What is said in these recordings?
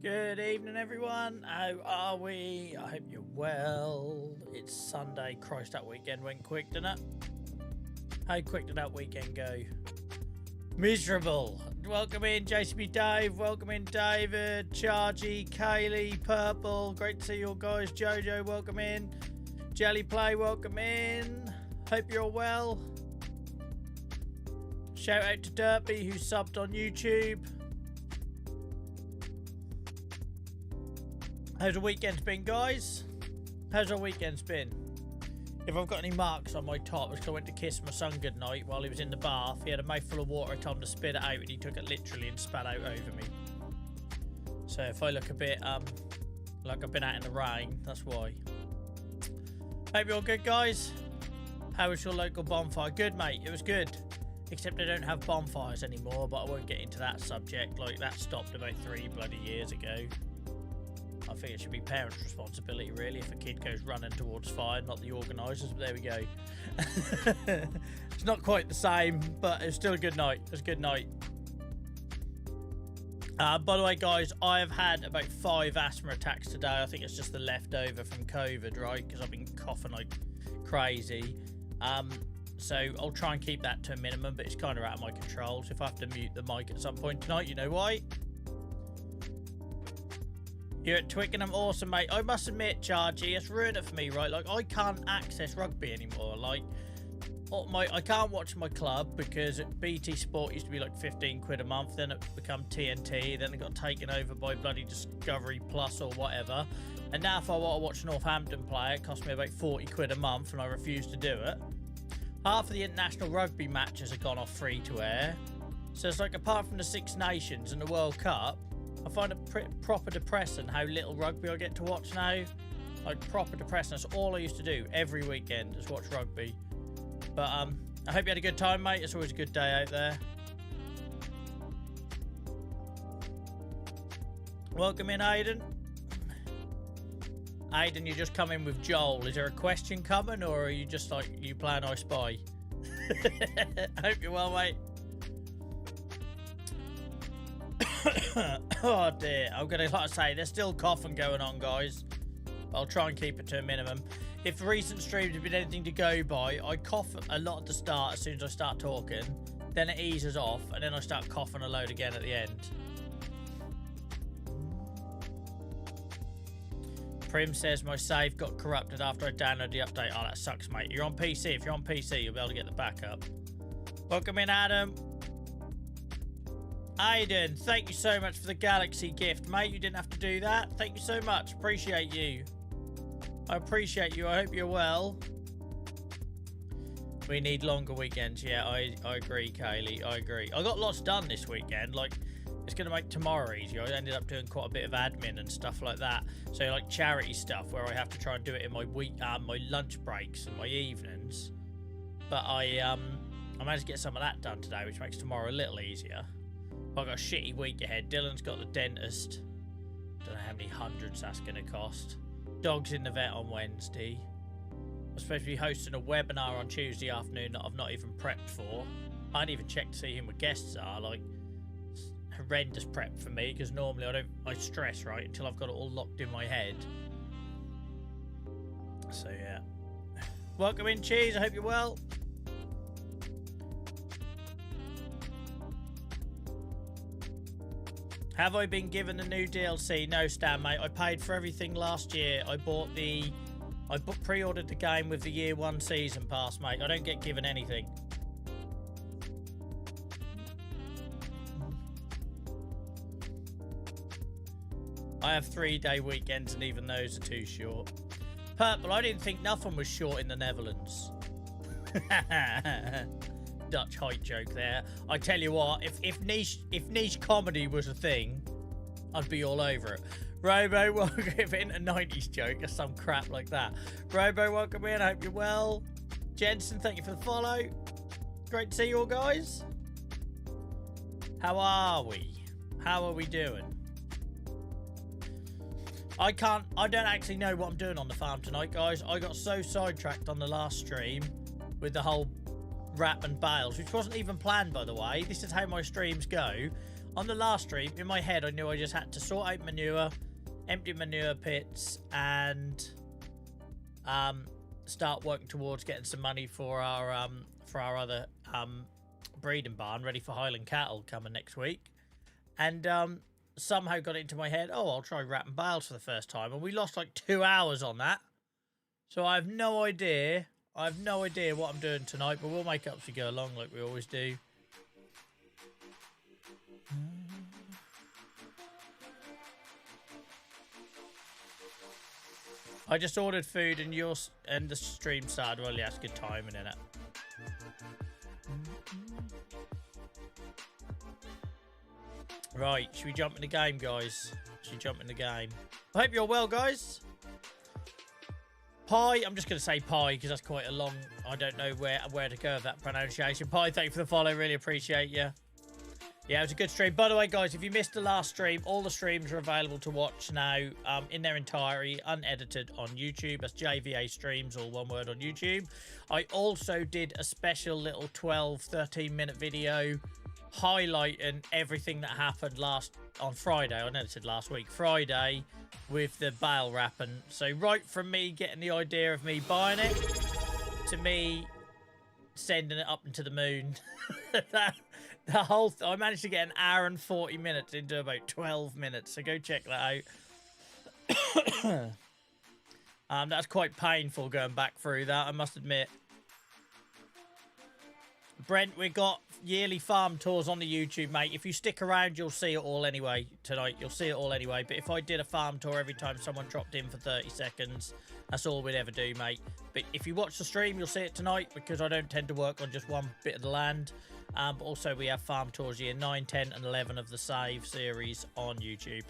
Good evening, everyone. How are we? I hope you're well. It's Sunday. Christ, that weekend went quick, didn't it? How quick did that weekend go? Miserable. Welcome in, JCB Dave. Welcome in, David, Chargy, Kaylee, Purple. Great to see you all guys. Jojo, welcome in. Jelly Play, welcome in. Hope you're all well. Shout out to Derpy, who subbed on YouTube. How's the weekend's been, guys? How's our weekend's been? If I've got any marks on my top, it's because I went to kiss my son goodnight while he was in the bath. He had a mouthful of water. I told him to spit it out, and he took it literally and spat out over me. So if I look a bit like I've been out in the rain, that's why. Hope you're all good, guys. How was your local bonfire? Good, mate. It was good. Except they don't have bonfires anymore, but I won't get into that subject. Like, that stopped about 3 bloody years ago. I think it should be parents' responsibility, really, if a kid goes running towards fire, not the organisers, but there we go. It's not quite the same, but it was still a good night. It was a good night. By the way, guys, I have had about 5 asthma attacks today. I think it's just the leftover from COVID, right? Because I've been coughing like crazy. So I'll try and keep that to a minimum, but it's kind of out of my control. So if I have to mute the mic at some point tonight, you know why? You're at Twickenham, awesome, mate. I must admit, Chargy, it's ruined it for me, right? Like, I can't access rugby anymore. Like, I can't watch my club because BT Sport used to be like 15 quid a month. Then it became TNT. Then it got taken over by bloody Discovery Plus or whatever. And now if I want to watch Northampton play, it costs me about 40 quid a month, and I refuse to do it. Half of the international rugby matches have gone off free to air. So it's like, apart from the Six Nations and the World Cup, I find it proper depressing how little rugby I get to watch now. Like, proper depressing. That's all I used to do every weekend, is watch rugby. But I hope you had a good time, mate. It's always a good day out there. Welcome in, Aiden. Aiden, you just come in with Joel. Is there a question coming, or are you just like, you playing I Spy? Hope you're well, mate. Oh dear, I'm gonna, like I say, there's still coughing going on, guys. I'll try and keep it to a minimum. If recent streams have been anything to go by, I cough a lot at the start as soon as I start talking, then it eases off, and then I start coughing a load again at the end. Prim says my save got corrupted after I downloaded the update. Oh, that sucks, mate. You're on PC. If you're on PC, you'll be able to get the backup. Welcome in, Adam. Aiden, thank you so much for the Galaxy gift, mate. You didn't have to do that. Thank you so much. Appreciate you. I appreciate you. I hope you're well. We need longer weekends. Yeah, I agree, Kaylee. I agree. I got lots done this weekend. Like, it's going to make tomorrow easier. I ended up doing quite a bit of admin and stuff like that. So, like, charity stuff where I have to try and do it in my my lunch breaks and my evenings. But I managed to get some of that done today, which makes tomorrow a little easier. I've got a shitty week ahead. Dylan's got the dentist. Don't know how many hundreds that's going to cost. Dog's in the vet on Wednesday. I'm supposed to be hosting a webinar on Tuesday afternoon that I've not even prepped for. I ain't even checked to see who my guests are. Like, it's horrendous prep for me, because normally I stress, right, until I've got it all locked in my head. So, yeah. Welcome in, Cheese. I hope you're well. Have I been given the new DLC? No, Stan, mate. I paid for everything last year. I pre-ordered the game with the year 1 season pass, mate. I don't get given anything. I have 3-day weekends, and even those are too short. Purple, I didn't think nothing was short in the Netherlands. Dutch height joke there. I tell you what, if niche comedy was a thing, I'd be all over it. Robo, welcome in, a 90s joke or some crap like that. Robo, welcome in. I hope you're well. Jensen, thank you for the follow. Great to see you all, guys. How are we? How are we doing? I don't actually know what I'm doing on the farm tonight, guys. I got so sidetracked on the last stream with the whole wrap and bales, which wasn't even planned, by the way. This is how my streams go. on the last stream, in my head, I knew I just had to sort out manure, empty manure pits, and start working towards getting some money for our other breeding barn ready for Highland cattle coming next week. And somehow got it into my head, oh, I'll try wrapping bales for the first time, and we lost like 2 hours on that. So I have no idea. I have no idea what I'm doing tonight, but we'll make up as we go along like we always do. I just ordered food and the stream started. Well, yeah, it's good timing, innit? Right, should we jump in the game, guys? Should we jump in the game? I hope you're well, guys. Pie, I'm just going to say pie because that's quite a long, I don't know where to go with that pronunciation. Pie, thank you for the follow, really appreciate you. Yeah, it was a good stream. By the way, guys, if you missed the last stream, all the streams are available to watch now in their entirety, unedited on YouTube. That's JVA streams, all one word on YouTube. I also did a special little 12, 13-minute video highlighting everything that happened on Friday. I edited last week, Friday, with the bale wrapping. So right from me getting the idea of me buying it to me sending it up into the moon. I managed to get an hour and 40 minutes into about 12 minutes. So go check that out. That's quite painful going back through that, I must admit. Brent, we got yearly farm tours on the YouTube, mate. If you stick around, you'll see it all anyway tonight. You'll see it all anyway. But if I did a farm tour every time someone dropped in for 30 seconds, that's all we'd ever do, mate. But if you watch the stream, you'll see it tonight because I don't tend to work on just one bit of the land. But also we have farm tours year 9, 10, and 11 of the Save series on YouTube.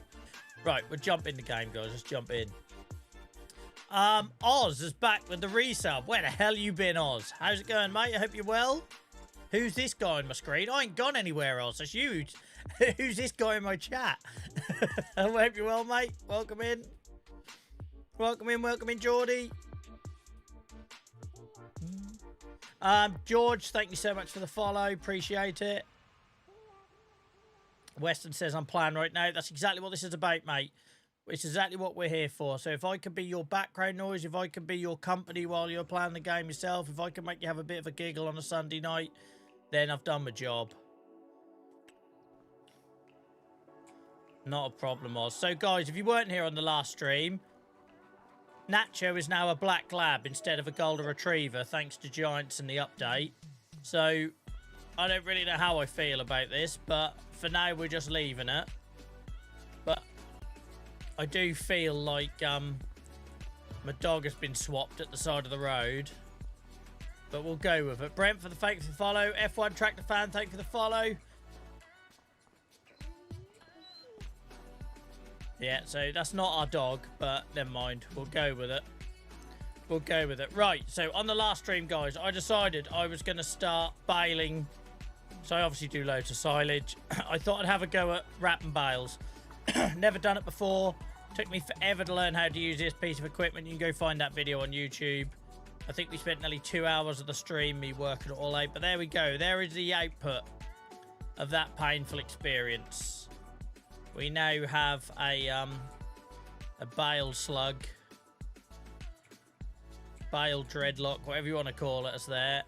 Right, we'll jump in the game, guys. Let's jump in. Oz is back with the resub. Where the hell you been, Oz? How's it going, mate? I hope you're well. Who's this guy on my screen? I ain't gone anywhere else. That's you. Who's this guy in my chat? I hope you're well, mate. Welcome in. Welcome in, Geordie. George, thank you so much for the follow. Appreciate it. Weston says I'm playing right now. That's exactly what this is about, mate. It's exactly what we're here for. So if I can be your background noise, if I can be your company while you're playing the game yourself, if I can make you have a bit of a giggle on a Sunday night, then I've done my job. Not a problem, Oz. So, guys, if you weren't here on the last stream, Nacho is now a black lab instead of a golden retriever, thanks to Giants and the update. So, I don't really know how I feel about this, but for now, we're just leaving it. But I do feel like my dog has been swapped at the side of the road. But we'll go with it. Brent, thank you for the follow. F1 Tractor Fan, thank you for the follow. Yeah, so that's not our dog, but never mind. We'll go with it. We'll go with it. Right, so on the last stream, guys, I decided I was going to start baling. So I obviously do loads of silage. I thought I'd have a go at wrapping bales. Never done it before. Took me forever to learn how to use this piece of equipment. You can go find that video on YouTube. I think we spent nearly 2 hours of the stream me working it all out. But there we go. There is the output of that painful experience. We now have a bale slug. Bale dreadlock, whatever you want to call it, that's there.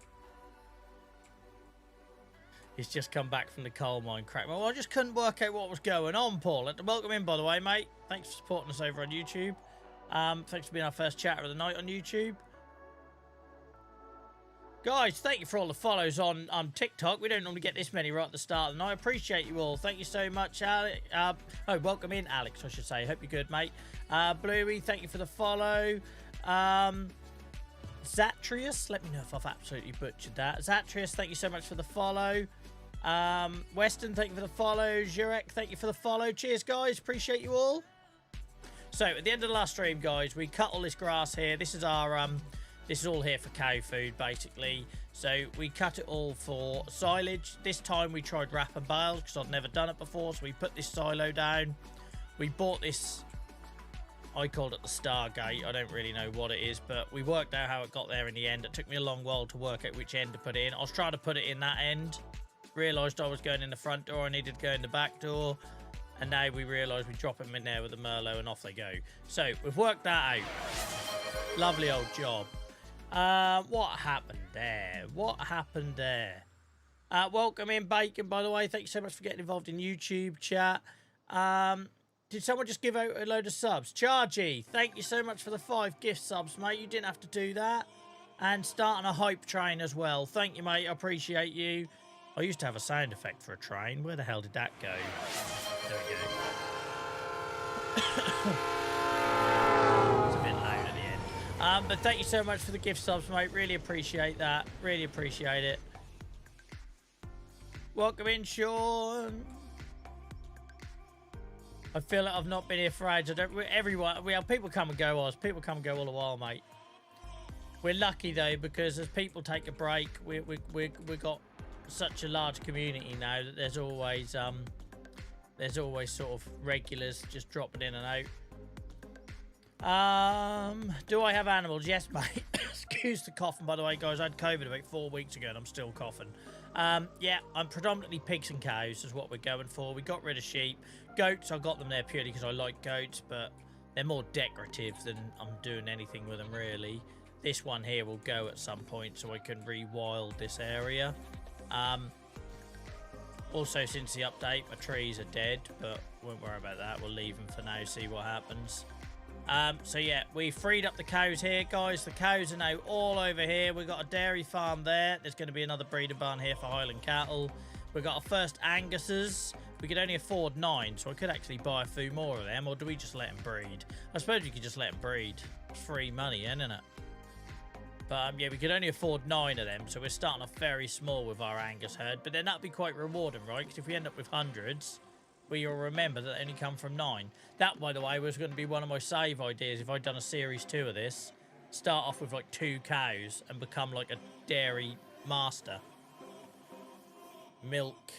He's just come back from the coal mine crack. Well, I just couldn't work out what was going on, Paul. Welcome in, by the way, mate. Thanks for supporting us over on YouTube. Thanks for being our first chatter of the night on YouTube. Guys, thank you for all the follows on TikTok. We don't normally get this many right at the start of the night. I appreciate you all. Thank you so much, Alex. Welcome in, Alex, I should say. Hope you're good, mate. Bluey, thank you for the follow. Zatrius, let me know if I've absolutely butchered that. Zatrius, thank you so much for the follow. Weston, thank you for the follow. Jurek, thank you for the follow. Cheers, guys. Appreciate you all. So, at the end of the last stream, guys, we cut all this grass here. This is our... This is all here for cow food, basically. So we cut it all for silage. This time we tried wrapping bales because I'd never done it before. So we put this silo down. We bought this, I called it the Stargate. I don't really know what it is, but we worked out how it got there in the end. It took me a long while to work out which end to put it in. I was trying to put it in that end realised I was going in the front door, I needed to go in the back door, and now we realise we drop them in there with the Merlot and off they go. So we've worked that out. Lovely old job. What happened there? What happened there? Welcome in, Bacon, by the way. Thank you so much for getting involved in YouTube chat. Did someone just give out a load of subs? Chargy, thank you so much for the 5 gift subs, mate. You didn't have to do that. And starting a hype train as well. Thank you, mate. I appreciate you. I used to have a sound effect for a train. Where the hell did that go? There we go. It's a bit loud at the end. But thank you so much for the gift subs, mate. Really appreciate that. Really appreciate it. Welcome in, Sean. I feel like I've not been here for ages. People come and go, Oz. People come and go all the while, mate. We're lucky though, because as people take a break, we've got such a large community now that there's always sort of regulars just dropping in and out. Do I have animals? Yes, mate. Excuse the coughing, by the way, guys. I had COVID about 4 weeks ago and I'm still coughing. Yeah, I'm predominantly pigs and cows is what we're going for. We got rid of sheep. Goats, I got them there purely because I like goats, but they're more decorative than I'm doing anything with them, really. This one here will go at some point so I can rewild this area. Also, since the update, my trees are dead, but won't worry about that. We'll leave them for now, see what happens. So yeah, we freed up the cows here, guys. The cows are now all over here. We've got a dairy farm there. There's going to be another breeder barn here for Highland cattle. We've got our first Angus's. We could only afford 9, so I could actually buy a few more of them, or do we just let them breed? I suppose we could just let them breed. It's free money, isn't it? But yeah, we could only afford 9 of them, so we're starting off very small with our Angus herd. But then that'd be quite rewarding, right? Because if we end up with hundreds, we'll remember that they only come from 9. That, by the way, was going to be one of my save ideas if I'd done a series 2 of this. Start off with like 2 cows and become like a dairy master. Milk.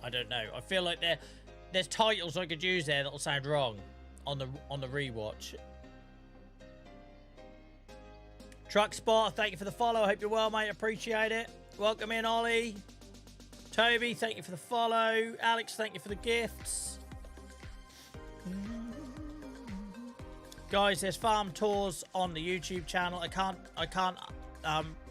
I don't know. I feel like there's titles I could use there that'll sound wrong on the rewatch. Truck Spot, thank you for the follow. Hope you're well, mate. Appreciate it. Welcome in, Ollie. Toby, thank you for the follow. Alex, thank you for the gifts. Guys, there's farm tours on the YouTube channel. I can't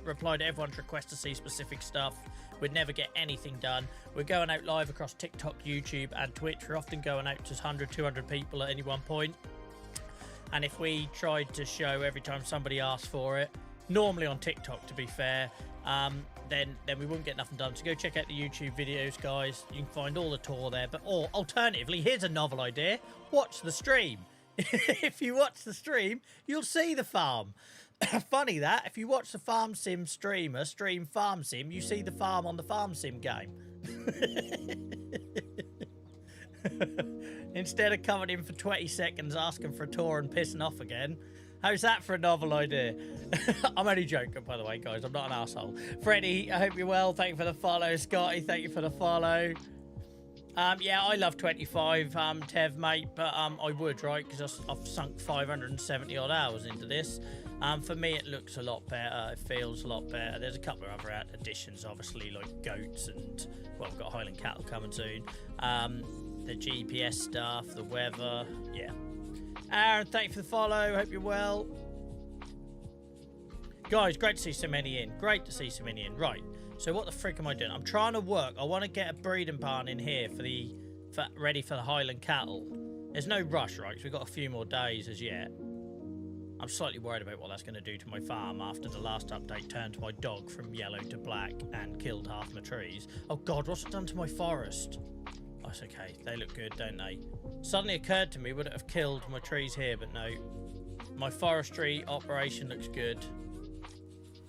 reply to everyone's request to see specific stuff. We'd never get anything done. We're going out live across TikTok, YouTube, and Twitch. We're often going out to 100, 200 people at any one point. And if we tried to show every time somebody asked for it, normally on TikTok, to be fair, then we wouldn't get nothing done. So go check out the YouTube videos, guys. You can find all the tour there. Or alternatively, here's a novel idea. Watch the stream. If you watch the stream, you'll see the farm. Funny that. If you watch the Farm Sim streamer stream Farm Sim, you see the farm on the Farm Sim game. Instead of coming in for 20 seconds asking for a tour and pissing off again. How's that for a novel idea? I'm only joking, by the way, guys. I'm not an asshole. Freddie, I hope you're well. Thank you for the follow. Scotty, thank you for the follow. Yeah, I love 25, Tev, mate, but I would, right? Because I've sunk 570 odd hours into this. For me, it looks a lot better. It feels a lot better. There's a couple of other additions, obviously, like goats and, well, we've got Highland cattle coming soon. The GPS stuff, the weather, yeah. Aaron, thank you for the follow. Hope you're well. Guys, great to see so many in. Great to see so many in. Right. So what the frick am I doing? I'm trying to work. I want to get a breeding barn in here ready for the Highland cattle. There's no rush, right? Because we've got a few more days as yet. I'm slightly worried about what that's going to do to my farm after the last update turned my dog from yellow to black and killed half my trees. Oh God, what's it done to my forest? Oh, it's okay. They look good, don't they? Suddenly occurred to me, would it have killed my trees here? But no. My forestry operation looks good.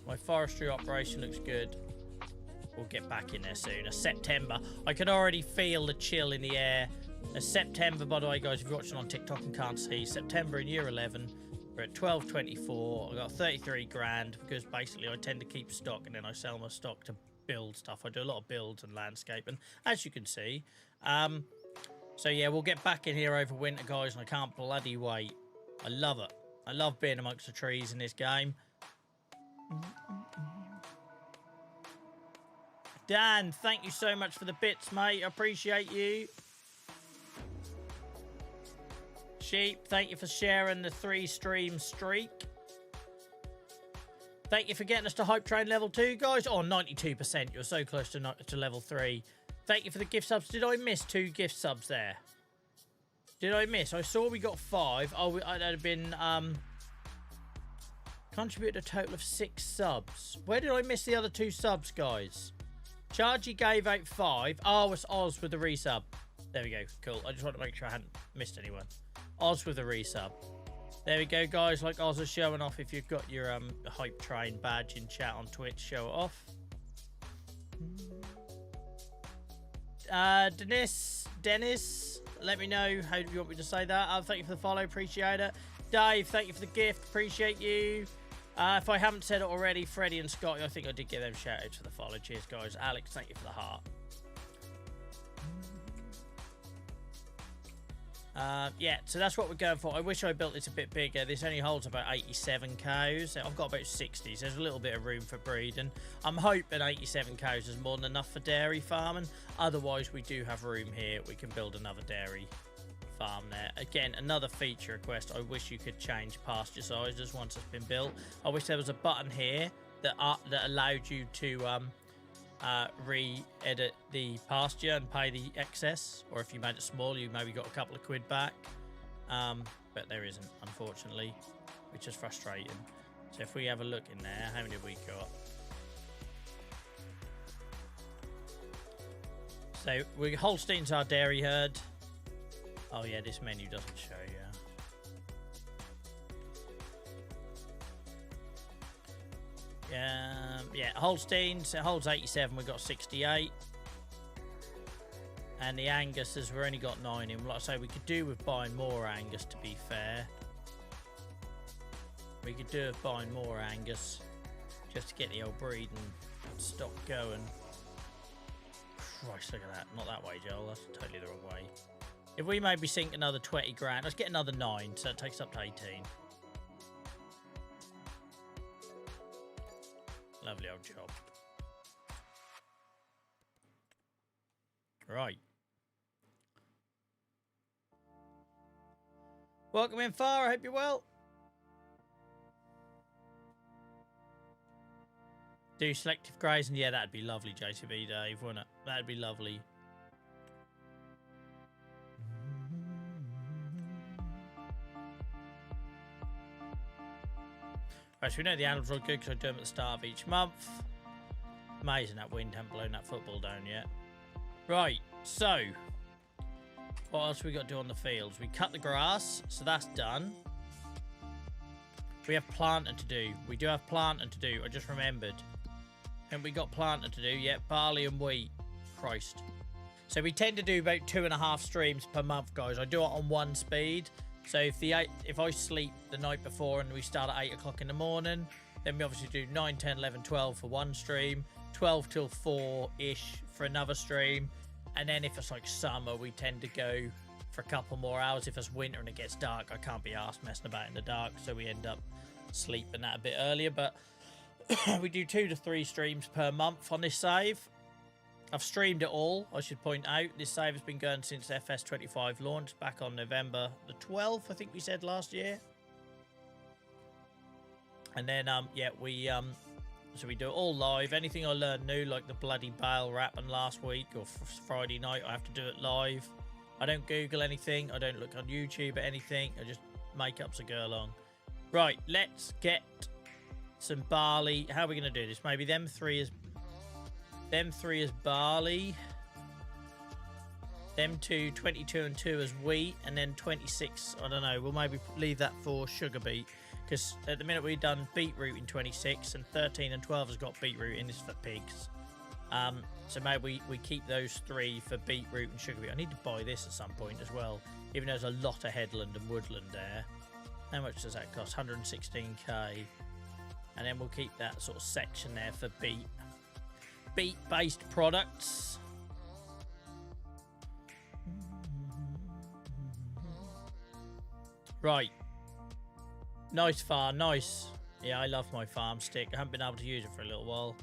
My forestry operation looks good. We'll get back in there soon. It's September. I can already feel the chill in the air. It's September, by the way, guys, if you're watching on TikTok and can't see. September in year 11. We're at 12.24. I got 33 grand because basically I tend to keep stock and then I sell my stock to build stuff. I do a lot of builds and landscaping, as you can see. So yeah, we'll get back in here over winter, guys, and I can't bloody wait. I love it. I love being amongst the trees in this game. Dan, thank you so much for the bits, mate. I appreciate you. Sheep, thank you for sharing the 3-stream streak. Thank you for getting us to Hype Train level 2, guys. Oh, 92%. You're so close to level 3. Thank you for the gift subs. Did I miss 2 gift subs there? Did I miss? I saw we got 5. Oh, that had been... contributed a total of 6 subs. Where did I miss the other 2 subs, guys? Chargy gave out 5. Oh, it's Oz with the resub. There we go. Cool. I just want to make sure I hadn't missed anyone. Oz with the resub. There we go, guys. Like Oz is showing off. If you've got your Hype Train badge in chat on Twitch, show it off. Dennis, let me know how you want me to say that. Thank you for the follow. Appreciate it. Dave, thank you for the gift. Appreciate you. If I haven't said it already, Freddie and Scotty, I think I did give them shout outs for the follow. Cheers, guys. Alex, thank you for the heart. Yeah, so that's what we're going for. I wish I built this a bit bigger. This only holds about 87 cows. I've got about 60, so there's a little bit of room for breeding. I'm hoping 87 cows is more than enough for dairy farming. Otherwise, we do have room here. We can build another dairy farm there. Again, another feature request. I wish you could change pasture sizes once it's been built. I wish there was a button here that allowed you to re-edit the pasture and pay the excess, or if you made it small, you maybe got a couple of quid back. But there isn't, unfortunately, which is frustrating. So if we have a look in there, how many have we got? So Holstein's our dairy herd. Oh yeah, this menu doesn't show you. Yeah, Holsteins, it holds 87, we've got 68. And the Angus's, we've only got 9 in. Like I say, we could do with buying more Angus, to be fair. We could do with buying more Angus, just to get the old breeding stock going. Christ, look at that. Not that way, Joel. That's totally the wrong way. If we maybe sink another 20 grand, let's get another 9, so it takes up to 18. Lovely old job. Right. Welcome in, Far. I hope you're well. Do selective grazing? Yeah, that'd be lovely, JCB Dave, wouldn't it? That'd be lovely. Right, so we know the animals are good because I do them at the start of each month. Amazing that wind hasn't blown that football down yet. Right, so what else have we got to do on the fields? We cut the grass, so that's done. We have planting to do. We do have planting to do. I just remembered. And we got planting to do. Yep, barley and wheat. Christ. So we tend to do about 2.5 streams per month, guys. I do it on 1 speed. So if I sleep the night before and we start at 8 o'clock in the morning, then we obviously do 9, 10, 11, 12 for 1 stream, 12 till 4-ish for another stream. And then if it's like summer, we tend to go for a couple more hours. If it's winter and it gets dark, I can't be arsed messing about in the dark, so we end up sleeping that a bit earlier. But we do 2 to 3 streams per month on this save. I've streamed it all, I should point out. This save has been going since FS25 launched back on November the 12th, I think we said last year. And then, yeah, so we do it all live. Anything I learn new, like the bloody bale rapping last week or Friday night, I have to do it live. I don't Google anything. I don't look on YouTube at anything. I just make up as I go along. Right, let's get some barley. How are we going to do this? Maybe them three is barley. Them 22 and 2 as wheat. And then 26, I don't know. We'll maybe leave that for sugar beet. Because at the minute we've done beetroot in 26. And 13 and 12 has got beetroot in this for pigs. So maybe we keep those 3 for beetroot and sugar beet. I need to buy this at some point as well. Even though there's a lot of headland and woodland there. How much does that cost? 116k. And then we'll keep that sort of section there for beet. Beet-based products. Right. Nice farm, nice. Yeah, I love my farm stick. I haven't been able to use it for a little while.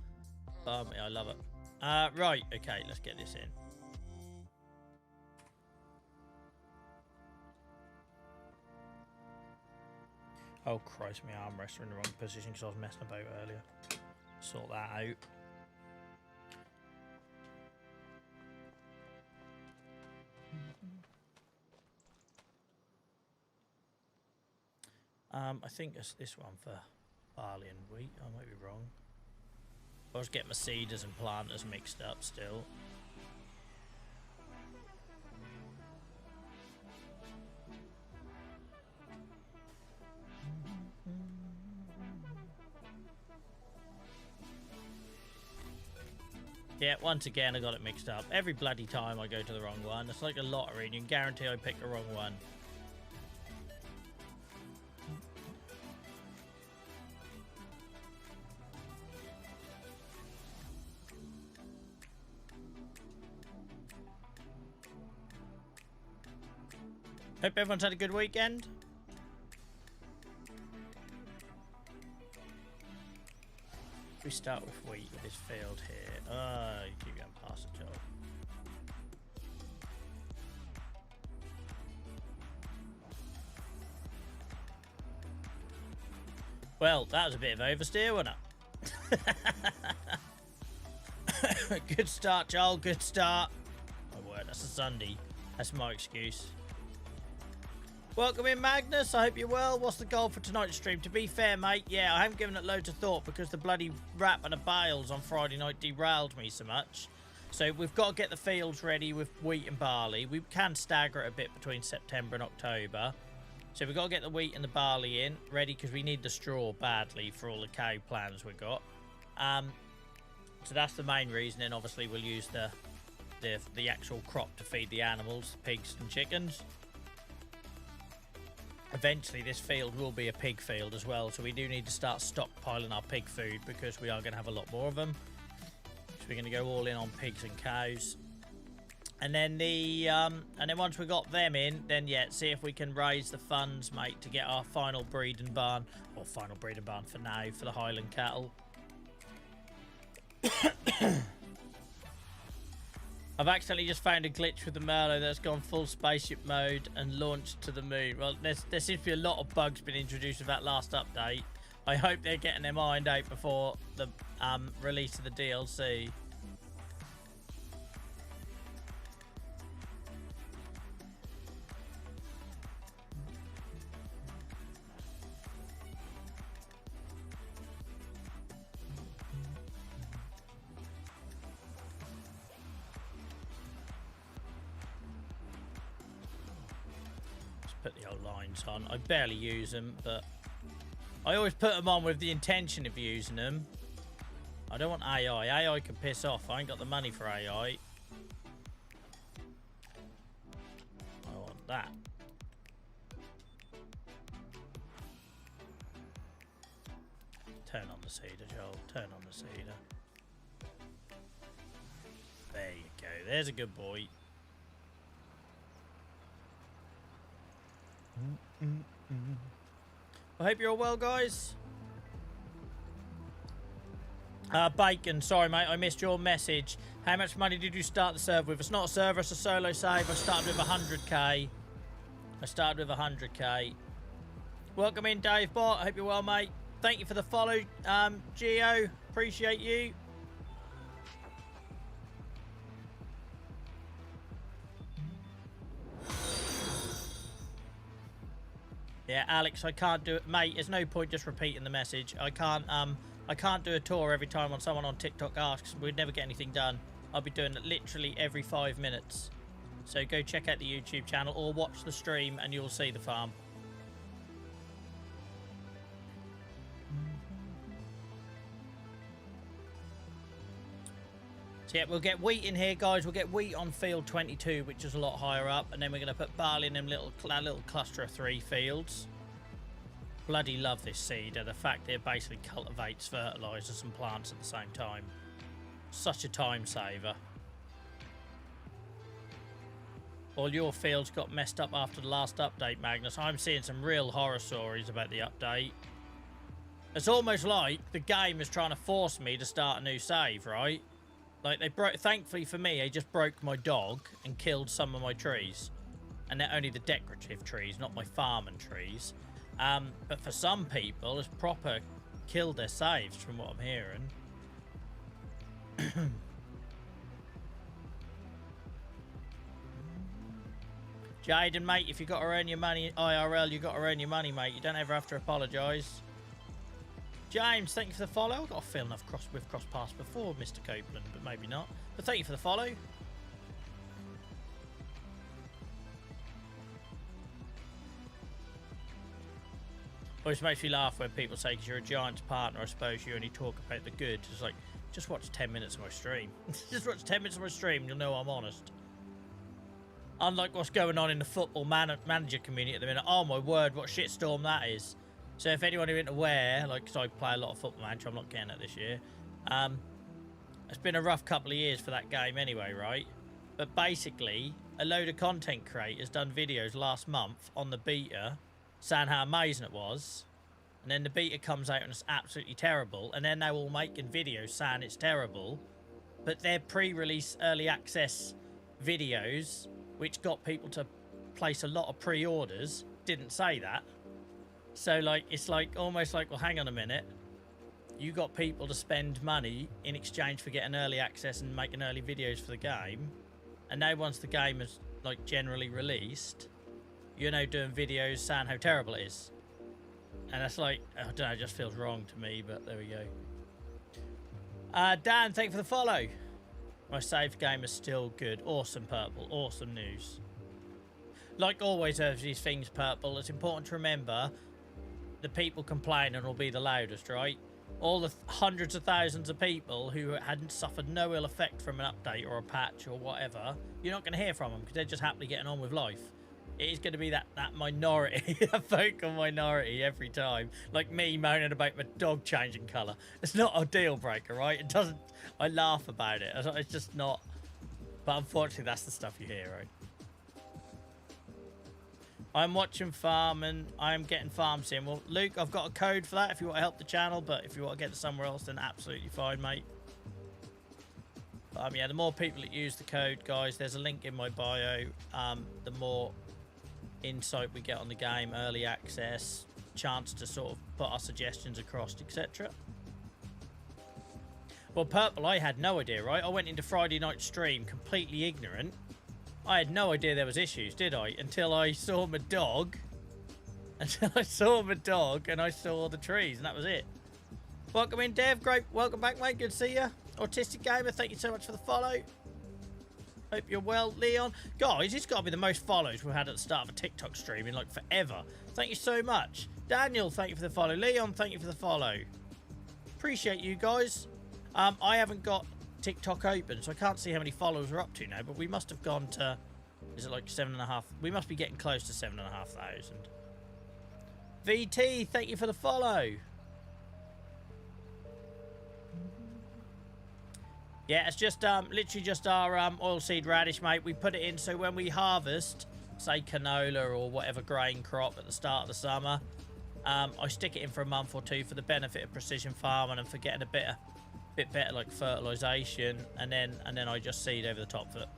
But yeah, I love it. Right, okay, let's get this in. Oh, Christ, my armrests are in the wrong position because I was messing about earlier. Sort that out. I think it's this one for barley and wheat. I might be wrong. I was getting my seeders and planters mixed up still. Yeah, once again I got it mixed up. Every bloody time I go to the wrong one. It's like a lottery and you can guarantee I pick the wrong one. Hope everyone's had a good weekend. We start with wheat with this field here. You keep going past the job. Well, that was a bit of oversteer, wasn't it? Good start, Joel. Good start. My word, that's a Sunday. That's my excuse. Welcome in, Magnus. I hope you're well. What's the goal for tonight's stream? To be fair, mate, yeah, I haven't given it loads of thought because the bloody wrap and the bales on Friday night derailed me so much. So we've got to get the fields ready with wheat and barley. We can stagger it a bit between September and October. So we've got to get the wheat and the barley in ready because we need the straw badly for all the cow plans we've got. So that's the main reason. And obviously we'll use the actual crop to feed the animals, pigs and chickens. Eventually this field will be a pig field as well, so we do need to start stockpiling our pig food because we are going to have a lot more of them. So we're going to go all in on pigs and cows, and then once we got them in, then yeah, see if we can raise the funds, mate, to get our final breeding barn, or final breeding barn for now, for the Highland cattle. I've accidentally just found a glitch with the Merlot that's gone full spaceship mode and launched to the moon. Well, there seems to be a lot of bugs been introduced with that last update. I hope they're getting them ironed out before the release of the DLC. Put the old lines on. I barely use them, but I always put them on with the intention of using them. I don't want AI. AI can piss off. I ain't got the money for AI. I want that. Turn on the cedar, Joel. Turn on the cedar. There you go. There's a good boy. I hope you're all well, guys. Bacon, sorry mate, I missed your message. How much money did you start the server with? It's not a server, it's a solo save. I started with 100k. I started with 100k. Welcome in, Dave Bot. I hope you're well, mate. Thank you for the follow, Geo. Appreciate you. Yeah, Alex, I can't do it, mate. There's no point just repeating the message. I can't do a tour every time when someone on TikTok asks. We'd never get anything done. I'll be doing it literally every 5 minutes. So go check out the YouTube channel or watch the stream and you'll see the farm. So yeah, we'll get wheat in here, guys. We'll get wheat on field 22, which is a lot higher up, and then we're going to put barley in them little cluster of 3 fields. Bloody love this seeder. The fact that it basically cultivates fertilizers and plants at the same time. Such a time saver. All your fields got messed up after the last update, Magnus. I'm seeing some real horror stories about the update. It's almost like the game is trying to force me to start a new save, right? Like, they broke... Thankfully for me, they just broke my dog and killed some of my trees. And they're only the decorative trees, not my farming trees. But for some people, it's proper killed their saves, from what I'm hearing. Jaden, mate, if you got to earn your money IRL, you got to earn your money, mate. You don't ever have to apologise. James, thank you for the follow. I've got a feeling we've crossed paths before, Mr. Copeland, but maybe not. But thank you for the follow. Always makes me laugh when people say, because you're a Giants partner, I suppose you only talk about the good. It's like, just watch 10 minutes of my stream. Just watch 10 minutes of my stream and you'll know I'm honest. Unlike what's going on in the football manager community at the minute. Oh my word, what shitstorm that is. So if anyone who isn't aware, like, because I play a lot of football manager, I'm not getting it this year. It's been a rough couple of years for that game anyway, right? But basically, a load of content creators done videos last month on the beta saying how amazing it was. And then the beta comes out and it's absolutely terrible. And then they're all making videos saying it's terrible. But they're pre-release early access videos, which got people to place a lot of pre-orders, didn't say that. So, like, it's like almost like, well, hang on a minute. You got people to spend money in exchange for getting early access and making early videos for the game. And now once the game is, like, generally released, you're now doing videos saying how terrible it is. And that's like, I don't know, it just feels wrong to me, but there we go. Dan, thank you for the follow. My save game is still good. Awesome, Purple. Awesome news. Like always, of these things, Purple, it's important to remember the people complaining will be the loudest, right? All the hundreds of thousands of people who hadn't suffered no ill effect from an update or a patch or whatever, you're not going to hear from them because they're just happily getting on with life. It is going to be that minority, that vocal minority every time. Like me moaning about my dog changing colour. It's not a deal breaker, right? It doesn't... I laugh about it. It's just not... But unfortunately, that's the stuff you hear, right? I'm watching Farm and I'm getting Farm Sim. Well, Luke, I've got a code for that if you want to help the channel, but if you want to get it somewhere else, then absolutely fine, mate. But, yeah, the more people that use the code, guys, there's a link in my bio. The more insight we get on the game, early access, chance to sort of put our suggestions across, etc. Well, Purple, I had no idea, right? I went into Friday night stream completely ignorant. I had no idea there was issues, did I? Until I saw my dog. Until I saw my dog and I saw the trees, and that was it. Welcome in, Dev. Great. Welcome back, mate. Good to see you. Autistic Gamer, thank you so much for the follow. Hope you're well, Leon. Guys, it's got to be the most follows we've had at the start of a TikTok stream in, like, forever. Thank you so much. Daniel, thank you for the follow. Leon, thank you for the follow. Appreciate you guys. I haven't got TikTok open, so I can't see how many followers we're up to now, but we must have gone to, is it like 7.5? We must be getting close to 7,500. VT, thank you for the follow. Yeah, it's just literally just our oilseed radish, mate. We put it in so when we harvest, say canola or whatever grain crop at the start of the summer, I stick it in for a month or two for the benefit of precision farming and for getting a bit better like fertilization, and then I just seed over the top of it.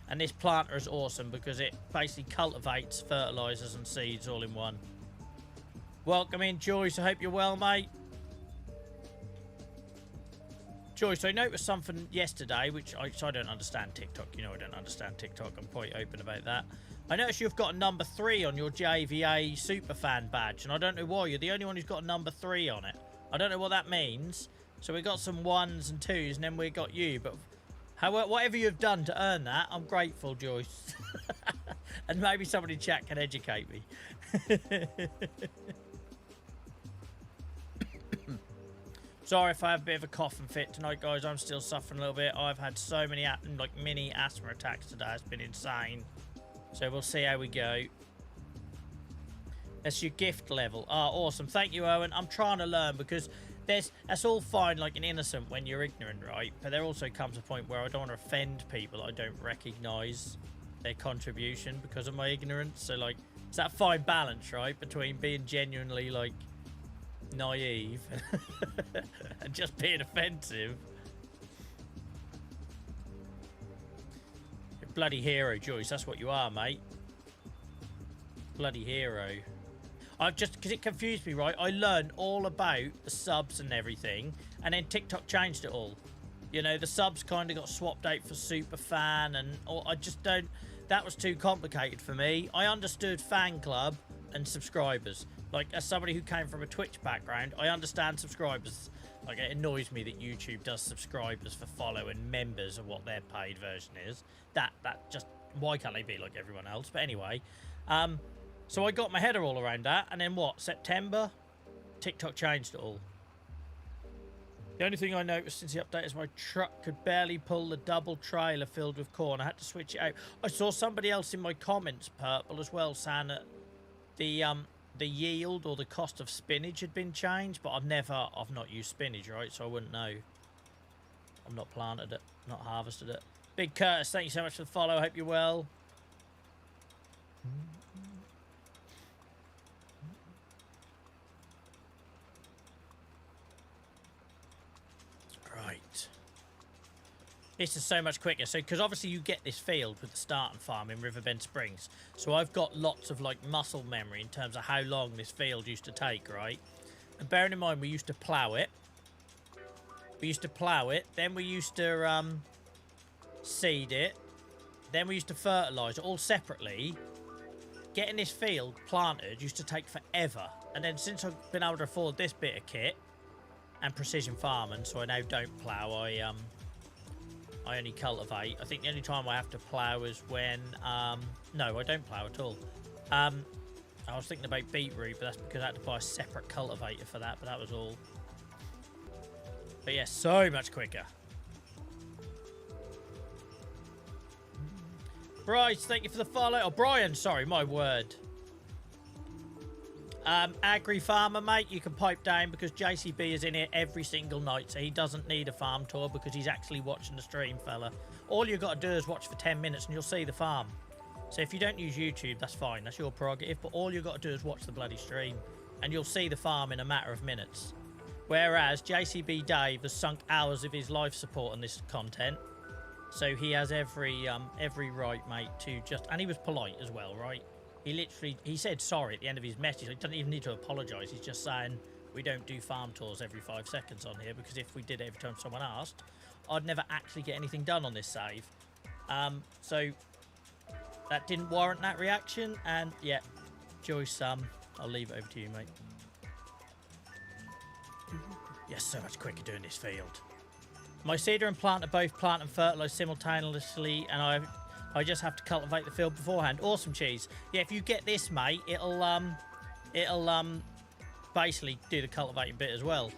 And this planter is awesome because it basically cultivates, fertilizers and seeds all in one. Welcome in, Joyce. I hope you're well, mate. Joyce, I noticed something yesterday, which I don't understand TikTok. You know I don't understand TikTok. I'm quite open about that. I noticed you've got a number 3 on your JVA Superfan badge, and I don't know why. You're the only one who's got a number 3 on it. I don't know what that means. So we got some 1s and 2s, and then we got you. But however, whatever you've done to earn that, I'm grateful, Joyce. And maybe somebody in chat can educate me. Sorry if I have a bit of a coughing fit tonight, guys. I'm still suffering a little bit. I've had so many like mini asthma attacks today. It's been insane. So we'll see how we go. That's your gift level. Ah, awesome. Thank you, Owen. I'm trying to learn because that's all fine, like an innocent when you're ignorant, right? But there also comes a point where I don't want to offend people I don't recognise their contribution because of my ignorance. So, like, it's that fine balance, right? Between being genuinely, like, naive and just being offensive. Bloody hero, Joyce. That's what you are, mate. Bloody hero. I've just, because it confused me, right? I learned all about the subs and everything, and then TikTok changed it all. You know, the subs kind of got swapped out for super fan, and I just don't, that was too complicated for me. I understood fan club and subscribers. Like, as somebody who came from a Twitch background, I understand subscribers. Like, it annoys me that YouTube does subscribers for follow and members of what their paid version is. That just, why can't they be like everyone else? But anyway, so I got my header all around that, and then what, September? TikTok changed it all. The only thing I noticed since the update is my truck could barely pull the double trailer filled with corn. I had to switch it out. I saw somebody else in my comments, Purple, as well, saying that the yield or the cost of spinach had been changed, but I've not used spinach, right? So I wouldn't know. I've not planted it, not harvested it. Big Curtis, thank you so much for the follow. Hope you're well. Right. This is so much quicker. So, because obviously you get this field with the starting farm in Riverbend Springs. So I've got lots of like muscle memory in terms of how long this field used to take, right? And bearing in mind, we used to plough it. Then we used to seed it. Then we used to fertilise it all separately. Getting this field planted used to take forever. And then since I've been able to afford this bit of kit and precision farming, so I now don't plough, I only cultivate. I think the only time I have to plough is when... no, I don't plough at all. I was thinking about beetroot, but that's because I had to buy a separate cultivator for that, but that was all. But yeah, so much quicker. Bryce, thank you for the follow. Oh, Brian, sorry, my word. Agri farmer, mate, you can pipe down because JCB is in here every single night, so he doesn't need a farm tour because he's actually watching the stream, fella. All you've got to do is watch for 10 minutes and you'll see the farm. So if you don't use YouTube, that's fine, that's your prerogative, but all you've got to do is watch the bloody stream and you'll see the farm in a matter of minutes. Whereas JCB Dave has sunk hours of his life support on this content, so he has every right, mate, to just... And he was polite as well, right? He said sorry at the end of his message. He doesn't even need to apologise. He's just saying we don't do farm tours every 5 seconds on here because if we did it every time someone asked, I'd never actually get anything done on this save. So that didn't warrant that reaction. And yeah, Joyce, I'll leave it over to you, mate. Yes, so much quicker doing this field. My seeder and planter both plant and fertilise simultaneously, and I just have to cultivate the field beforehand. Awesome, Cheese. Yeah, if you get this, mate, it'll basically do the cultivating bit as well.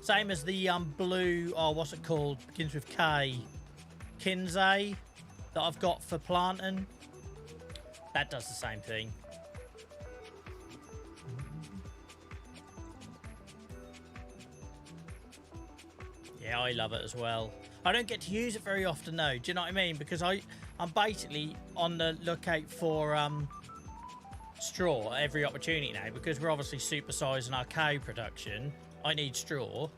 Same as the blue, oh, what's it called? Begins with K. Kinsey that I've got for planting. That does the same thing. Yeah, I love it as well. I don't get to use it very often though, do you know what I mean? Because I'm basically on the lookout for straw at every opportunity now, because we're obviously supersizing our cow production. I need straw.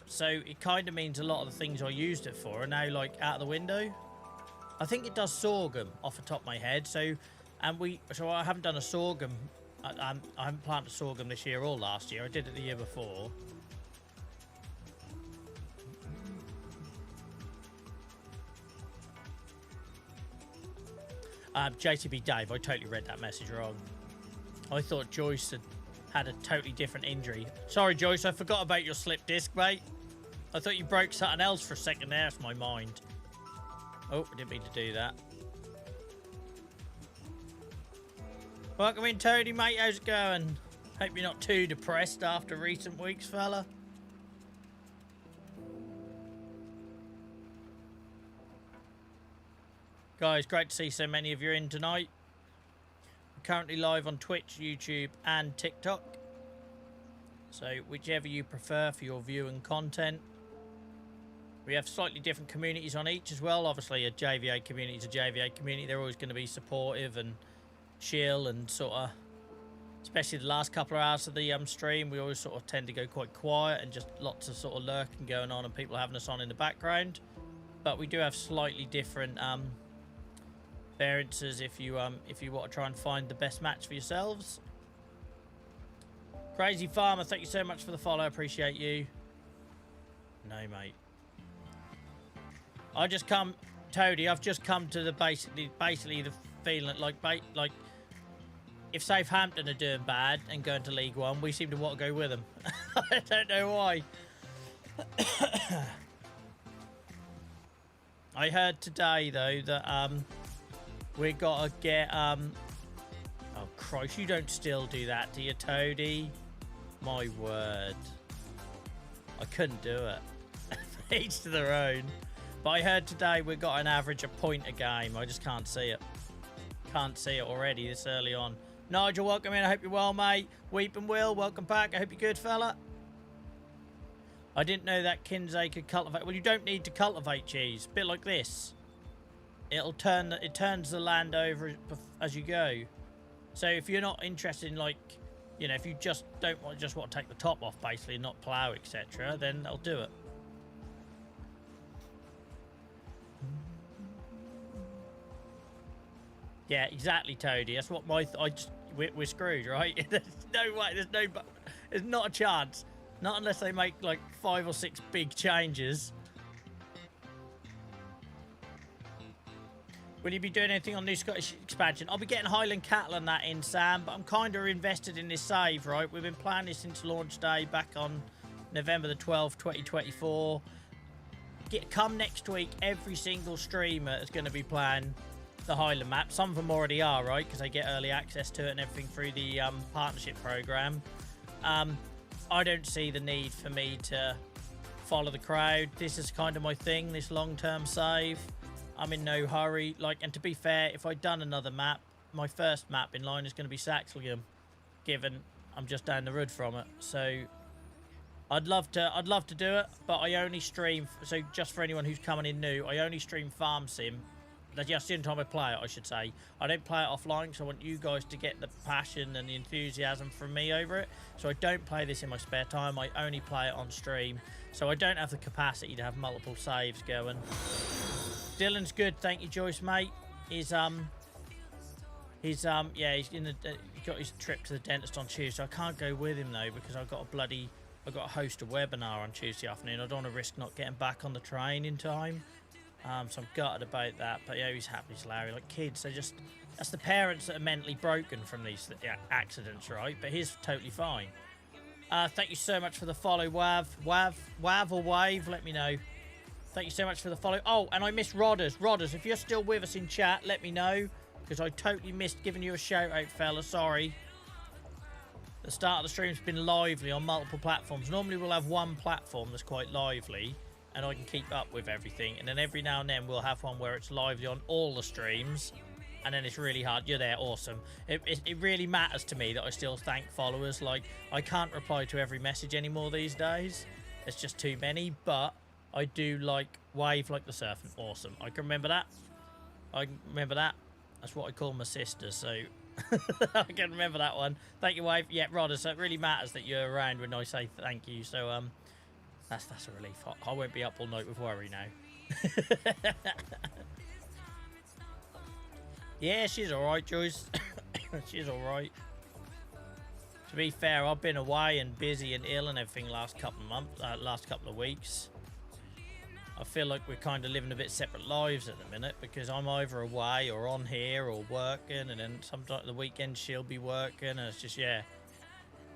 So it kind of means a lot of the things I used it for are now like out of the window. I think it does sorghum off the top of my head. So I haven't done a sorghum. I haven't planted sorghum this year or last year. I did it the year before. JTB Dave, I totally read that message wrong. I thought Joyce had a totally different injury. Sorry, Joyce, I forgot about your slip disc, mate. I thought you broke something else for a second there. That's my mind. Oh, I didn't mean to do that. Welcome in, Toady, mate. How's it going? Hope you're not too depressed after recent weeks, fella. Guys, great to see so many of you in tonight. We're currently live on Twitch, YouTube, and TikTok. So, whichever you prefer for your viewing content. We have slightly different communities on each as well. Obviously, a JVA community is a JVA community. They're always going to be supportive and chill and sort of... Especially the last couple of hours of the stream, we always sort of tend to go quite quiet and just lots of sort of lurking going on and people having us on in the background. But we do have slightly different variances if you want to try and find the best match for yourselves. Crazy Farmer, thank you so much for the follow. Appreciate you. No, mate. I've just come to the basically the feeling like if Southampton are doing bad and going to League One, we seem to want to go with them. I don't know why. I heard today though that we gotta get oh Christ, you don't still do that, do you, Toady? My word. I couldn't do it. Each to their own. But I heard today we got an average of point a game. I just can't see it. Can't see it already this early on. Nigel, welcome in. I hope you're well, mate. Weep and Will, welcome back. I hope you're good, fella. I didn't know that Kinsey could cultivate. Well, you don't need to cultivate cheese. A bit like this. It turns the land over as you go. So if you're not interested in, like, you know, if you just want to take the top off, basically, not plough, etc., then they'll do it. Yeah, exactly, Toady. That's what we're screwed, right? There's no way. There's not a chance. Not unless they make like 5 or 6 big changes. Will you be doing anything on New Scottish expansion? I'll be getting Highland Cattle and that in, Sam, but I'm kind of invested in this save, right? We've been planning this since launch day back on November the 12th, 2024. Come next week, every single streamer is going to be playing the Highland map. Some of them already are, right? Because they get early access to it and everything through the partnership program. I don't see the need for me to follow the crowd. This is kind of my thing, this long-term save. I'm in no hurry. Like, and to be fair, if I'd done another map, my first map in line is going to be Saxillium, given I'm just down the road from it. So I'd love to do it, but I only stream. So just for anyone who's coming in new, I only stream Farm Sim. That's just the only time I play it, I should say. I don't play it offline because I want you guys to get the passion and the enthusiasm from me over it. So I don't play this in my spare time. I only play it on stream. So I don't have the capacity to have multiple saves going. Dylan's good, thank you, Joyce, mate. He's got his trip to the dentist on Tuesday. I can't go with him though because I've got to host a webinar on Tuesday afternoon. I don't want to risk not getting back on the train in time. So I'm gutted about that, but yeah, he's happy, he's Larry. Like, kids, that's the parents that are mentally broken from these accidents, right? But he's totally fine. Thank you so much for the follow, Wav or Wave, let me know. Thank you so much for the follow. Oh, and I missed Rodders. Rodders, if you're still with us in chat, let me know, because I totally missed giving you a shout out, fella. Sorry. The start of the stream's been lively on multiple platforms. Normally we'll have one platform that's quite lively, and I can keep up with everything. And then every now and then we'll have one where it's lively on all the streams, and then it's really hard. You're there, awesome. It really matters to me that I still thank followers. Like, I can't reply to every message anymore these days. It's just too many, but I do like Wave like the surfing. Awesome. I can remember that. That's what I call my sister, so I can remember that one. Thank you, Wave. Yeah, Rodder, so it really matters that you're around when I say thank you. So that's a relief. I won't be up all night with worry now. Yeah, she's alright, Joyce. She's alright. To be fair, I've been away and busy and ill and everything last couple of weeks. I feel like we're kind of living a bit separate lives at the minute, because I'm either away or on here or working, and then sometimes the weekend she'll be working, and it's just, yeah,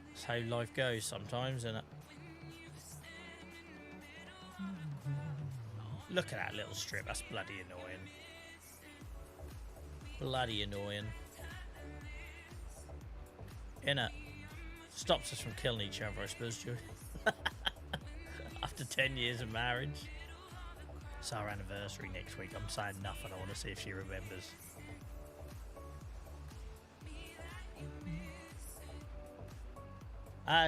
that's how life goes sometimes, isn't it? Look at that little strip. That's bloody annoying. Bloody annoying. Innit? Stops us from killing each other, I suppose, Joe. After 10 years of marriage. It's our anniversary next week. I'm saying nothing. I want to see if she remembers.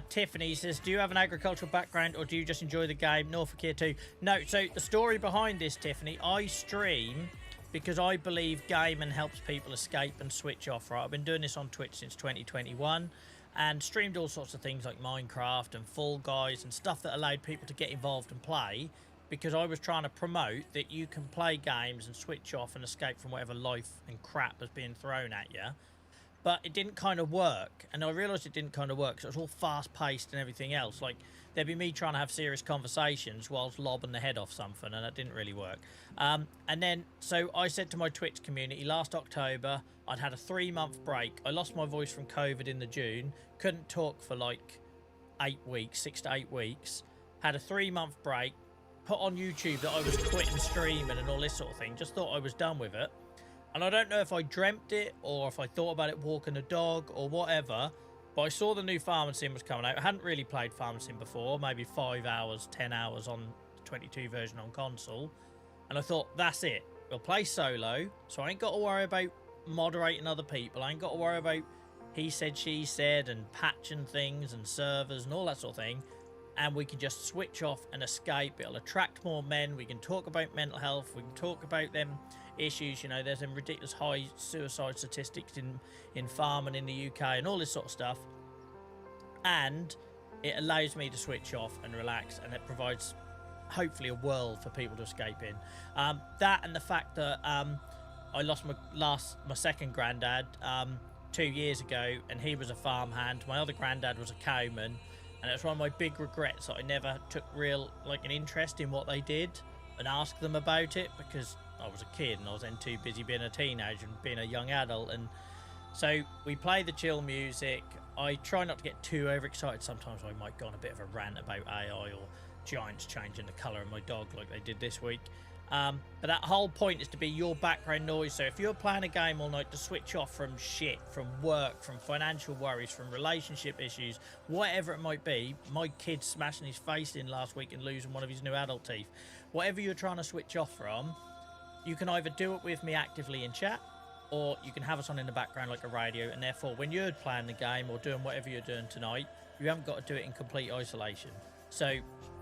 Tiffany says, do you have an agricultural background or do you just enjoy the game? Norfolk here too. No, so the story behind this, Tiffany, I stream because I believe gaming helps people escape and switch off, right? I've been doing this on Twitch since 2021 and streamed all sorts of things like Minecraft and Fall Guys and stuff that allowed people to get involved and play because I was trying to promote that you can play games and switch off and escape from whatever life and crap was being thrown at you. But it didn't kind of work, and I realised it didn't kind of work because it was all fast-paced and everything else. Like, there'd be me trying to have serious conversations whilst lobbing the head off something, and that didn't really work. And then, so I said to my Twitch community last October, I'd had a 3-month break. I lost my voice from COVID in the June, couldn't talk for like 8 weeks, 6 to 8 weeks, had a 3-month break, put on YouTube that I was quitting streaming and all this sort of thing, just thought I was done with it. And I don't know if I dreamt it or if I thought about it walking a dog or whatever, but I saw the new Farming Sim was coming out. I hadn't really played Farming Sim before, maybe 5 hours, 10 hours on the 22 version on console. And I thought, that's it. We'll play solo, so I ain't got to worry about moderating other people. I ain't got to worry about he said, she said, and patching things and servers and all that sort of thing. And we can just switch off and escape. It'll attract more men. We can talk about mental health. We can talk about them issues. You know, there's some ridiculous high suicide statistics in farming in the UK and all this sort of stuff. And it allows me to switch off and relax, and it provides hopefully a world for people to escape in. That and the fact that I lost my second granddad 2 years ago, and he was a farmhand. My other granddad was a cowman. And it's one of my big regrets that I never took an interest in what they did and asked them about it, because I was a kid and I was then too busy being a teenager and being a young adult. And so we play the chill music. I try not to get too overexcited. Sometimes I might go on a bit of a rant about AI or giants changing the colour of my dog like they did this week. But that whole point is to be your background noise. So if you're playing a game all night, to switch off from shit, from work, from financial worries, from relationship issues, whatever it might be. My kid smashing his face in last week and losing one of his new adult teeth. Whatever you're trying to switch off from, you can either do it with me actively in chat, or you can have us on in the background like a radio, and therefore when you're playing the game or doing whatever you're doing tonight, you haven't got to do it in complete isolation. So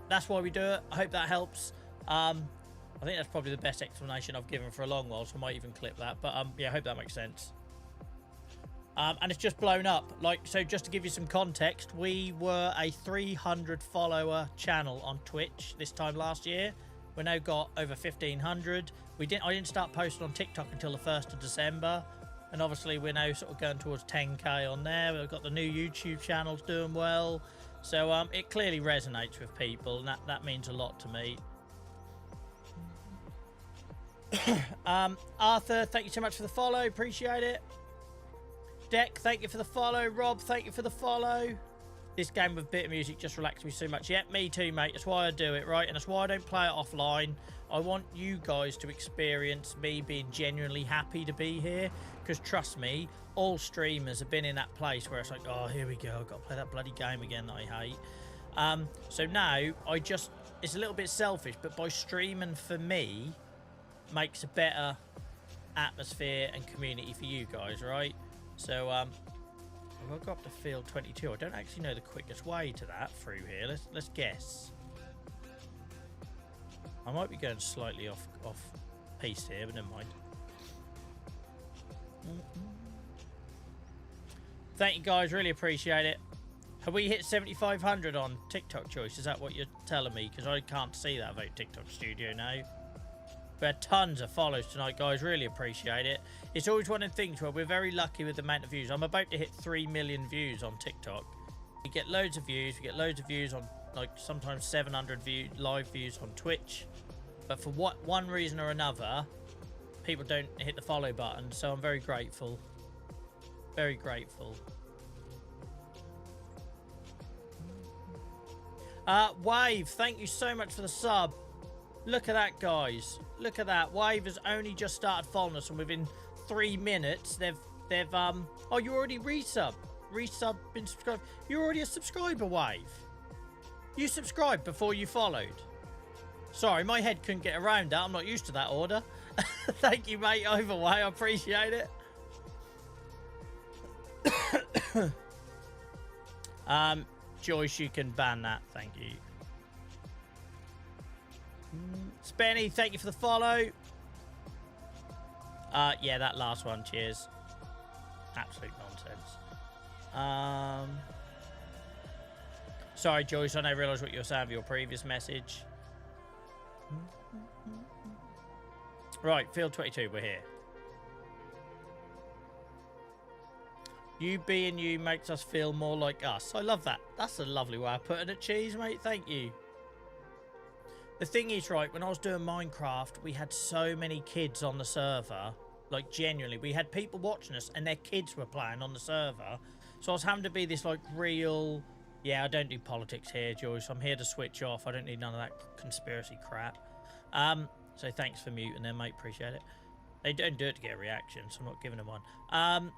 that's why we do it. I hope that helps. I think that's probably the best explanation I've given for a long while, so I might even clip that. But yeah, I hope that makes sense. And it's just blown up. So just to give you some context, we were a 300 follower channel on Twitch this time last year. We now got over 1,500. I didn't start posting on TikTok until the 1st of December. And obviously we're now sort of going towards 10k on there. We've got the new YouTube channels doing well. So it clearly resonates with people, and that means a lot to me. Arthur, thank you so much for the follow, appreciate it. Deck, thank you for the follow. Rob, thank you for the follow. This game with bit of music just relaxed me so much. Yeah, me too, mate. That's why I do it, right? And that's why I don't play it offline. I want you guys to experience me being genuinely happy to be here, because trust me, all streamers have been in that place where it's like, oh, here we go, I've got to play that bloody game again that I hate. So now it's a little bit selfish, but by streaming for me makes a better atmosphere and community for you guys, right? So I'll go up to field 22. I don't actually know the quickest way to that through here. Let's guess. I might be going slightly off piece here, but never mind. Thank you guys, really appreciate it. Have we hit 7,500 on TikTok, Choice? Is that what you're telling me? Because I can't see that about TikTok Studio now. We had tons of follows tonight, guys. Really appreciate it. It's always one of the things where we're very lucky with the amount of views. I'm about to hit 3 million views on TikTok. We get loads of views. We get loads of views on, like, sometimes 700 live views on Twitch. But for one reason or another, people don't hit the follow button. So I'm very grateful. Very grateful. Wave, thank you so much for the sub. Look at that, guys. Look at that. Wave has only just started following us, and within 3 minutes, they've oh, you already been subscribed. You're already a subscriber, Wave. You subscribed before you followed. Sorry, my head couldn't get around that. I'm not used to that order. Thank you, mate. Either way, I appreciate it. Joyce, you can ban that. Thank you. Spenny, thank you for the follow. Yeah, that last one, cheers. Absolute nonsense. Sorry, Joyce, I didn't realise what you were saying with your previous message. Right, field 22, we're here. You being you makes us feel more like us. I love that. That's a lovely way of putting it, Cheese, mate. Thank you. The thing is, right, when I was doing Minecraft, we had so many kids on the server. Like, genuinely, we had people watching us and their kids were playing on the server. So I was having to be this, like, real... Yeah, I don't do politics here, Joyce. I'm here to switch off. I don't need none of that conspiracy crap. So thanks for muting them, mate. Appreciate it. They don't do it to get a reaction, so I'm not giving them one.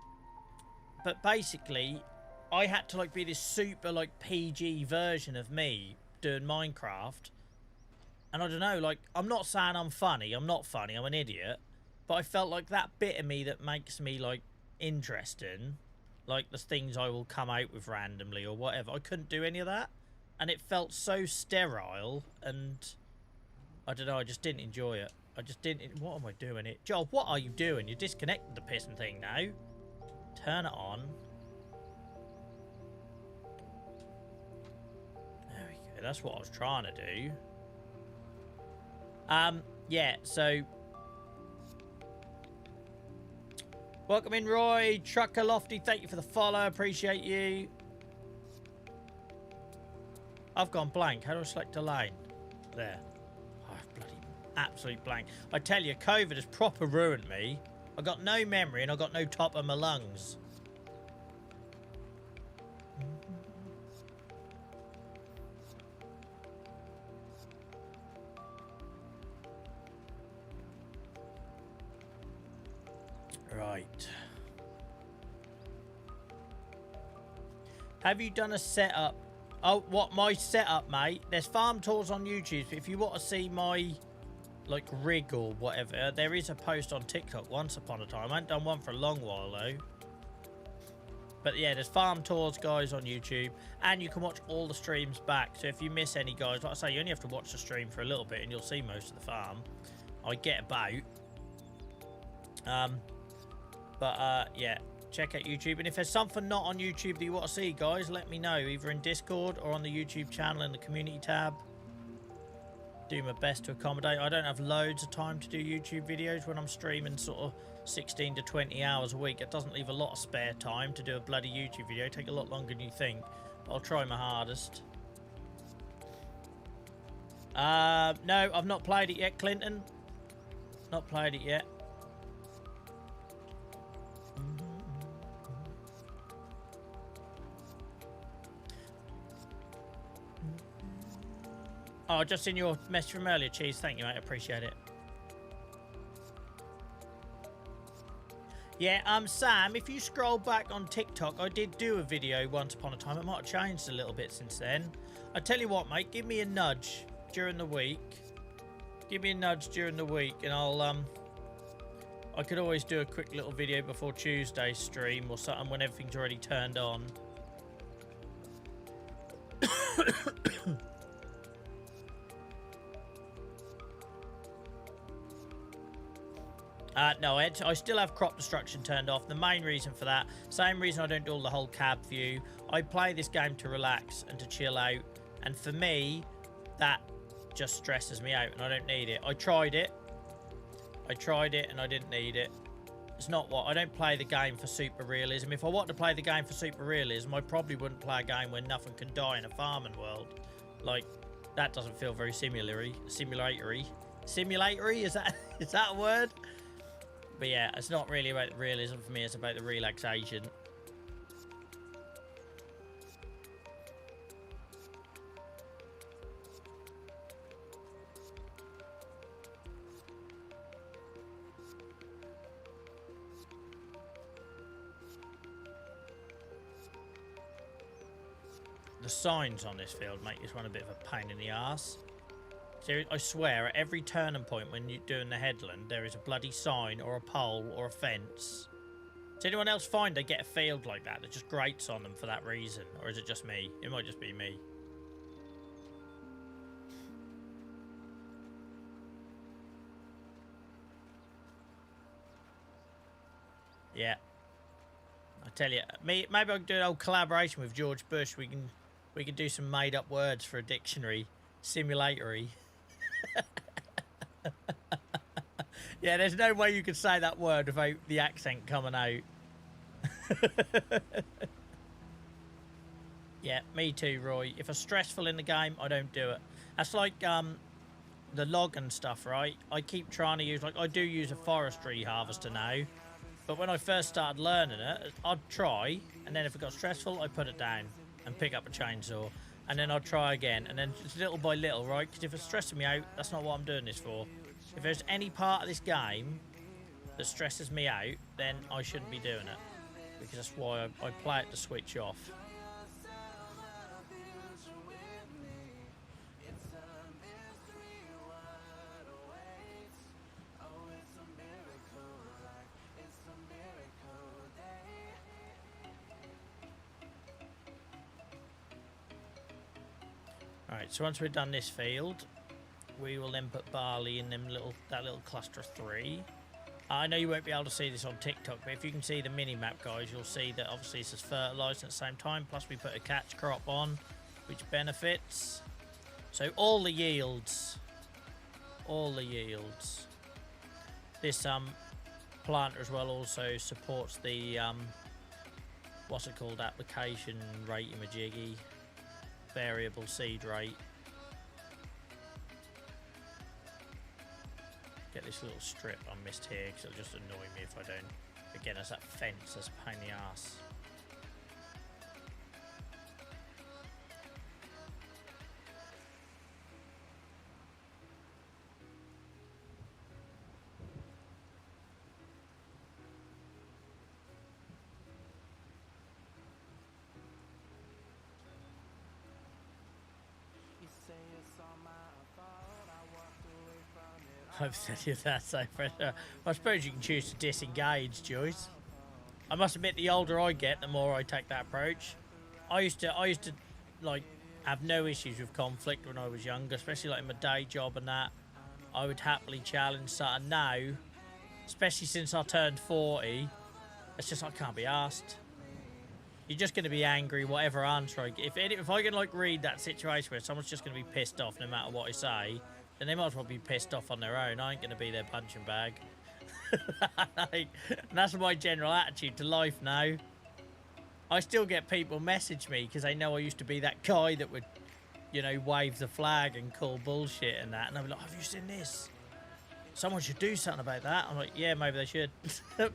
But basically, I had to, like, be this super, like, PG version of me doing Minecraft. And I don't know, like, I'm not saying I'm funny. I'm not funny. I'm an idiot. But I felt like that bit of me that makes me, like, interesting, like the things I will come out with randomly or whatever, I couldn't do any of that. And it felt so sterile, and I don't know, I just didn't enjoy it. I just didn't... What am I doing it? Joel, what are you doing? You're disconnecting the pissing thing now. Turn it on. There we go. That's what I was trying to do. Yeah, so... Welcome in, Roy. Trucker Lofty, thank you for the follow. Appreciate you. I've gone blank. How do I select a lane? There. Oh, bloody absolute blank. I tell you, COVID has proper ruined me. I got no memory and I got no top of my lungs. Right. Have you done a setup? Oh, what, my setup, mate? There's farm tours on YouTube. If you want to see my, like, rig or whatever, there is a post on TikTok once upon a time. I haven't done one for a long while, though. But, yeah, there's farm tours, guys, on YouTube. And you can watch all the streams back. So if you miss any, guys, like I say, you only have to watch the stream for a little bit and you'll see most of the farm. I get about. Yeah, check out YouTube. And if there's something not on YouTube that you want to see, guys, let me know. Either in Discord or on the YouTube channel in the community tab. Do my best to accommodate. I don't have loads of time to do YouTube videos when I'm streaming sort of 16 to 20 hours a week. It doesn't leave a lot of spare time to do a bloody YouTube video. It'll take a lot longer than you think. But I'll try my hardest. No, I've not played it yet, Clinton. Not played it yet. Oh, just in your message from earlier, Cheese. Thank you, mate. I appreciate it. Yeah, Sam, if you scroll back on TikTok, I did do a video once upon a time. It might have changed a little bit since then. I tell you what, mate, give me a nudge during the week. Give me a nudge during the week, and I'll, I could always do a quick little video before Tuesday's stream or something when everything's already turned on. No, I still have crop destruction turned off. The main reason for that, same reason I don't do all the whole cab view. I play this game to relax and to chill out. And for me, that just stresses me out and I don't need it. I tried it and I didn't need it. It's not what, I don't play the game for super realism. If I wanted to play the game for super realism, I probably wouldn't play a game where nothing can die in a farming world. Like, that doesn't feel very simulatory. Simulatory, is that a word? But yeah, it's not really about the realism for me, it's about the relaxation. The signs on this field make this one a bit of a pain in the arse. So I swear, at every turning point when you're doing the headland, there is a bloody sign or a pole or a fence. Does anyone else find they get a field like that that just grates on them for that reason? Or is it just me? It might just be me. Yeah. I tell you, maybe I can do an old collaboration with George Bush. We can do some made up words for a dictionary. Simulatory. Yeah, there's no way you could say that word without the accent coming out. Yeah, me too, Roy. If it's stressful in the game, I don't do it. That's like the log and stuff, right? I keep trying to use, like, I do use a forestry harvester now, but when I first started learning it, I'd try, and then if it got stressful, I'd put it down and pick up a chainsaw, and then I'd try again, and then just little by little, right? Because if it's stressing me out, that's not what I'm doing this for. If there's any part of this game that stresses me out, then I shouldn't be doing it, because that's why I play it to switch off. Alright, so once we've done this field, we will then put barley in that little cluster of 3. I know you won't be able to see this on TikTok, but if you can see the mini-map, guys, you'll see that obviously this is fertilising at the same time, plus we put a catch crop on, which benefits. So all the yields. This planter as well also supports the, what's it called, application rate-a-majiggy. Variable seed rate. Get this little strip I missed here because it'll just annoy me if I don't. Again, it's that fence, that's a pain in the ass. I've said you that so pressure. I suppose you can choose to disengage, Joyce. I must admit, the older I get, the more I take that approach. I used to like have no issues with conflict when I was younger, especially like in my day job and that. I would happily challenge something. Now, especially since I turned 40, it's just I can't be asked. You're just going to be angry, whatever answer I get. If I can like read that situation where someone's just going to be pissed off no matter what I say, then they might as well be pissed off on their own. I ain't going to be their punching bag. And that's my general attitude to life now. I still get people message me because they know I used to be that guy that would, you know, wave the flag and call bullshit and that. And I'm like, have you seen this? Someone should do something about that. I'm like, yeah, maybe they should.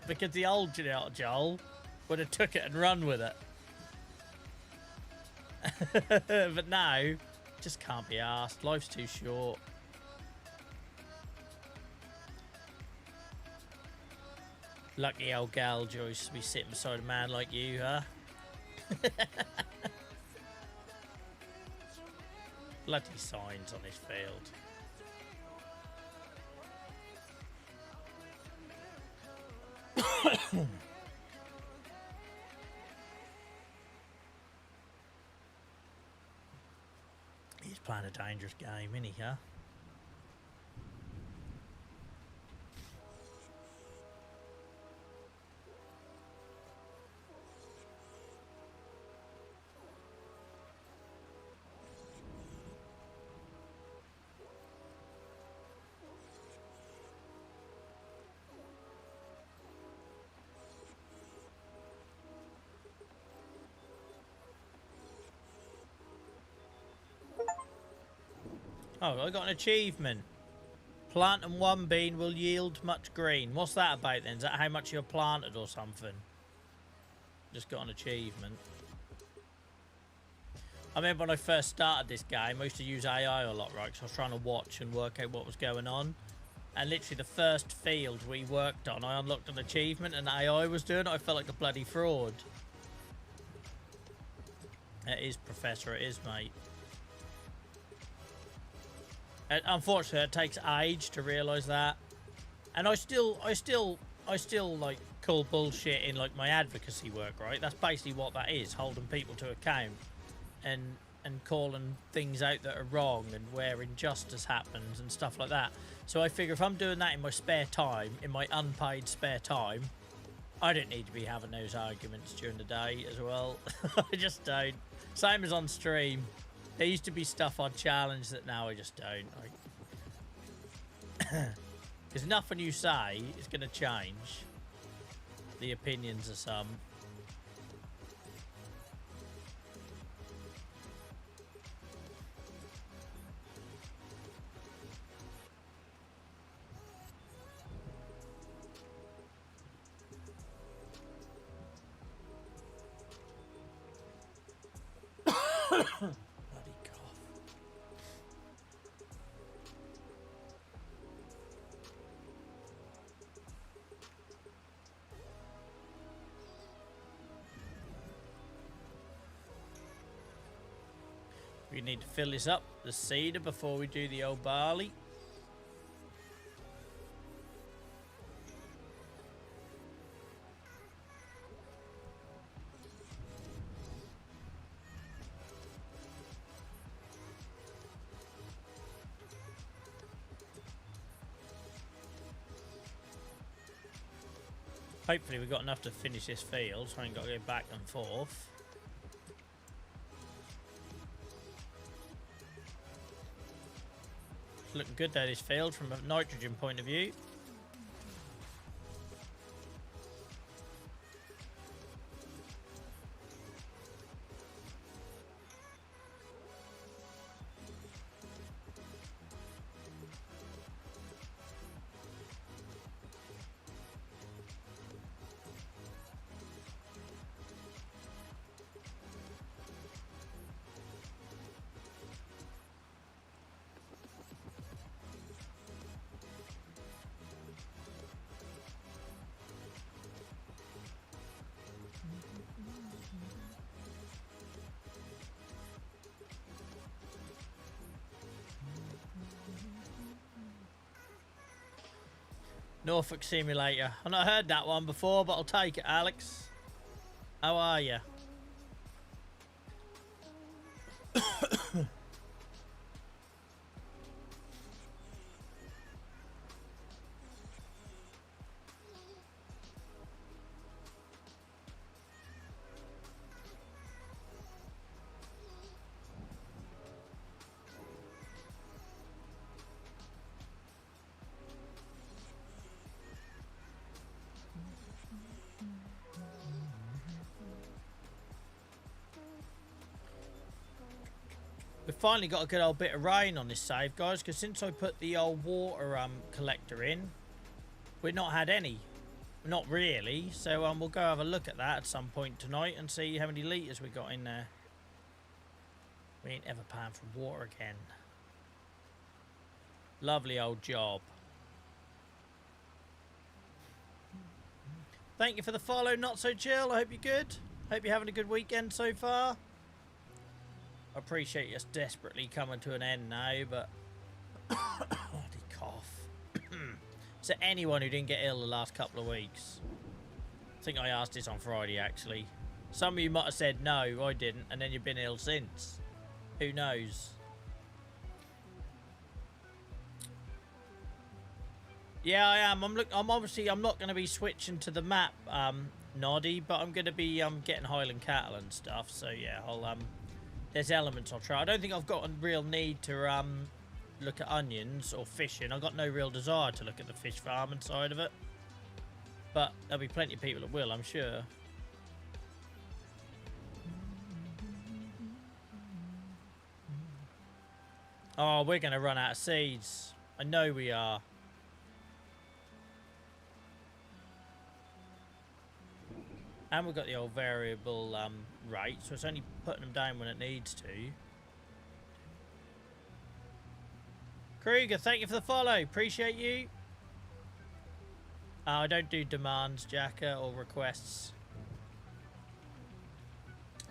Because the old Joel would have took it and run with it. But now, just can't be asked. Life's too short. Lucky old gal, Joyce, to be sitting beside a man like you, huh? Bloody signs on this field. He's playing a dangerous game, isn't he, huh? Oh, I got an achievement. Planting 1 bean will yield much green. What's that about then? Is that how much you're planted or something? Just got an achievement. I remember when I first started this game, I used to use AI a lot, right? Because I was trying to watch and work out what was going on. And literally the first field we worked on, I unlocked an achievement and AI was doing it. I felt like a bloody fraud. It is, Professor. It is, mate. Unfortunately, it takes age to realise that, and I still like call bullshit in like my advocacy work, right? That's basically what that is, holding people to account, and calling things out that are wrong and where injustice happens and stuff like that. So I figure if I'm doing that in my spare time, in my unpaid spare time, I don't need to be having those arguments during the day as well. I just don't. Same as on stream. There used to be stuff I'd challenge that now I just don't. Because nothing you say is going to change the opinions of some. Bloody cough. We need to fill this up, the cedar, before we do the old barley. Hopefully we've got enough to finish this field, so I ain't got to go back and forth. It's looking good there, this field, from a nitrogen point of view. Norfolk Simulator. I've not heard that one before, but I'll take it, Alex. How are you? We've finally got a good old bit of rain on this save, guys, because since I put the old water collector in, we've not had any. Not really, so we'll go have a look at that at some point tonight and see how many litres we got in there. We ain't ever paying for water again. Lovely old job. Thank you for the follow, Not So Chill. I hope you're good. Hope you're having a good weekend so far. I appreciate you desperately coming to an end now, but bloody cough. So anyone who didn't get ill the last couple of weeks, I think I asked this on Friday actually. Some of you might have said no, I didn't, and then you've been ill since. Who knows? Yeah, I am. I'm obviously not going to be switching to the map, Noddy, but I'm going to be getting Highland cattle and stuff. So yeah, there's elements I'll try. I don't think I've got a real need to look at onions or fishing. I've got no real desire to look at the fish farming side of it. But there'll be plenty of people that will, I'm sure. Oh, we're going to run out of seeds. I know we are. And we've got the old variable rate, so it's only putting them down when it needs to. Kruger, thank you for the follow. Appreciate you. I don't do demands, Jacker, or requests.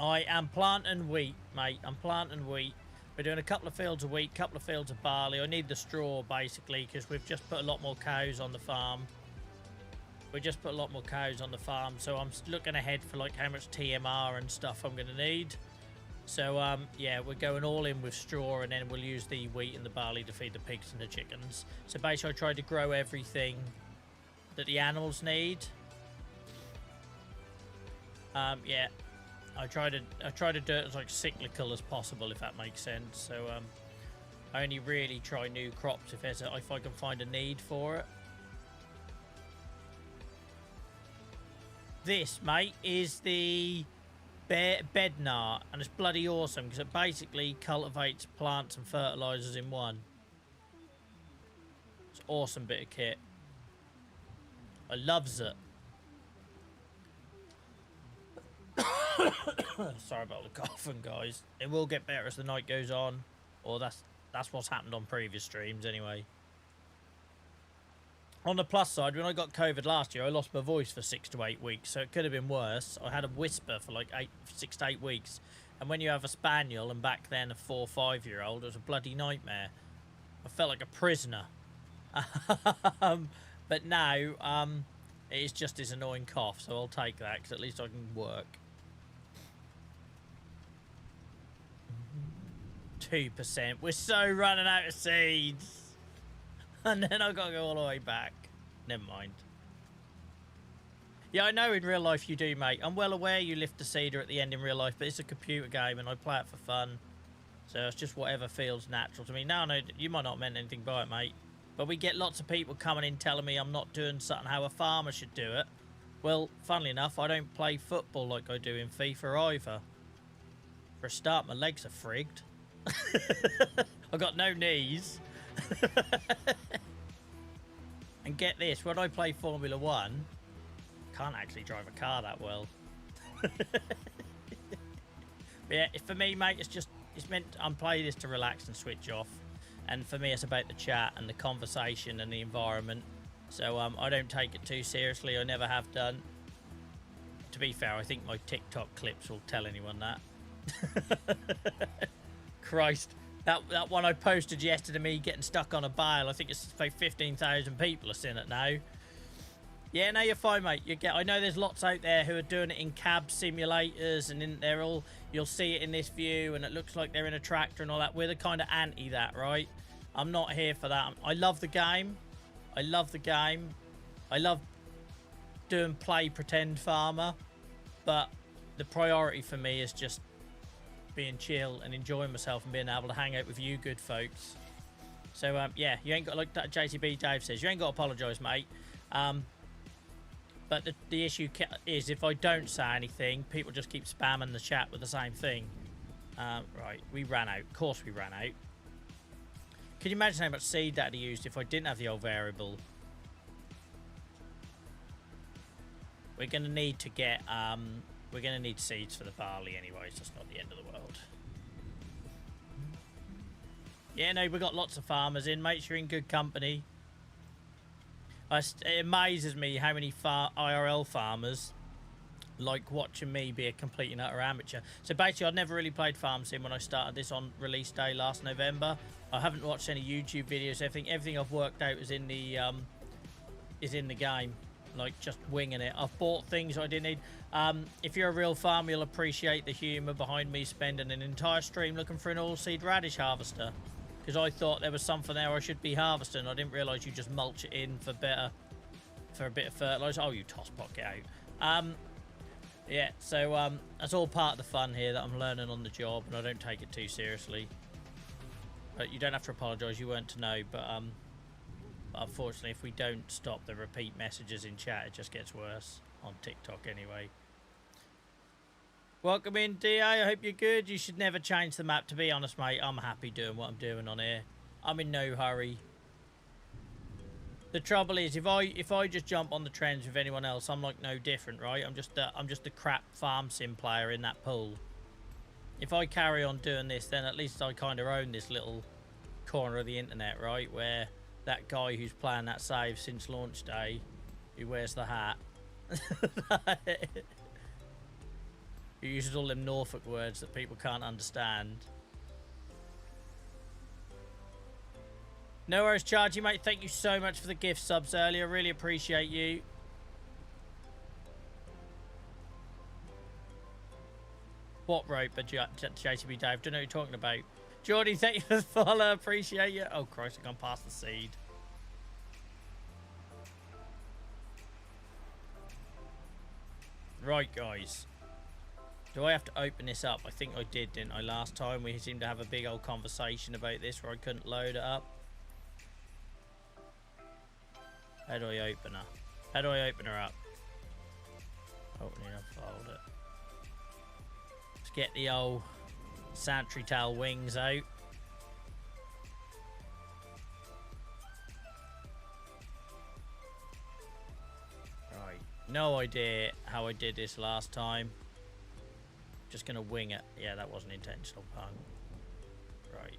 I am planting wheat, mate. I'm planting wheat. We're doing a couple of fields of wheat, couple of fields of barley. I need the straw, basically, because we've just put a lot more cows on the farm. We just put a lot more cows on the farm, so I'm looking ahead for like how much TMR and stuff I'm going to need. So yeah, we're going all in with straw, and then we'll use the wheat and the barley to feed the pigs and the chickens. So basically I try to grow everything that the animals need. Yeah, I try to do it as like cyclical as possible, if that makes sense. So I only really try new crops if I can find a need for it. This, mate, is the bednar, and it's bloody awesome because it basically cultivates plants and fertilizers in one. It's an awesome bit of kit. I loves it. Sorry about the coughing, guys. It will get better as the night goes on, or that's what's happened on previous streams anyway. On the plus side, when I got COVID last year, I lost my voice for 6 to 8 weeks, so it could have been worse. I had a whisper for like 6 to 8 weeks, and when you have a spaniel, and back then a 4 or 5 year old, it was a bloody nightmare. I felt like a prisoner. But now, it is just this annoying cough, so I'll take that, because at least I can work. 2%. We're so running out of seeds. And then I've got to go all the way back. Never mind. Yeah, I know in real life you do, mate. I'm well aware you lift the seeder at the end in real life, but it's a computer game and I play it for fun. So it's just whatever feels natural to me. Now I know you might not have meant anything by it, mate. But we get lots of people coming in telling me I'm not doing something how a farmer should do it. Well, funnily enough, I don't play football like I do in FIFA either. For a start, my legs are frigged. I've got no knees. And get this, when I play Formula 1, I can't actually drive a car that well. But yeah, for me, mate, it's meant I'm playing this to relax and switch off. And for me, it's about the chat and the conversation and the environment. So I don't take it too seriously. I never have done. To be fair, I think my TikTok clips will tell anyone that. Christ. That one I posted yesterday, me getting stuck on a bale. I think it's about 15,000 people have seen it now. Yeah, no, you're fine, mate. I know there's lots out there who are doing it in cab simulators, and they're all. You'll see it in this view, and it looks like they're in a tractor and all that. We're the kind of anti that, right? I'm not here for that. I love the game. I love the game. I love doing play pretend farmer, but the priority for me is just being chill and enjoying myself and being able to hang out with you good folks. So yeah, you ain't got, like that JTB Dave says, you ain't got to apologise, mate. But the issue is if I don't say anything, people just keep spamming the chat with the same thing. Right, we ran out. Of course we ran out. Can you imagine how much seed that I'd used if I didn't have the old variable? We're going to need to get we're going to need seeds for the barley anyway, so it's not the end of the world. Yeah, no, we've got lots of farmers in. Make sure you're in good company. It amazes me how many IRL farmers like watching me be a complete and utter amateur. So basically, I'd never really played Farm Sim when I started this on release day last November. I haven't watched any YouTube videos. Everything I've worked out is in the game. Like, just winging it. I've bought things I didn't need. If you're a real farmer, you'll appreciate the humour behind me spending an entire stream looking for an all-seed radish harvester. Because I thought there was something there I should be harvesting. I didn't realise you just mulch it in for a bit of fertiliser. Oh, you tosspot, get out. Yeah, so that's all part of the fun here that I'm learning on the job, and I don't take it too seriously. But you don't have to apologise, you weren't to know, but unfortunately, if we don't stop the repeat messages in chat, it just gets worse on TikTok anyway. Welcome in, DA. I hope you're good. You should never change the map. To be honest, mate, I'm happy doing what I'm doing on here. I'm in no hurry. The trouble is, if I just jump on the trends with anyone else, I'm like no different, right? I'm just a crap farm sim player in that pool. If I carry on doing this, then at least I kind of own this little corner of the internet, right? Where that guy who's playing that save since launch day, who wears the hat, who uses all them Norfolk words that people can't understand. No worries, Chargy, mate. Thank you so much for the gift subs earlier. Really appreciate you. What rope, but JTB Dave? Don't know what you're talking about. Jordy, thank you for the follow. Appreciate you. Oh, Christ, I've gone past the seed. Right, guys. Do I have to open this up? I think I did, didn't I, last time? We seemed to have a big old conversation about this where I couldn't load it up. How do I open her? How do I open her up? Opening up, fold it. Let's get the old sanitary towel wings out. Right. No idea how I did this last time. Just gonna wing it. Yeah, that wasn't intentional, pun. Right.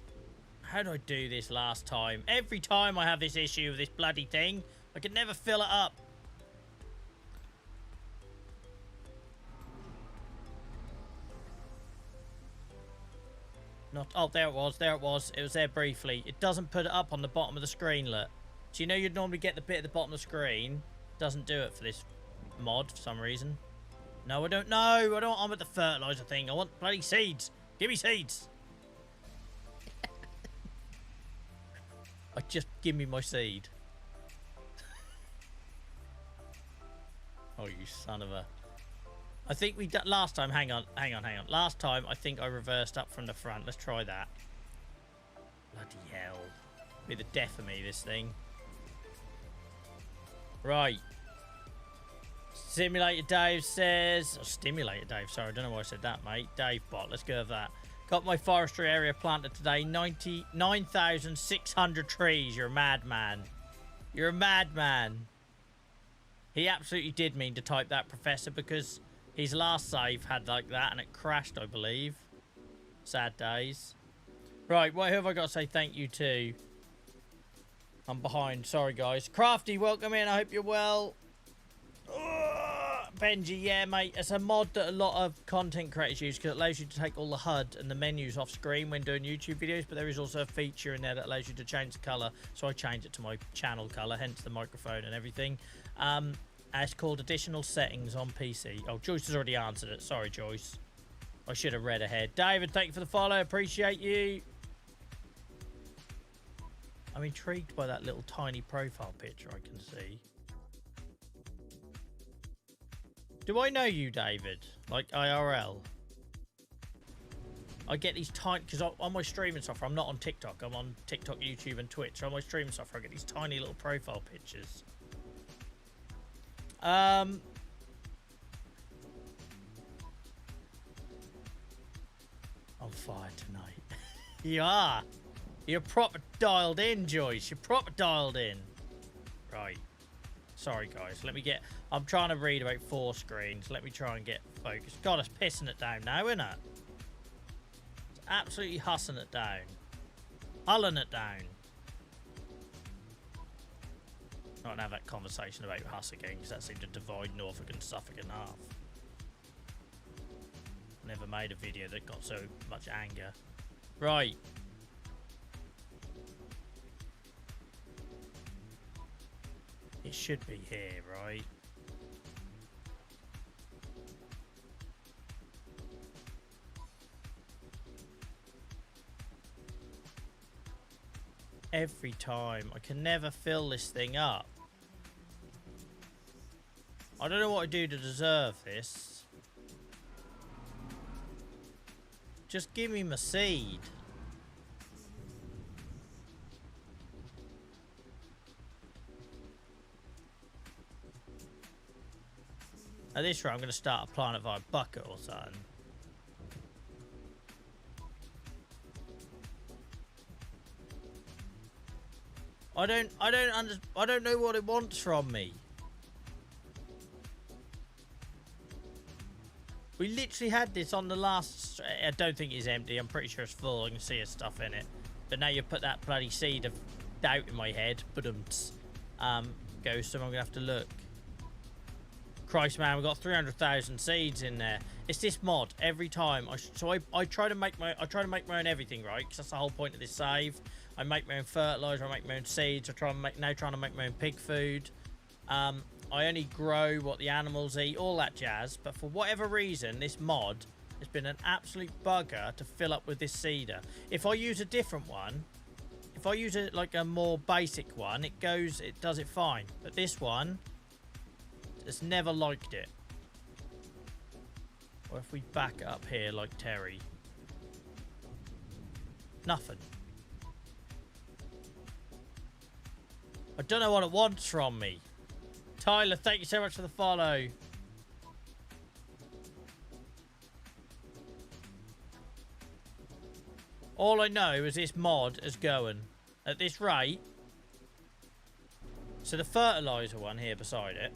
How do I do this last time? Every time I have this issue with this bloody thing, I can never fill it up. Not. Oh, there it was. There it was. It was there briefly. It doesn't put it up on the bottom of the screen, look. So you know you'd normally get the bit at the bottom of the screen. Doesn't do it for this mod for some reason. No, I don't know. I don't want the fertilizer thing. I want bloody seeds. Give me seeds. Just give me my seed. Oh, you son of a... I think we did last time. Hang on. Last time, I think I reversed up from the front. Let's try that. Bloody hell. Be the death of me, this thing. Right. Simulator Dave says... Oh, Stimulator Dave, sorry. I don't know why I said that, mate. Dave bot. Let's go with that. Got my forestry area planted today. 99,600 trees. You're a madman. You're a madman. He absolutely did mean to type that, Professor, because his last save had like that and it crashed, I believe. Sad days. Right, what have I got to say thank you to? I'm behind. Sorry, guys. Crafty, welcome in. I hope you're well. Benji, yeah, mate. It's a mod that a lot of content creators use because it allows you to take all the HUD and the menus off screen when doing YouTube videos, but there is also a feature in there that allows you to change the colour, so I changed it to my channel colour, hence the microphone and everything. It's called Additional Settings on PC. Oh, Joyce has already answered it. Sorry, Joyce. I should have read ahead. David, thank you for the follow. Appreciate you. I'm intrigued by that little tiny profile picture I can see. Do I know you, David? Like IRL? I get these tiny... Because on my streaming software, I'm not on TikTok. I'm on TikTok, YouTube, and Twitch. So on my streaming software, I get these tiny little profile pictures. I'm on fire tonight. You are. You're proper dialed in, Joyce. You're proper dialed in. Right. Sorry, guys. Let me get... I'm trying to read about 4 screens. Let me try and get focused. God, it's pissing it down now, isn't it? It's absolutely hussing it down. Hulling it down. Not gonna have that conversation about Huss again, because that seemed to divide Norfolk and Suffolk in half. Never made a video that got so much anger. Right. It should be here, right? Every time. I can never fill this thing up. I don't know what I do to deserve this. Just give me my seed. At this rate, I'm going to start applying it via bucket or something. I don't know what it wants from me. We literally had this on the last... I don't think it's empty. I'm pretty sure it's full. I can see there's stuff in it. But now you put that bloody seed of doubt in my head. But goes, so I'm going to have to look. Christ, man, we've got 300,000 seeds in there. It's this mod every time. I try to make my own everything, right? Because that's the whole point of this save. I make my own fertilizer. I make my own seeds. Trying to make my own pig food. I only grow what the animals eat, all that jazz. But for whatever reason, this mod has been an absolute bugger to fill up with this seeder. If I use a different one, if I use like a more basic one, it does it fine. But this one, it's never liked it. What if we back it up here like Terry? Nothing. I don't know what it wants from me. Tyler, thank you so much for the follow. All I know is this mod is going at this rate. So the fertilizer one here beside it,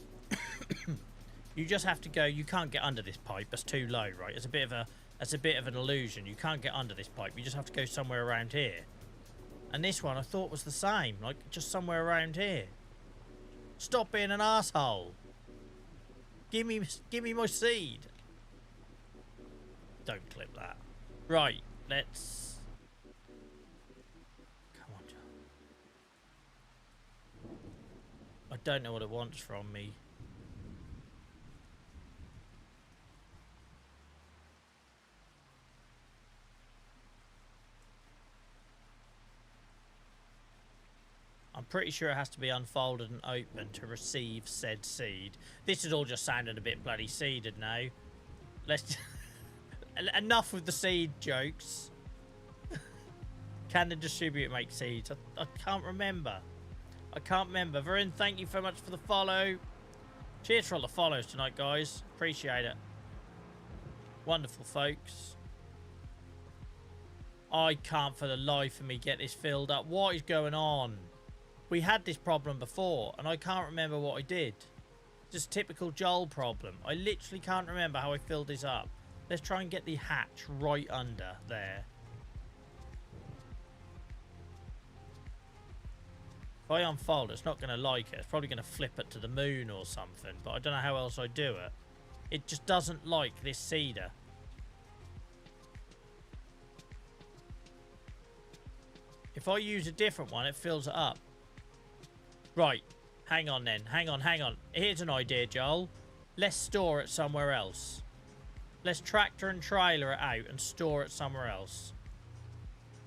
you just have to go. You can't get under this pipe. That's too low, right? It's a bit of an illusion. You can't get under this pipe. You just have to go somewhere around here. And this one I thought was the same, like just somewhere around here. Stop being an asshole. Give me my seed. Don't clip that. Right, let's. Come on, John. I don't know what it wants from me. I'm pretty sure it has to be unfolded and open to receive said seed. This is all just sounding a bit bloody seeded now. Let's... Enough with the seed jokes. Can the distributor make seeds? I can't remember. I can't remember. Varun, thank you very much for the follow. Cheers for all the follows tonight, guys. Appreciate it. Wonderful, folks. I can't for the life of me get this filled up. What is going on? We had this problem before, and I can't remember what I did. Just typical Joel problem. I literally can't remember how I filled this up. Let's try and get the hatch right under there. If I unfold, it's not going to like it. It's probably going to flip it to the moon or something, but I don't know how else I do it. It just doesn't like this seeder. If I use a different one, it fills it up. Right, hang on then. Hang on. Here's an idea, Joel. Let's store it somewhere else. Let's tractor and trailer it out and store it somewhere else.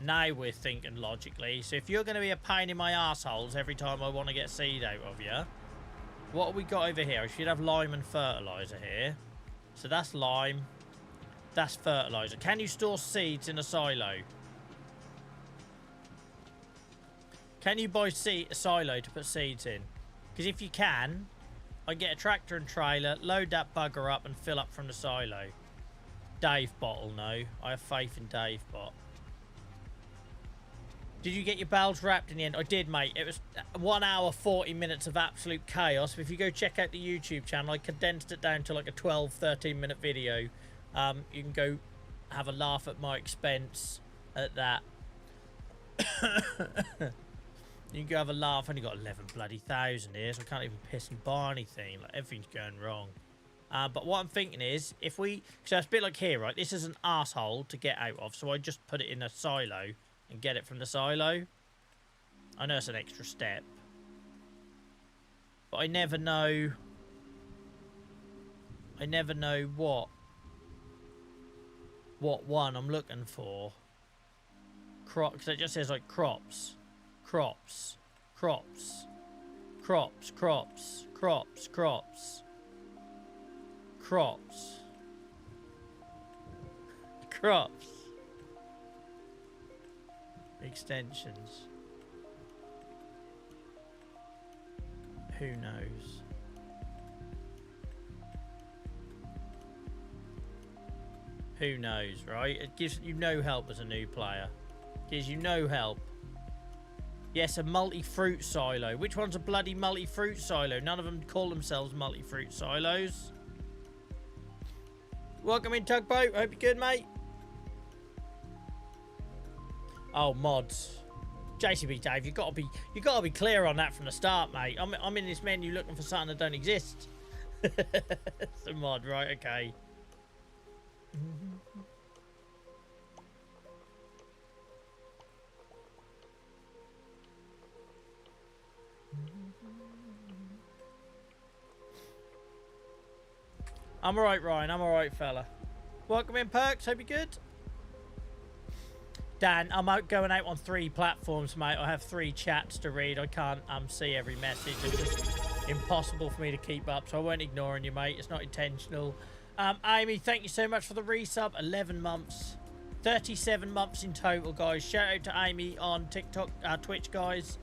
Now we're thinking logically. So if you're going to be a pain in my assholes every time I want to get seed out of you, what have we got over here? We should have lime and fertilizer here. So that's lime. That's fertilizer. Can you store seeds in a silo? Can you buy a silo to put seeds in? Because if you can, I get a tractor and trailer, load that bugger up and fill up from the silo. Dave Bot will know. I have faith in Dave Bot. Did you get your bowels wrapped in the end? I did, mate. It was 1 hour, 40 minutes of absolute chaos. If you go check out the YouTube channel, I condensed it down to like a 12, 13-minute video. You can go have a laugh at my expense at that. You can go have a laugh. I've only got 11 bloody thousand here, so I can't even piss and buy anything. Like, everything's going wrong. But what I'm thinking is, if we... So it's a bit like here, right? This is an arsehole to get out of, so I just put it in a silo and get it from the silo. I know it's an extra step. But I never know... I never know what one I'm looking for. Because it just says, like, crops. Crops. Crops. Crops. Crops. Crops. Crops. Crops. Crops. Extensions. Who knows? Who knows, right? It gives you no help as a new player. Gives you no help. Yes, a multi-fruit silo. Which one's a bloody multi-fruit silo? None of them call themselves multi-fruit silos. Welcome in, Tugboat. Hope you're good, mate. Oh, mods. JCB Dave, you gotta be clear on that from the start, mate. I'm in this menu looking for something that don't exist. It's a mod, right? Okay. I'm alright, Ryan. I'm alright, fella. Welcome in, Perks. Hope you're good. Dan, I'm going out on 3 platforms, mate. I have 3 chats to read. I can't see every message. It's just impossible for me to keep up, so I won't ignoring you, mate. It's not intentional. Amy, thank you so much for the resub. 11 months. 37 months in total, guys. Shout out to Amy on TikTok, Twitch, guys.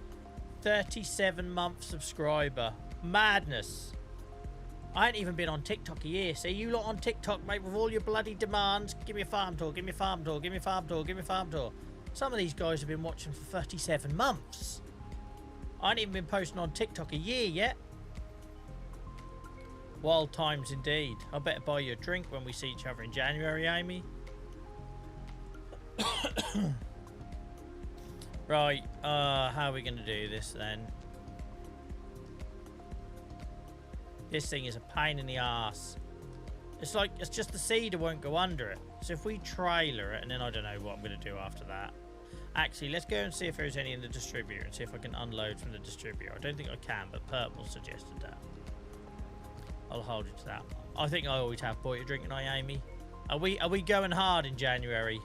37-month subscriber. Madness. I ain't even been on TikTok a year. See, you lot on TikTok, mate, with all your bloody demands. Give me a farm tour, give me a farm tour, give me a farm tour, give me a farm tour. Some of these guys have been watching for 37 months. I ain't even been posting on TikTok a year yet. Wild times indeed. I better buy you a drink when we see each other in January, Amy. Right, how are we going to do this then? This thing is a pain in the ass. It's like, it's just the cedar won't go under it. So if we trailer it, and then I don't know what I'm going to do after that. Actually, let's go and see if there's any in the distributor and see if I can unload from the distributor. I don't think I can, but Purple suggested that. I'll hold you to that. I think I always have bought you a drink, and I, Amy. Are we going hard in January?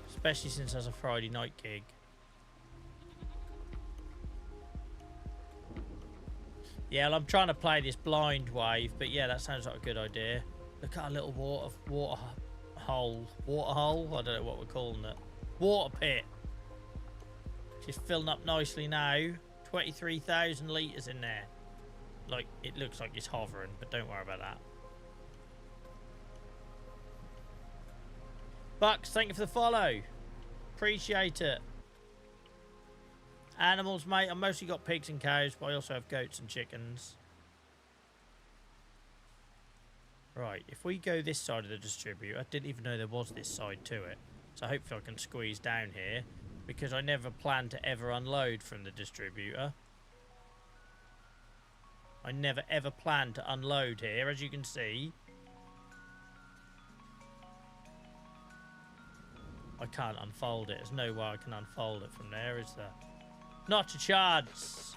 Especially since there's a Friday night gig. Yeah, well, I'm trying to play this blind wave, but yeah, that sounds like a good idea. Look at our little water hole. I don't know what we're calling it. Water pit. Just filling up nicely now. 23,000 litres in there. Like, it looks like it's hovering, but don't worry about that. Bucks, thank you for the follow. Appreciate it. Animals, mate. I've mostly got pigs and cows, but I also have goats and chickens. Right, if we go this side of the distributor, I didn't even know there was this side to it. So hopefully I can squeeze down here, because I never planned to ever unload from the distributor. I never ever planned to unload here, as you can see. I can't unfold it. There's no way I can unfold it from there, is there? Not a chance.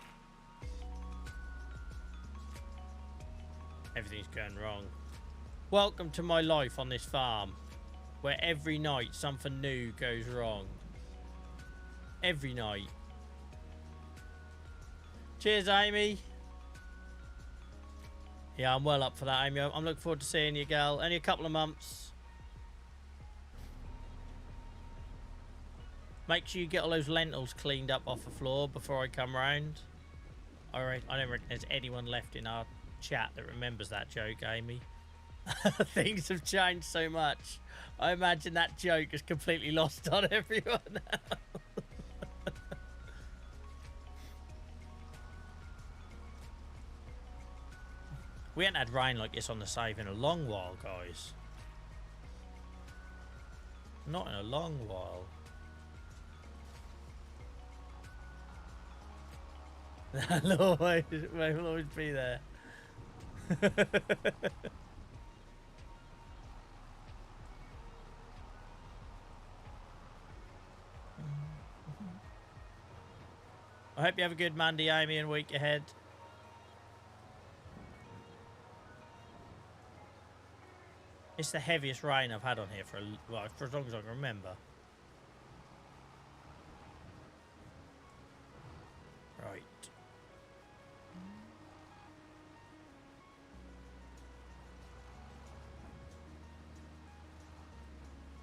Everything's going wrong. Welcome to my life on this farm, where every night something new goes wrong. Every night. Cheers, Amy. Yeah, I'm well up for that, Amy. I'm looking forward to seeing you, girl. Only a couple of months. Make sure you get all those lentils cleaned up off the floor before I come round. Alright, I don't reckon there's anyone left in our chat that remembers that joke, Amy. Things have changed so much. I imagine that joke is completely lost on everyone now. We haven't had rain like this on the save in a long while, guys. Not in a long while. That'll always be there. I hope you have a good Monday, Amy, and week ahead. It's the heaviest rain I've had on here for as long as I can remember. Right.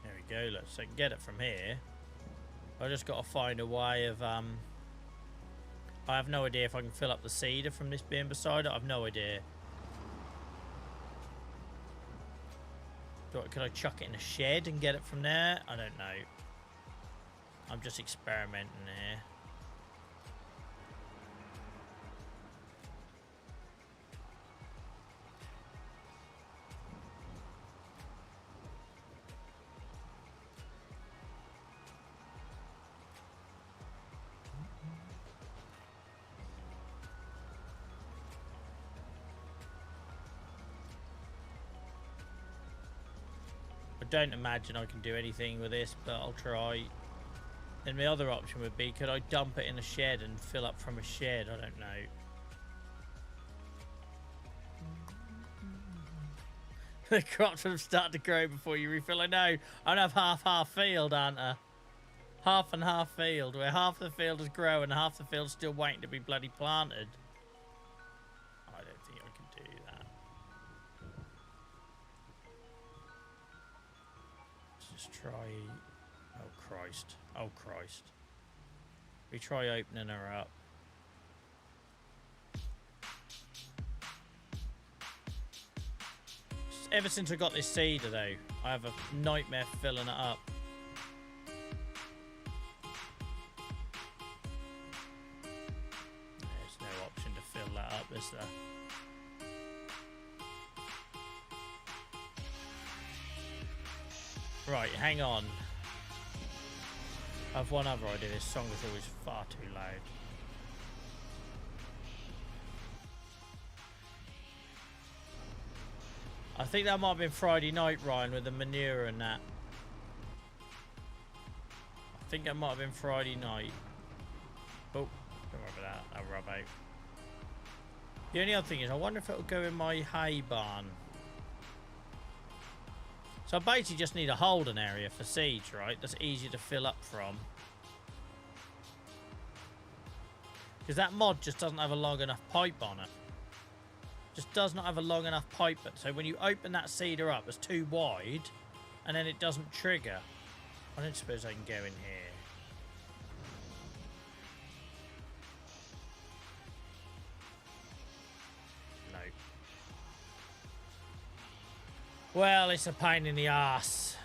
There we go. Let's get it from here. I just got to find a way of I have no idea if I can fill up the cedar from this being beside it. I've no idea. Could I chuck it in a shed and get it from there? I don't know. I'm just experimenting here. Don't imagine I can do anything with this, but I'll try. Then the other option would be, could I dump it in a shed and fill up from a shed? I don't know. The crops will start to grow before you refill. I know. I have half field, aren't I? Half and half field, where half the field is growing and half the field's still waiting to be bloody planted. I don't think I can do that. Let's try... Oh, Christ. Oh, Christ. We try opening her up. Ever since I got this seeder, though, I have a nightmare filling it up. There's no option to fill that up, is there? Right, hang on. I have one other idea. This song is always far too loud. I think that might have been Friday night, Ryan, with the manure and that. I think that might have been Friday night. Oh, don't worry about that. That'll rub out. The only other thing is, I wonder if it'll go in my hay barn. So I basically just need a holding area for seeds, right? That's easy to fill up from. Because that mod just doesn't have a long enough pipe on it. Just does not have a long enough pipe. So when you open that seeder up, it's too wide. And then it doesn't trigger. I don't suppose I can go in here. No. Well, it's a pain in the arse.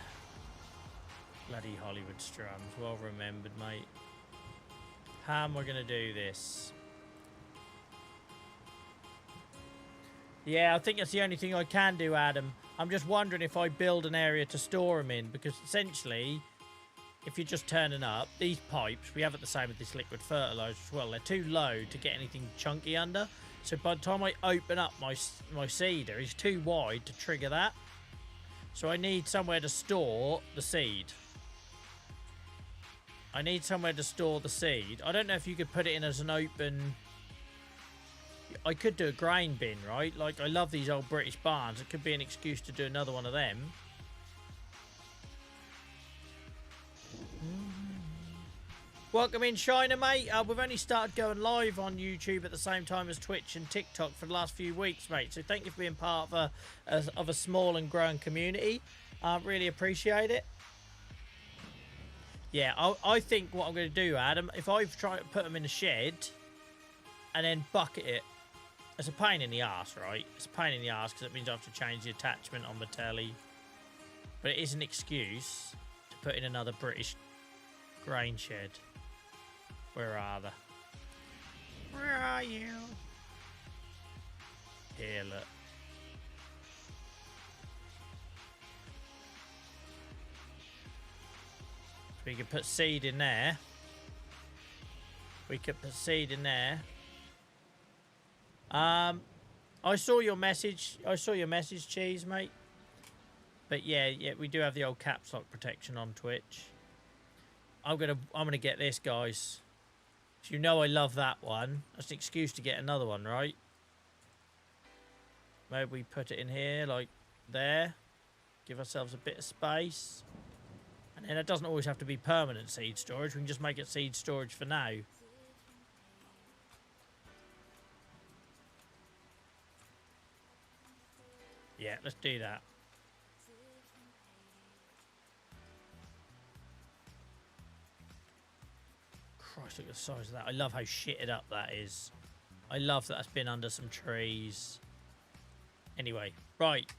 Bloody Hollywood strums. Well remembered, mate. How am I going to do this? Yeah, I think that's the only thing I can do, Adam. I'm just wondering if I build an area to store them in. Because essentially, if you're just turning up, these pipes, we have it the same with this liquid fertilizer as well. They're too low to get anything chunky under. So by the time I open up my seeder, it's too wide to trigger that. So I need somewhere to store the seed. I need somewhere to store the seed. I don't know if you could put it in as an open... I could do a grain bin, right? Like, I love these old British barns. It could be an excuse to do another one of them. Welcome in, Shiner, mate. We've only started going live on YouTube at the same time as Twitch and TikTok for the last few weeks, mate. So thank you for being part of a small and growing community. I really appreciate it. Yeah, I think what I'm going to do, Adam, if I try to put them in a shed and then bucket it, it's a pain in the arse, right? It's a pain in the arse because it means I have to change the attachment on the telly. But it is an excuse to put in another British grain shed. Where are they? Where are you? Here, look. We could put seed in there. We could put seed in there. I saw your message. I saw your message, Cheese, mate. But yeah, we do have the old caps lock protection on Twitch. I'm gonna get this, guys. So you know I love that one. That's an excuse to get another one, right? Maybe we put it in here, like there. Give ourselves a bit of space. And then it doesn't always have to be permanent seed storage. We can just make it seed storage for now. Yeah, let's do that. Christ, look at the size of that. I love how shitted up that is. I love that that's been under some trees. Anyway, right.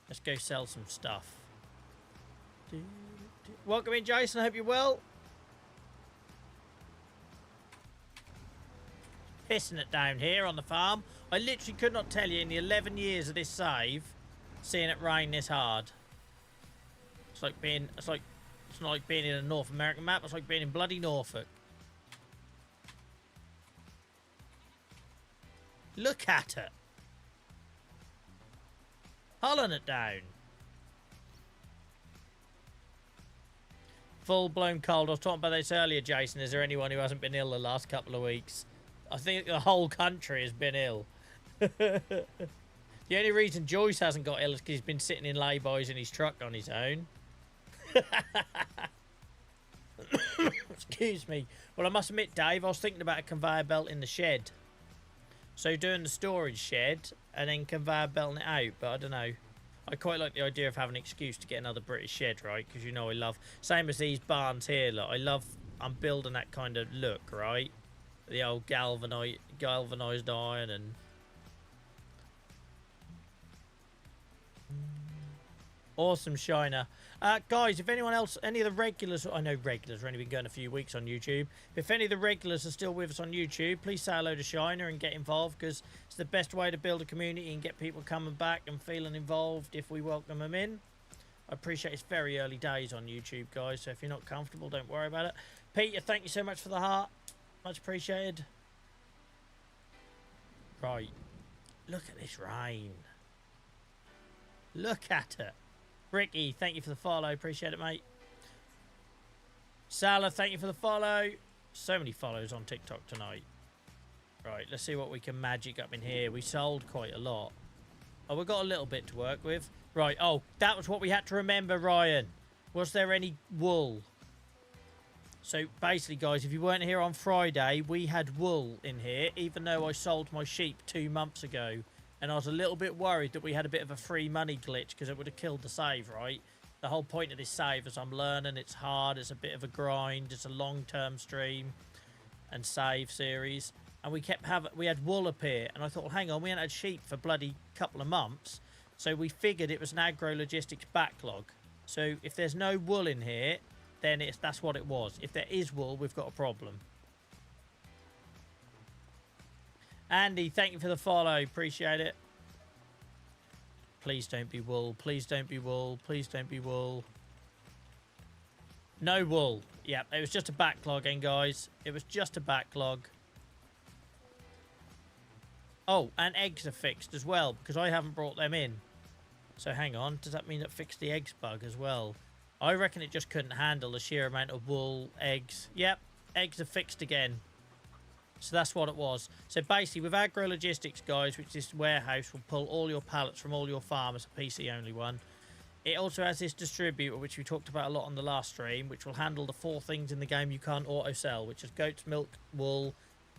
Let's go sell some stuff. Welcome in, Jason. I hope you're well. Pissing it down here on the farm. I literally could not tell you in the 11 years of this save, seeing it rain this hard. It's not like being in a North American map. It's like being in bloody Norfolk. Look at it. Hulling it down. Full-blown cold. I was talking about this earlier, Jason. Is there anyone who hasn't been ill the last couple of weeks? I think the whole country has been ill. The only reason Joyce hasn't got ill is because he's been sitting in lay-bys in his truck on his own. Excuse me. Well, I must admit, Dave, I was thinking about a conveyor belt in the shed. So doing the storage shed and then conveyor belting it out, but I don't know. I quite like the idea of having an excuse to get another British shed, right? Because, you know, I love... Same as these barns here, look. I'm building that kind of look, right? The old galvanised iron and... Awesome shiner. Guys, if anyone else, any of the regulars, I know regulars have only been going a few weeks on YouTube. If any of the regulars are still with us on YouTube, please say hello to Shiner and get involved, because it's the best way to build a community and get people coming back and feeling involved if we welcome them in. I appreciate it's very early days on YouTube, guys, so if you're not comfortable, don't worry about it. Peter, thank you so much for the heart. Much appreciated. Right. Look at this rain. Look at it. Ricky, thank you for the follow. Appreciate it, mate. Salah, thank you for the follow. So many follows on TikTok tonight. Right, let's see what we can magic up in here. We sold quite a lot. Oh, we've got a little bit to work with. Right, oh, that was what we had to remember, Ryan. Was there any wool? So, basically, guys, if you weren't here on Friday, we had wool in here, even though I sold my sheep 2 months ago. And I was a little bit worried that we had a bit of a free money glitch because it would have killed the save, right? The whole point of this save is I'm learning, it's hard, it's a bit of a grind, it's a long-term stream and save series. And we had wool appear, and I thought, well, hang on, we hadn't had sheep for bloody couple of months. So we figured it was an agro-logistics backlog. So if there's no wool in here, then that's what it was. If there is wool, we've got a problem. Andy, thank you for the follow. Appreciate it. Please don't be wool. Please don't be wool. Please don't be wool. No wool. Yeah, it was just a backlogging, guys. It was just a backlog. Oh, and eggs are fixed as well, because I haven't brought them in. So hang on. Does that mean it fixed the eggs bug as well? I reckon it just couldn't handle the sheer amount of wool, eggs. Yep, eggs are fixed again. So that's what it was. So basically, with Agro Logistics, guys, which this warehouse will pull all your pallets from all your farmers, a PC-only one. It also has this distributor, which we talked about a lot on the last stream, which will handle the 4 things in the game you can't auto-sell, which is goat's milk, wool,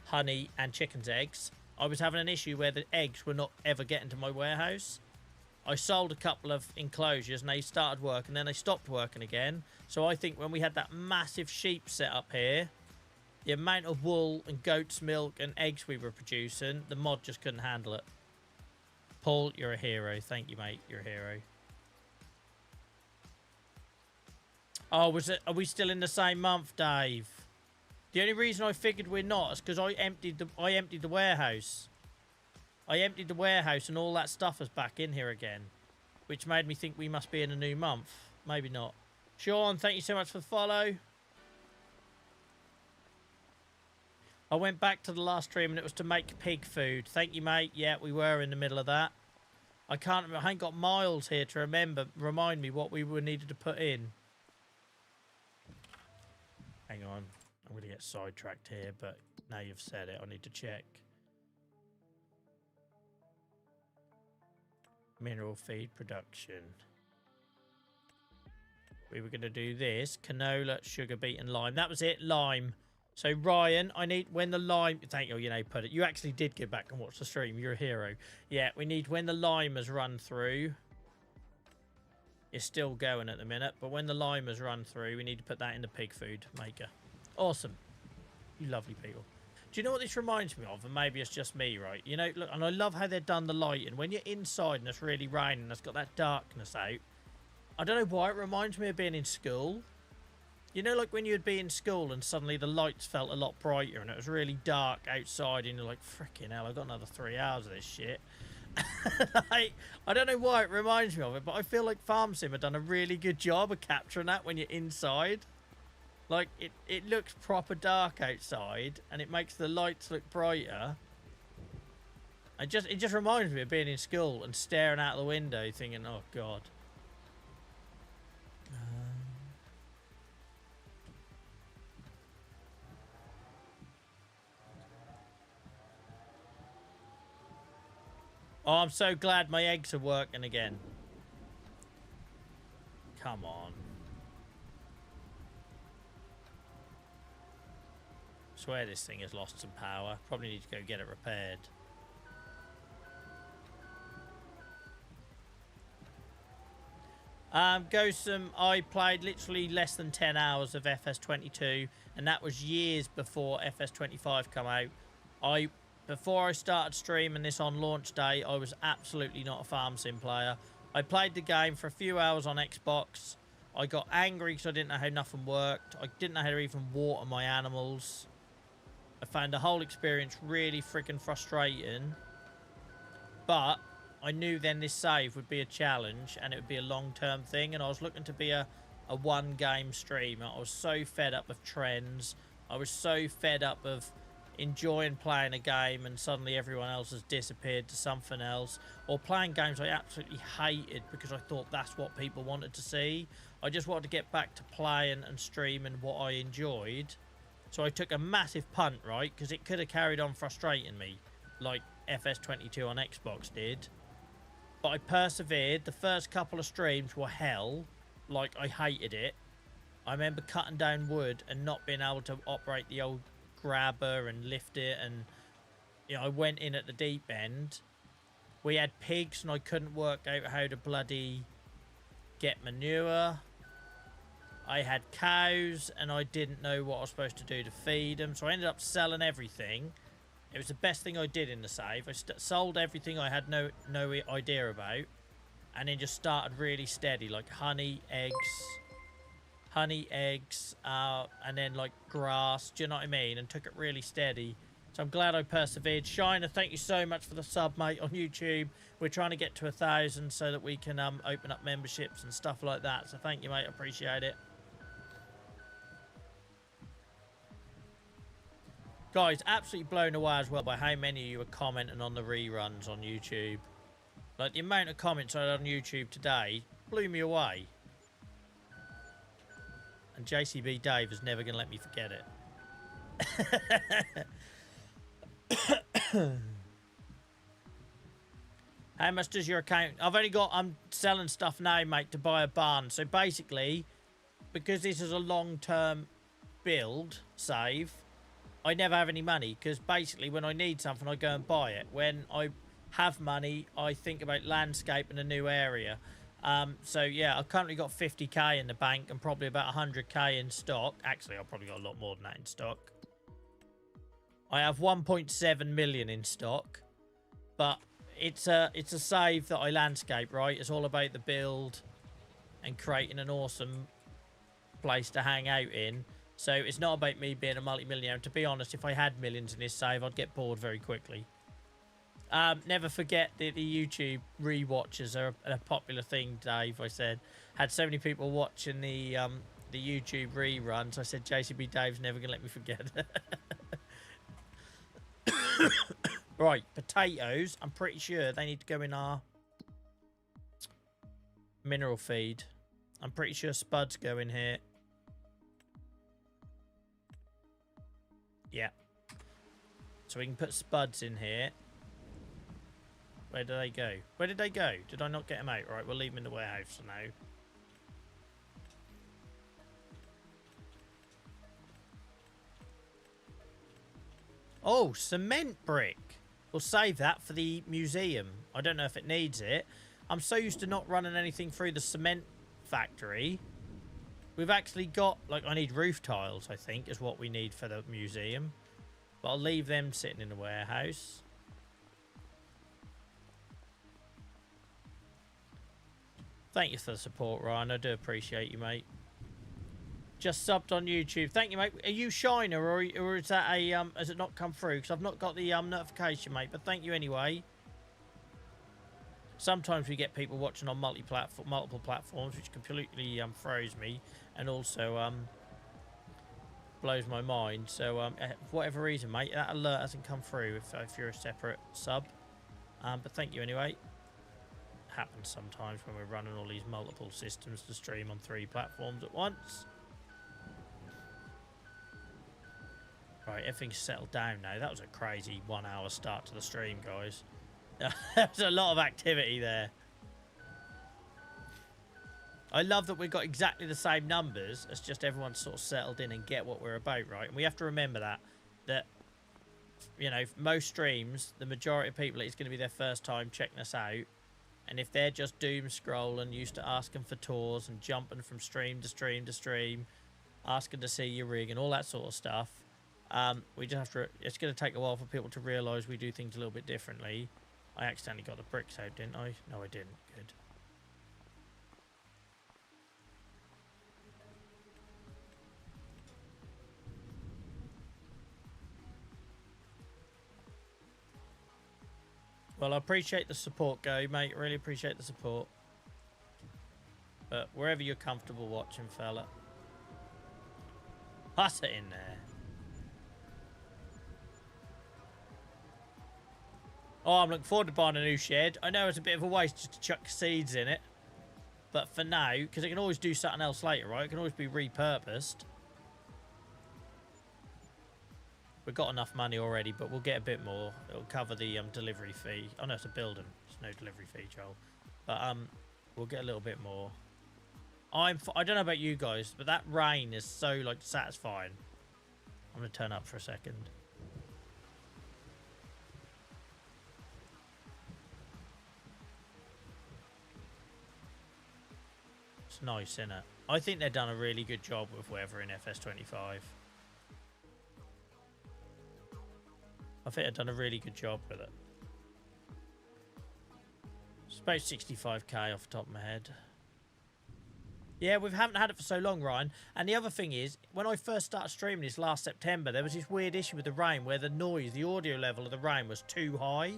honey, and chicken's eggs. I was having an issue where the eggs were not ever getting to my warehouse. I sold a couple of enclosures, and they started working, then they stopped working again. So I think when we had that massive sheep set up here, the amount of wool and goat's milk and eggs we were producing, the mod just couldn't handle it. Paul, you're a hero. Thank you, mate. You're a hero. Oh, are we still in the same month, Dave? The only reason I figured we're not is because I emptied the warehouse. I emptied the warehouse and all that stuff is back in here again, which made me think we must be in a new month. Maybe not. Sean, thank you so much for the follow. I went back to the last stream and it was to make pig food. Thank you, mate. Yeah, we were in the middle of that. I can't remember. I ain't got miles here to remind me what we needed to put in. Hang on. I'm going to get sidetracked here, but now you've said it, I need to check. Mineral feed production. We were going to do this. Canola, sugar beet, and lime. That was it. Lime. So, Ryan, I need when the lime... Thank you, put it. You actually did get back and watch the stream. You're a hero. Yeah, we need when the lime has run through. It's still going at the minute, but when the lime has run through, we need to put that in the pig food maker. Awesome. You lovely people. Do you know what this reminds me of? And maybe it's just me, right? You know, look, and I love how they've done the lighting. When you're inside and it's really raining and it's got that darkness out, I don't know why it reminds me of being in school. You know, like when you'd be in school and suddenly the lights felt a lot brighter and it was really dark outside and you're like, freaking hell, I've got another 3 hours of this shit. I don't know why it reminds me of it, but I feel like Farm Sim have done a really good job of capturing that when you're inside. Like, it looks proper dark outside and it makes the lights look brighter. It just reminds me of being in school and staring out the window thinking, oh, God. Oh, I'm so glad my eggs are working again. Come on. I swear this thing has lost some power. Probably need to go get it repaired. I played literally less than 10 hours of FS22, and that was years before FS25 come out. Before I started streaming this on launch day, I was absolutely not a farm sim player. I played the game for a few hours on Xbox. I got angry because I didn't know how nothing worked. I didn't know how to even water my animals. I found the whole experience really freaking frustrating. But I knew then this save would be a challenge and it would be a long-term thing, and I was looking to be a one-game streamer. I was so fed up of trends. I was so fed up of enjoying playing a game and suddenly everyone else has disappeared to something else, or playing games I absolutely hated because I thought that's what people wanted to see. I just wanted to get back to playing and streaming what I enjoyed. So I took a massive punt, right? Because it could have carried on frustrating me like FS22 on Xbox did. But I persevered. The first couple of streams were hell. Like, I hated it. I remember cutting down wood and not being able to operate the old grabber and lift it. And, you know, I went in at the deep end. We had pigs and I couldn't work out how to bloody get manure. I had cows and I didn't know what I was supposed to do to feed them. So I ended up selling everything. It was the best thing I did in the save. I sold everything I had no idea about, and then just started really steady, like honey, eggs, and then like grass. Do you know what I mean? And took it really steady. So I'm glad I persevered. Shiner, thank you so much for the sub, mate, on YouTube. We're trying to get to 1,000 so that we can open up memberships and stuff like that. So thank you, mate. I appreciate it. Guys, absolutely blown away as well by how many of you were commenting on the reruns on YouTube. Like, the amount of comments I had on YouTube today blew me away. And JCB Dave is never going to let me forget it. How much does your account... I'm selling stuff now, mate, to buy a barn. So basically, because this is a long-term build, save... I never have any money, because basically when I need something, I go and buy it. When I have money, I think about landscaping a new area. So yeah, I've currently got 50k in the bank and probably about 100k in stock. Actually, I've probably got a lot more than that in stock. I have 1.7 million in stock, but it's a save that I landscape, right? It's all about the build and creating an awesome place to hang out in. So it's not about me being a multi-millionaire. To be honest, if I had millions in this save, I'd get bored very quickly. Never forget that the YouTube re-watches are a popular thing, Dave. I said, had so many people watching the YouTube reruns. I said, JCB Dave's never going to let me forget. Right, potatoes. I'm pretty sure they need to go in our mineral feed. I'm pretty sure spuds go in here. Yeah. So we can put spuds in here. Where do they go? Where did they go? Did I not get them out? Right, we'll leave them in the warehouse for now. Oh, cement brick. We'll save that for the museum. I don't know if it needs it. I'm so used to not running anything through the cement factory. We've actually got, like, I need roof tiles, I think, is what we need for the museum. But I'll leave them sitting in the warehouse. Thank you for the support, Ryan. I do appreciate you, mate. Just subbed on YouTube. Thank you, mate. Are you Shiner, or is that a, has it not come through? Because I've not got the notification, mate. But thank you anyway. Sometimes we get people watching on multiple platforms, which completely throws me and also blows my mind. So for whatever reason, mate, that alert hasn't come through if you're a separate sub. But thank you anyway. Happens sometimes when we're running all these multiple systems to stream on 3 platforms at once. Right, everything's settled down now. That was a crazy 1 hour start to the stream, guys. There's a lot of activity there. I love that we've got exactly the same numbers. It's just everyone's sort of settled in and get what we're about, right? And we have to remember that, you know, most streams, the majority of people, it's going to be their first time checking us out. And if they're just doom scrolling, used to asking for tours and jumping from stream to stream to stream, asking to see your rig and all that sort of stuff, we just have to, it's going to take a while for people to realise we do things a little bit differently. I accidentally got the bricks out, didn't I? No, I didn't. Good. Well, I appreciate the support, Go, mate. Really appreciate the support. But wherever you're comfortable watching, fella. Pass it in there. Oh, I'm looking forward to buying a new shed. I know it's a bit of a waste just to chuck seeds in it. But for now, because I can always do something else later, right? It can always be repurposed. We've got enough money already, but we'll get a bit more. It'll cover the delivery fee. Oh, no, it's a building. There's no delivery fee, Joel. But we'll get a little bit more. I don't know about you guys, but that rain is so, like, satisfying. I'm going to turn up for a second. It's nice, isn't it? I think they've done a really good job with weather in FS25. I think they've done a really good job with it. It's about 65k off the top of my head. Yeah, we haven't had it for so long, Ryan. And the other thing is, when I first started streaming this last September, there was this weird issue with the rain where the noise, the audio level of the rain was too high.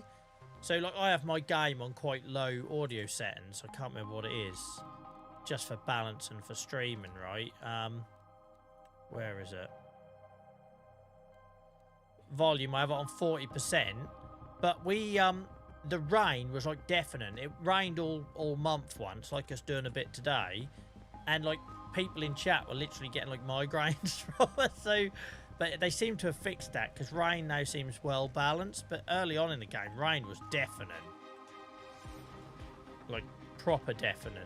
So, like, I have my game on quite low audio settings. I can't remember what it is. Just for balance and for streaming, right? Where is it? Volume, I have it on 40%. But we, the rain was, like, deafening. It rained all month once, like us doing a bit today. And, like, people in chat were literally getting, like, migraines from it. So, but they seem to have fixed that because rain now seems well balanced. But early on in the game, rain was deafening. Like, proper deafening.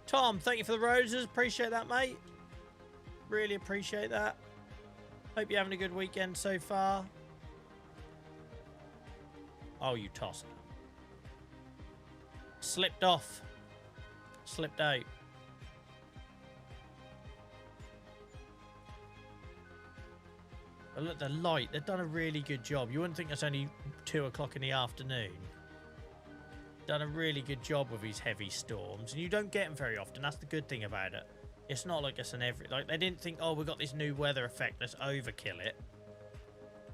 Tom, thank you for the roses. Appreciate that, mate. Really appreciate that. Hope you're having a good weekend so far. Oh, you tosser. Slipped off. Slipped out. But look, the light. They've done a really good job. You wouldn't think it's only 2 o'clock in the afternoon. Done a really good job with these heavy storms. And you don't get them very often. That's the good thing about it. It's not like it's an every... Like, they didn't think, oh, we've got this new weather effect. Let's overkill it.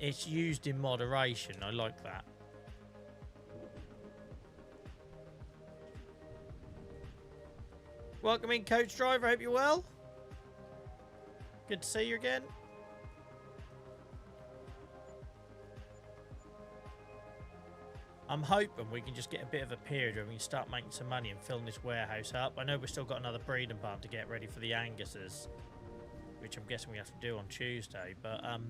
It's used in moderation. I like that. Welcome in, Coach Driver. Hope you're well. Good to see you again. I'm hoping we can just get a bit of a period where we can start making some money and filling this warehouse up. I know we've still got another breeding barn to get ready for the Anguses, which I'm guessing we have to do on Tuesday. But I'd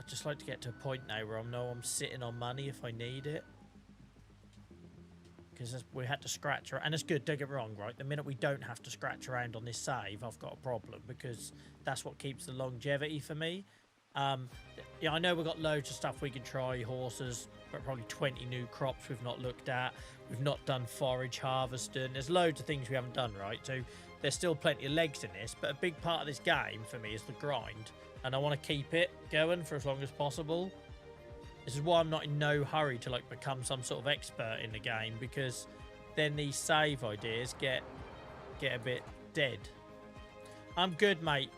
just like to get to a point now where I know I'm sitting on money if I need it. Because we had to scratch around, and it's good, don't get me wrong, right? The minute we don't have to scratch around on this save, I've got a problem, because that's what keeps the longevity for me. Yeah, I know we've got loads of stuff we can try, horses, but probably 20 new crops we've not looked at. We've not done forage harvesting. There's loads of things we haven't done, right? So there's still plenty of legs in this, but a big part of this game for me is the grind, and I want to keep it going for as long as possible. This is why I'm not in no hurry to, like, become some sort of expert in the game, because then these save ideas get a bit dead. I'm good, mate.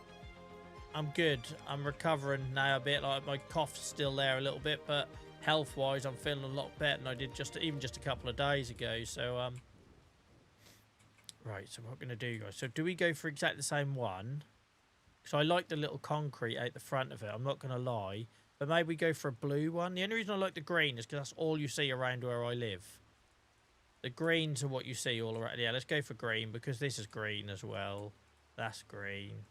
I'm good. I'm recovering now a bit. Like, my cough's still there a little bit, but health-wise, I'm feeling a lot better than I did even just a couple of days ago. So, right. So what we're gonna do, guys? So do we go for exactly the same one? Because I like the little concrete out the front of it. I'm not gonna lie. But maybe we go for a blue one. The only reason I like the green is because that's all you see around where I live. The greens are what you see all around. Yeah, let's go for green because this is green as well. That's green.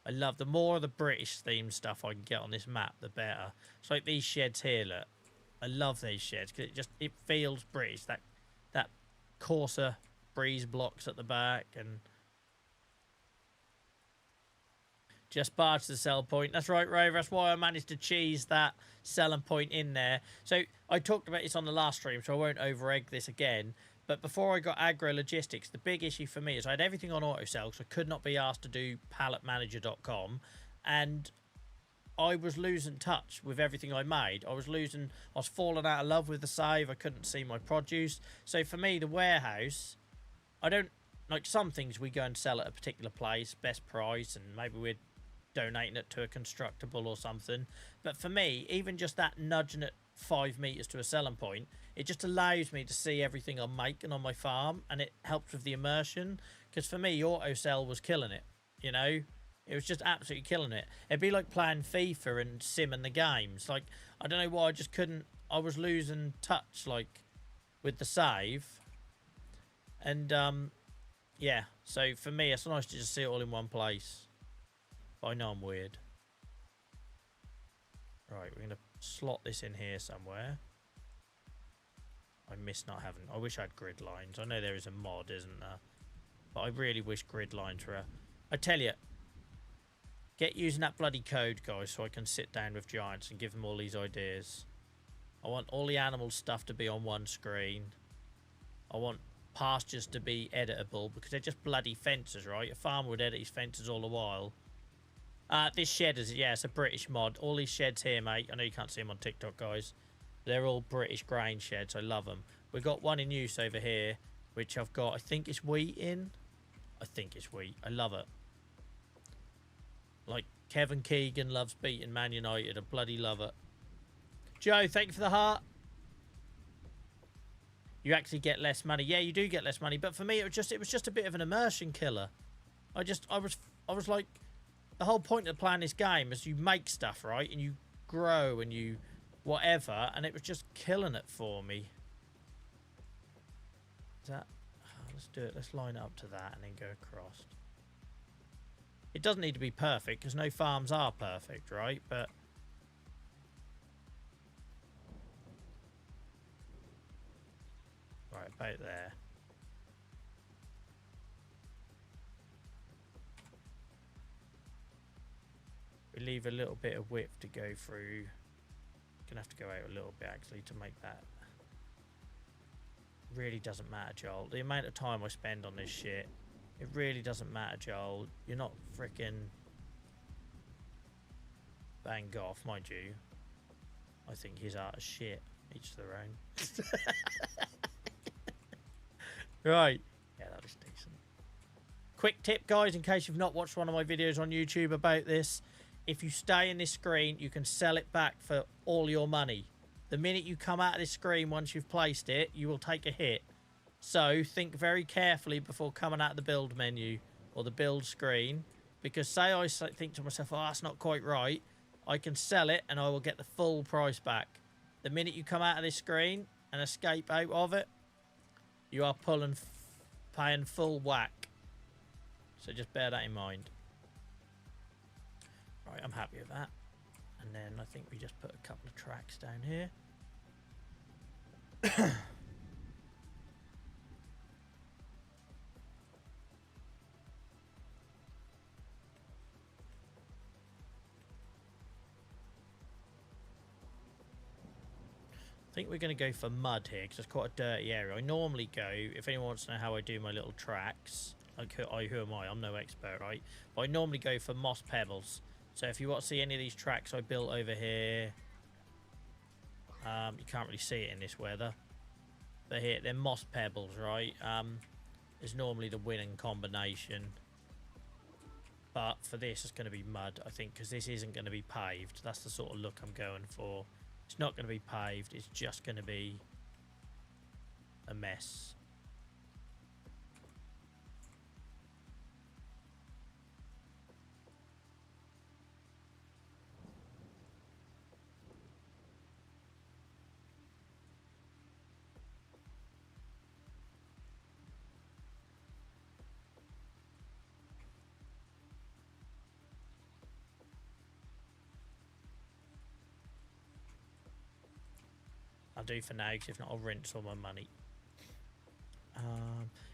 I love the more of the British themed stuff I can get on this map, the better. It's like these sheds here, look. I love these sheds because it feels British. That coarser breeze blocks at the back, and Just barge the sell point. That's right, Rover. That's why I managed to cheese that selling point in there. So I talked about this on the last stream, so I won't over-egg this again. But before I got Agro Logistics, the big issue for me is I had everything on auto sell, so I could not be asked to do palletmanager.com. And I was losing touch with everything I made. I was falling out of love with the save. I couldn't see my produce. So for me, the warehouse, I don't, like some things we go and sell at a particular place, best price, and maybe we're donating it to a constructible or something. But for me, even just that nudging it 5 meters to a selling point, it just allows me to see everything I'm making on my farm, and it helps with the immersion. Because for me, auto sell was killing it, you know. It was just absolutely killing it. It'd be like playing FIFA and simming the games. Like, I don't know why, I just couldn't, I was losing touch, like, with the save. And yeah, so for me, it's nice to just see it all in one place. But I know I'm weird. Right, we're going to slot this in here somewhere. I miss not having... I wish I had grid lines. I know there is a mod, isn't there? But I really wish grid lines were... I tell you, get using that bloody code, guys, so I can sit down with giants and give them all these ideas. I want all the animal stuff to be on one screen. I want pastures to be editable, because they're just bloody fences, right? A farmer would edit his fences all the while. This shed is, yeah, it's a British mod. All these sheds here, mate, I know you can't see them on TikTok, guys. They're all British grain sheds. I love them. We've got one in use over here, which I've got, I think it's wheat in. I think it's wheat. I love it. Like, Kevin Keegan loves beating Man United. I bloody love it. Joe, thank you for the heart. You actually get less money. Yeah, you do get less money. But for me, it was just a bit of an immersion killer. I was like... The whole point of playing this game is you make stuff, right? And you grow and you whatever. And it was just killing it for me. Is that... Oh, let's do it. Let's line it up to that and then go across. It doesn't need to be perfect because no farms are perfect, right? But... Right, about there. We leave a little bit of width to go through. Gonna have to go out a little bit actually to make that. Really doesn't matter, Joel. The amount of time I spend on this shit, it really doesn't matter, Joel. You're not freaking Van Gogh, mind you. I think his art is shit. Each to their own. Right. Yeah, that was decent. Quick tip, guys, in case you've not watched one of my videos on YouTube about this. If you stay in this screen, you can sell it back for all your money. The minute you come out of this screen, once you've placed it, you will take a hit. So think very carefully before coming out of the build menu or the build screen. Because say I think to myself, oh, that's not quite right. I can sell it and I will get the full price back. The minute you come out of this screen and escape out of it, you are paying full whack. So just bear that in mind. Right, I'm happy with that. And then I think we just put a couple of tracks down here. I think we're going to go for mud here because it's quite a dirty area. I normally go, if anyone wants to know how I do my little tracks, like who am I? I'm no expert, right? But I normally go for moss pebbles. So if you want to see any of these tracks I built over here, you can't really see it in this weather. But here, they're moss pebbles, right? Is normally the winning combination. But for this, it's going to be mud, I think, because this isn't going to be paved. That's the sort of look I'm going for. It's not going to be paved. It's just going to be a mess. I'll do for now, because if not, I'll rinse all my money.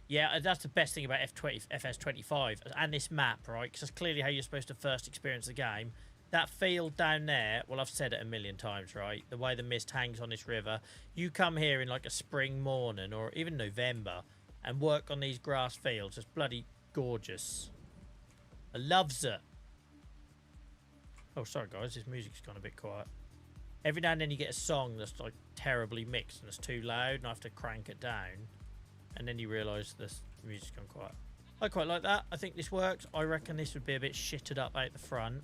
Yeah, that's the best thing about FS25 and this map, right? Because that's clearly how you're supposed to first experience the game. That field down there, well, I've said it a million times, right? The way the mist hangs on this river. You come here in like a spring morning or even November and work on these grass fields. It's bloody gorgeous. I loves it. Oh, sorry, guys. This music's gone a bit quiet. Every now and then you get a song that's like terribly mixed and it's too loud and I have to crank it down. And then you realise the music's gone quiet. I quite like that. I think this works. I reckon this would be a bit shitted up out the front.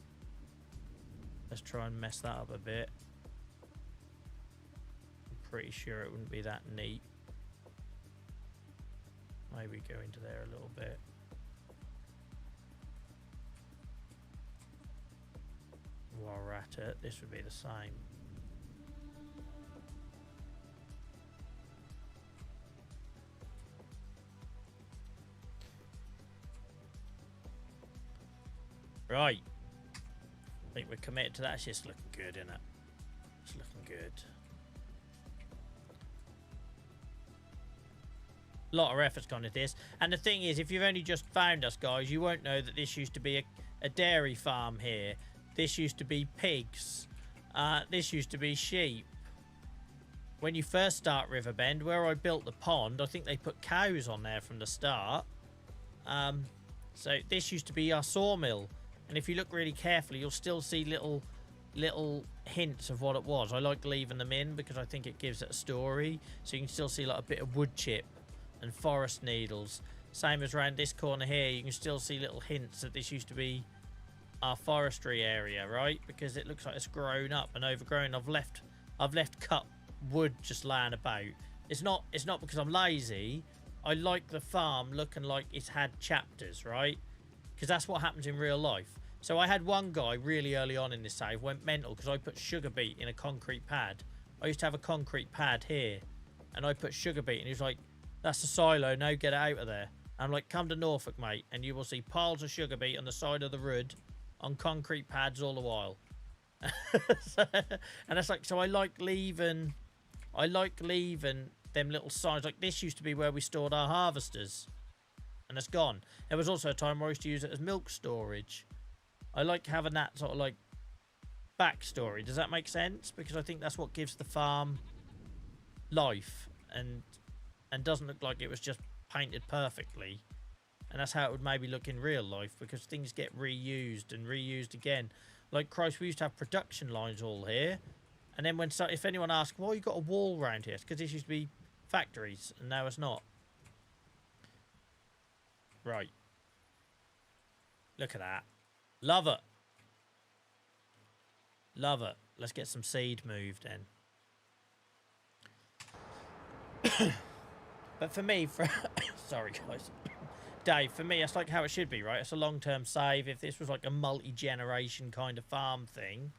Let's try and mess that up a bit. I'm pretty sure it wouldn't be that neat. Maybe go into there a little bit. While we're at it, this would be the same. Right. I think we're committed to that. It's just looking good, isn't it? It's looking good. A lot of effort's gone into this. And the thing is, if you've only just found us, guys, you won't know that this used to be a dairy farm here. This used to be pigs. This used to be sheep. When you first start Riverbend, where I built the pond, I think they put cows on there from the start. So this used to be our sawmill. And if you look really carefully, you'll still see little hints of what it was. I like leaving them in because I think it gives it a story. So you can still see like a bit of wood chip and forest needles. Same as around this corner here, you can still see little hints that this used to be our forestry area, right? Because it looks like it's grown up and overgrown. I've left cut wood just laying about. It's not because I'm lazy. I like the farm looking like it's had chapters, right? Because that's what happens in real life. So I had one guy really early on in this save went mental because I put sugar beet in a concrete pad. I used to have a concrete pad here and I put sugar beet and he was like, that's a silo, now get it out of there. And I'm like, come to Norfolk, mate, and you will see piles of sugar beet on the side of the road on concrete pads all the while. And it's like, so I like leaving them little signs. Like this used to be where we stored our harvesters and it's gone. There was also a time where I used to use it as milk storage. I like having that sort of like backstory. Does that make sense? Because I think that's what gives the farm life and doesn't look like it was just painted perfectly. And that's how it would maybe look in real life because things get reused and reused again. Like Christ, we used to have production lines all here. And then if anyone asks, why you got a wall around here? It's because this used to be factories and now it's not. Right. Look at that. Love it. Love it. Let's get some seed moved in. But for me, sorry guys. Dave, for me, that's like how it should be, right? It's a long-term save. If this was like a multi-generation kind of farm thing,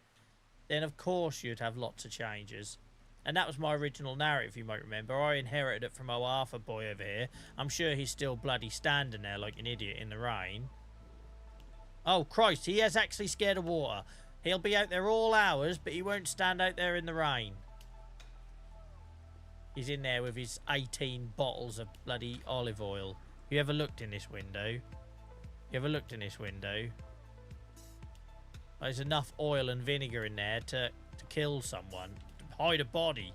then of course you'd have lots of changes. And that was my original narrative, you might remember. I inherited it from old Arthur boy over here. I'm sure he's still bloody standing there like an idiot in the rain. Oh, Christ, he is actually scared of water. He'll be out there all hours, but he won't stand out there in the rain. He's in there with his 18 bottles of bloody olive oil. You ever looked in this window? You ever looked in this window? There's enough oil and vinegar in there to kill someone. To hide a body.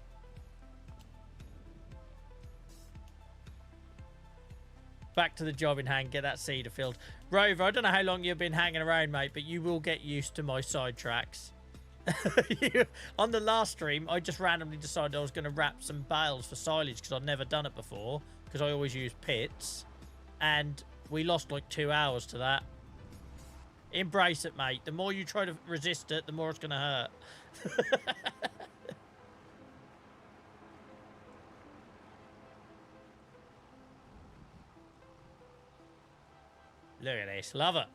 Back to the job in hand. Get that cedar filled. Rover, I don't know how long you've been hanging around, mate, but you will get used to my sidetracks. On the last stream, I just randomly decided I was going to wrap some bales for silage because I'd never done it before. Because I always use pits. And we lost like 2 hours to that. Embrace it, mate. The more you try to resist it, the more it's going to hurt. Look at this. Love it.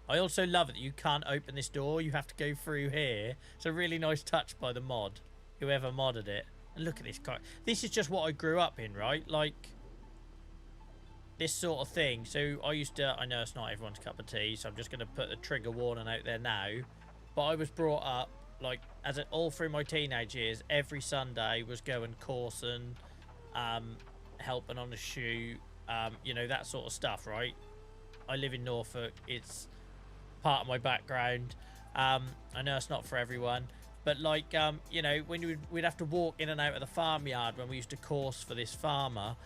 I also love it that you can't open this door. You have to go through here. It's a really nice touch by the mod. Whoever modded it. And look at this car. This is just what I grew up in, right? Like, this sort of thing. So I used to... I know it's not everyone's cup of tea, so I'm just going to put the trigger warning out there now. But I was brought up like, all through my teenage years, every Sunday was going coursing, helping on a shoot, you know, that sort of stuff, right? I live in Norfolk. It's part of my background. I know it's not for everyone, but like, you know, when we'd have to walk in and out of the farmyard when we used to course for this farmer,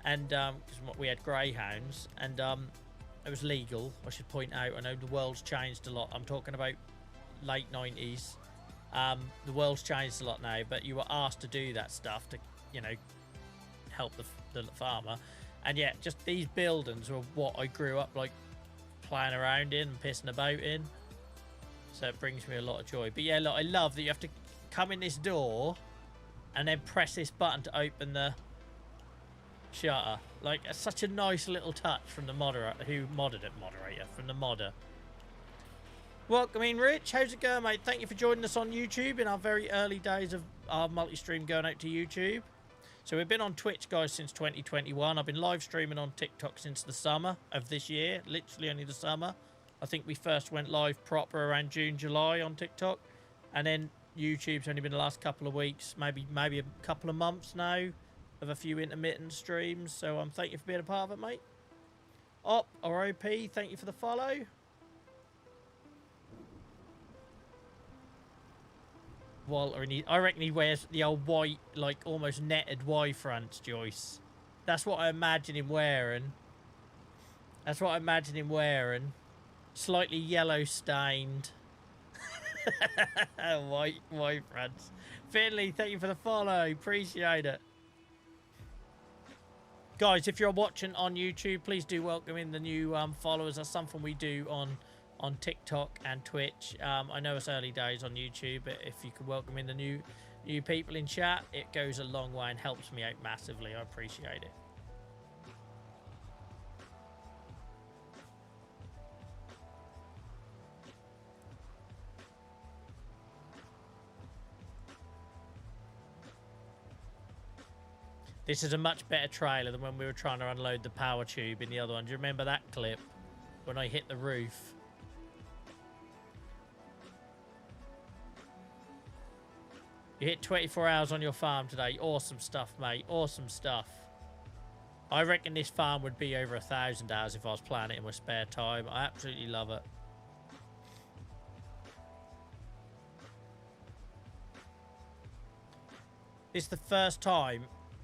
and because we had greyhounds, and it was legal, I should point out. I know the world's changed a lot. I'm talking about late 90s. The world's changed a lot now, but you were asked to do that stuff to, you know, help the farmer. And yeah, just these buildings were what I grew up like playing around in and pissing about in. So it brings me a lot of joy. But yeah, look, I love that you have to come in this door and then press this button to open the shutter. Like, it's such a nice little touch from the moderator, from the modder. Welcome in, Rich. How's it going, mate? Thank you for joining us on YouTube in our very early days of our multi-stream going out to YouTube. So we've been on Twitch, guys, since 2021. I've been live streaming on TikTok since the summer of this year. Literally only the summer. I think we first went live proper around June, July on TikTok. And then YouTube's only been the last couple of weeks, maybe a couple of months now, of a few intermittent streams. So thank you for being a part of it, mate. ROP, thank you for the follow. Walter, and I reckon he wears the old white, like almost netted Y fronts, Joyce. That's what I imagine him wearing. That's what I imagine him wearing. Slightly yellow stained. white fronts. Finley, thank you for the follow. Appreciate it. Guys, if you're watching on YouTube, please do welcome in the new followers. That's something we do on TikTok and Twitch. I know it's early days on YouTube, but if you could welcome in the new people in chat, it goes a long way and helps me out massively. I appreciate it. This is a much better trailer than when we were trying to unload the power tube in the other one. Do you remember that clip when I hit the roof? You hit 24 hours on your farm today. Awesome stuff, mate. Awesome stuff. I reckon this farm would be over 1,000 hours if I was playing it in my spare time. I absolutely love it. This is the first time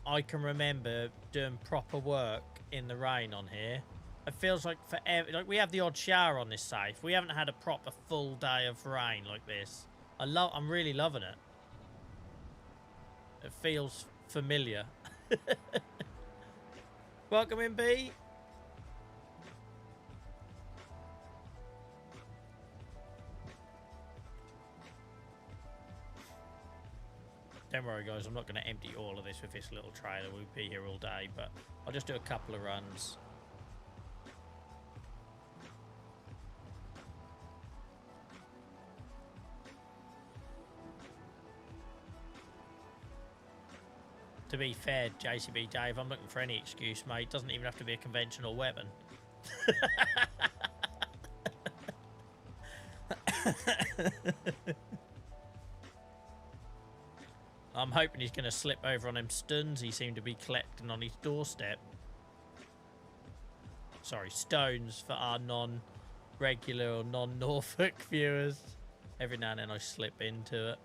I can remember doing proper work in the rain on here. It feels like forever. Like, we have the odd shower on this safe. We haven't had a proper full day of rain like this. I'm really loving it. It feels familiar. Welcome in, B. Don't worry, guys. I'm not going to empty all of this with this little trailer. We'll be here all day, but I'll just do a couple of runs. To be fair, JCB Dave, I'm looking for any excuse, mate. Doesn't even have to be a conventional weapon. I'm hoping he's going to slip over on them stuns he seemed to be collecting on his doorstep. Sorry, stones for our non-regular or non-Norfolk viewers. Every now and then I slip into it.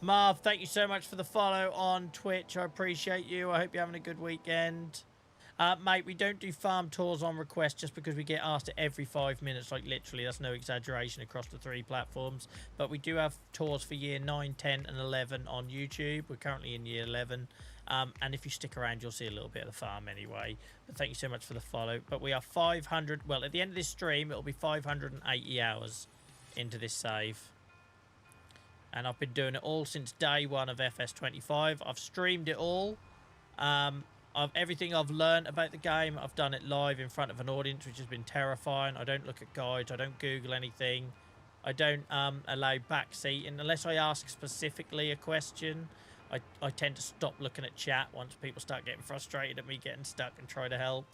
Marv, thank you so much for the follow on Twitch. I appreciate you. I hope you're having a good weekend. Mate, we don't do farm tours on request just because we get asked it every 5 minutes. Like, literally, that's no exaggeration across the 3 platforms. But we do have tours for year 9, 10, and 11 on YouTube. We're currently in year 11. And if you stick around, you'll see a little bit of the farm anyway. But thank you so much for the follow. But we are 500... Well, at the end of this stream, it'll be 580 hours into this save. And I've been doing it all since day 1 of FS25. I've streamed it all. Everything I've learned about the game, I've done it live in front of an audience, which has been terrifying. I don't look at guides. I don't Google anything. I don't allow backseating. Unless I ask specifically a question, I tend to stop looking at chat once people start getting frustrated at me getting stuck and try to help.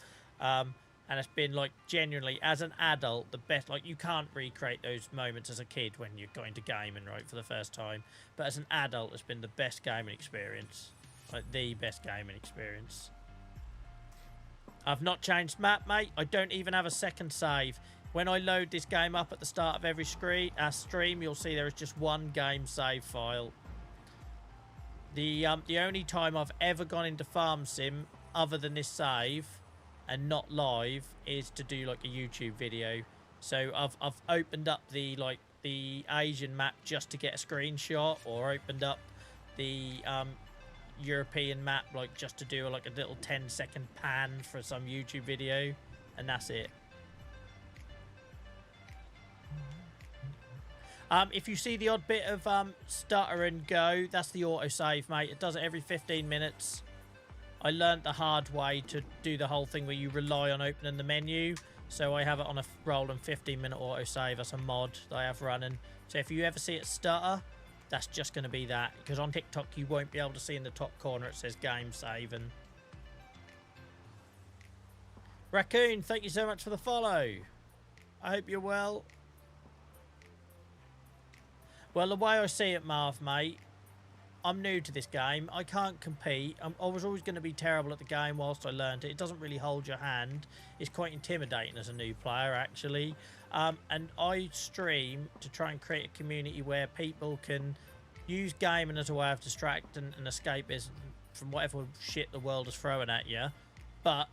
And it's been like genuinely, as an adult, the best. Like, you can't recreate those moments as a kid when you're going to gaming, right, for the first time. But as an adult, it's been the best gaming experience. Like, the best gaming experience. I've not changed map, mate. I don't even have a second save. When I load this game up at the start of every stream, you'll see there is just one game save file. The only time I've ever gone into Farm Sim other than this save and not live is to do like a YouTube video. So I've opened up the Asian map just to get a screenshot, or opened up the European map like just to do like a little 10-second pan for some YouTube video, and that's it. If you see the odd bit of stutter and go, that's the autosave, mate. It does it every 15 minutes. I learned the hard way to do the whole thing where you rely on opening the menu. So I have it on a rolling 15-minute autosave as a mod that I have running. So if you ever see it stutter, that's just going to be that. Because on TikTok, you won't be able to see in the top corner it says game saving. Raccoon, thank you so much for the follow. I hope you're well. Well, the way I see it, Marv, mate, I'm new to this game. I can't compete. I was always going to be terrible at the game whilst I learned it. It doesn't really hold your hand. It's quite intimidating as a new player, actually. And I stream to try and create a community where people can use gaming as a way of distract and escapism from whatever shit the world is throwing at you. But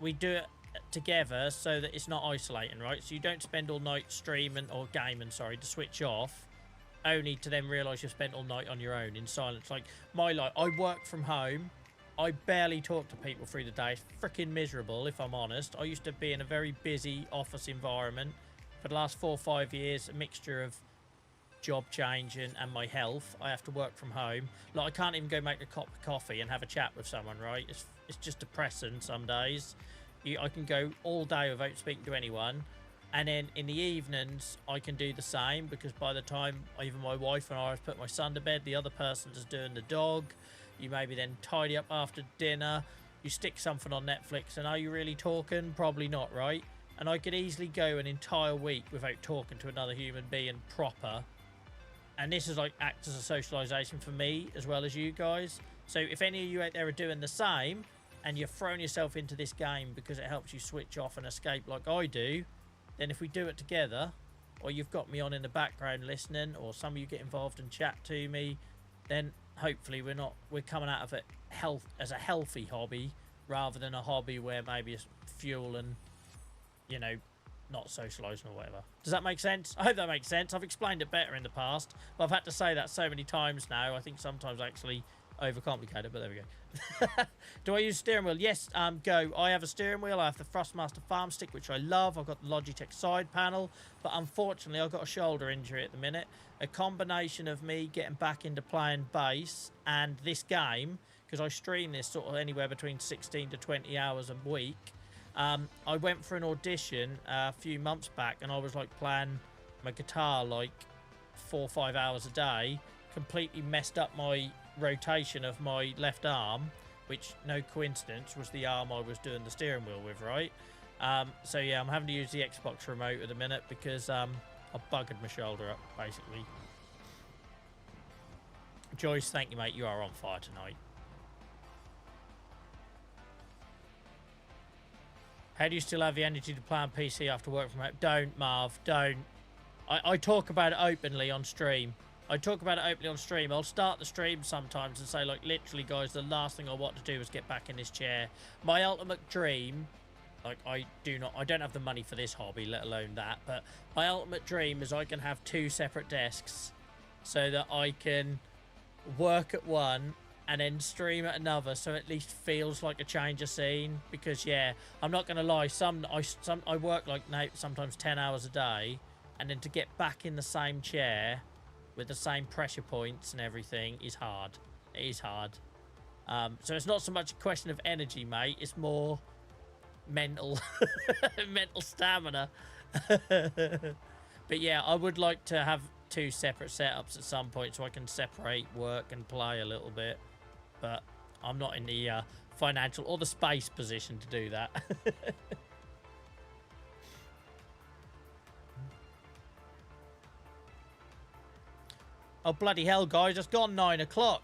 we do it together so that it's not isolating, right? So you don't spend all night streaming or gaming, sorry, to switch off, only to then realise you've spent all night on your own in silence. Like my life, I work from home. I barely talk to people through the day. It's freaking miserable, if I'm honest. I used to be in a very busy office environment for the last 4 or 5 years, a mixture of job change and my health. I have to work from home. Like, I can't even go make a cup of coffee and have a chat with someone, right? It's just depressing some days. I can go all day without speaking to anyone. And then in the evenings, I can do the same, because by the time even my wife and I have put my son to bed, the other person is doing the dog. You maybe then tidy up after dinner. You stick something on Netflix, and are you really talking? Probably not, right? And I could easily go an entire week without talking to another human being proper. And this is like acts as a socialisation for me as well as you guys. So if any of you out there are doing the same, and you're throwing yourself into this game because it helps you switch off and escape like I do, then if we do it together, or you've got me on in the background listening, or some of you get involved and chat to me, then hopefully we're coming out of it as a healthy hobby, rather than a hobby where maybe it's fuel and, you know, not socialising or whatever. Does that make sense? I hope that makes sense. I've explained it better in the past, but I've had to say that so many times now. I think sometimes I actually overcomplicate it, but there we go. Do I use steering wheel? Yes, go. I have a steering wheel. I have the Thrustmaster Farm Stick, which I love. I've got the Logitech side panel, but unfortunately I've got a shoulder injury at the minute. A combination of me getting back into playing bass and this game, because I stream this sort of anywhere between 16 to 20 hours a week. I went for an audition a few months back, and I was like playing my guitar like 4 or 5 hours a day, completely messed up my rotation of my left arm, which, no coincidence, was the arm I was doing the steering wheel with, right? So yeah, I'm having to use the Xbox remote at the minute because I buggered my shoulder up, basically. Joyce, thank you, mate. You are on fire tonight. How do you still have the energy to play on PC after work from home? Don't, Marv, don't. I talk about it openly on stream. I'll start the stream sometimes and say, like, literally, guys, the last thing I want to do is get back in this chair. My ultimate dream, like, I don't have the money for this hobby, let alone that, but my ultimate dream is I can have 2 separate desks so that I can work at one and then stream at another, so it at least feels like a change of scene. Because, yeah, I'm not going to lie, I work, like, sometimes 10 hours a day, and then to get back in the same chair with the same pressure points and everything is hard. It is hard. So it's not so much a question of energy, mate. It's more mental, mental stamina. But yeah, I would like to have 2 separate setups at some point so I can separate work and play a little bit. But I'm not in the financial or the space position to do that. Oh, bloody hell, guys. It's gone 9 o'clock.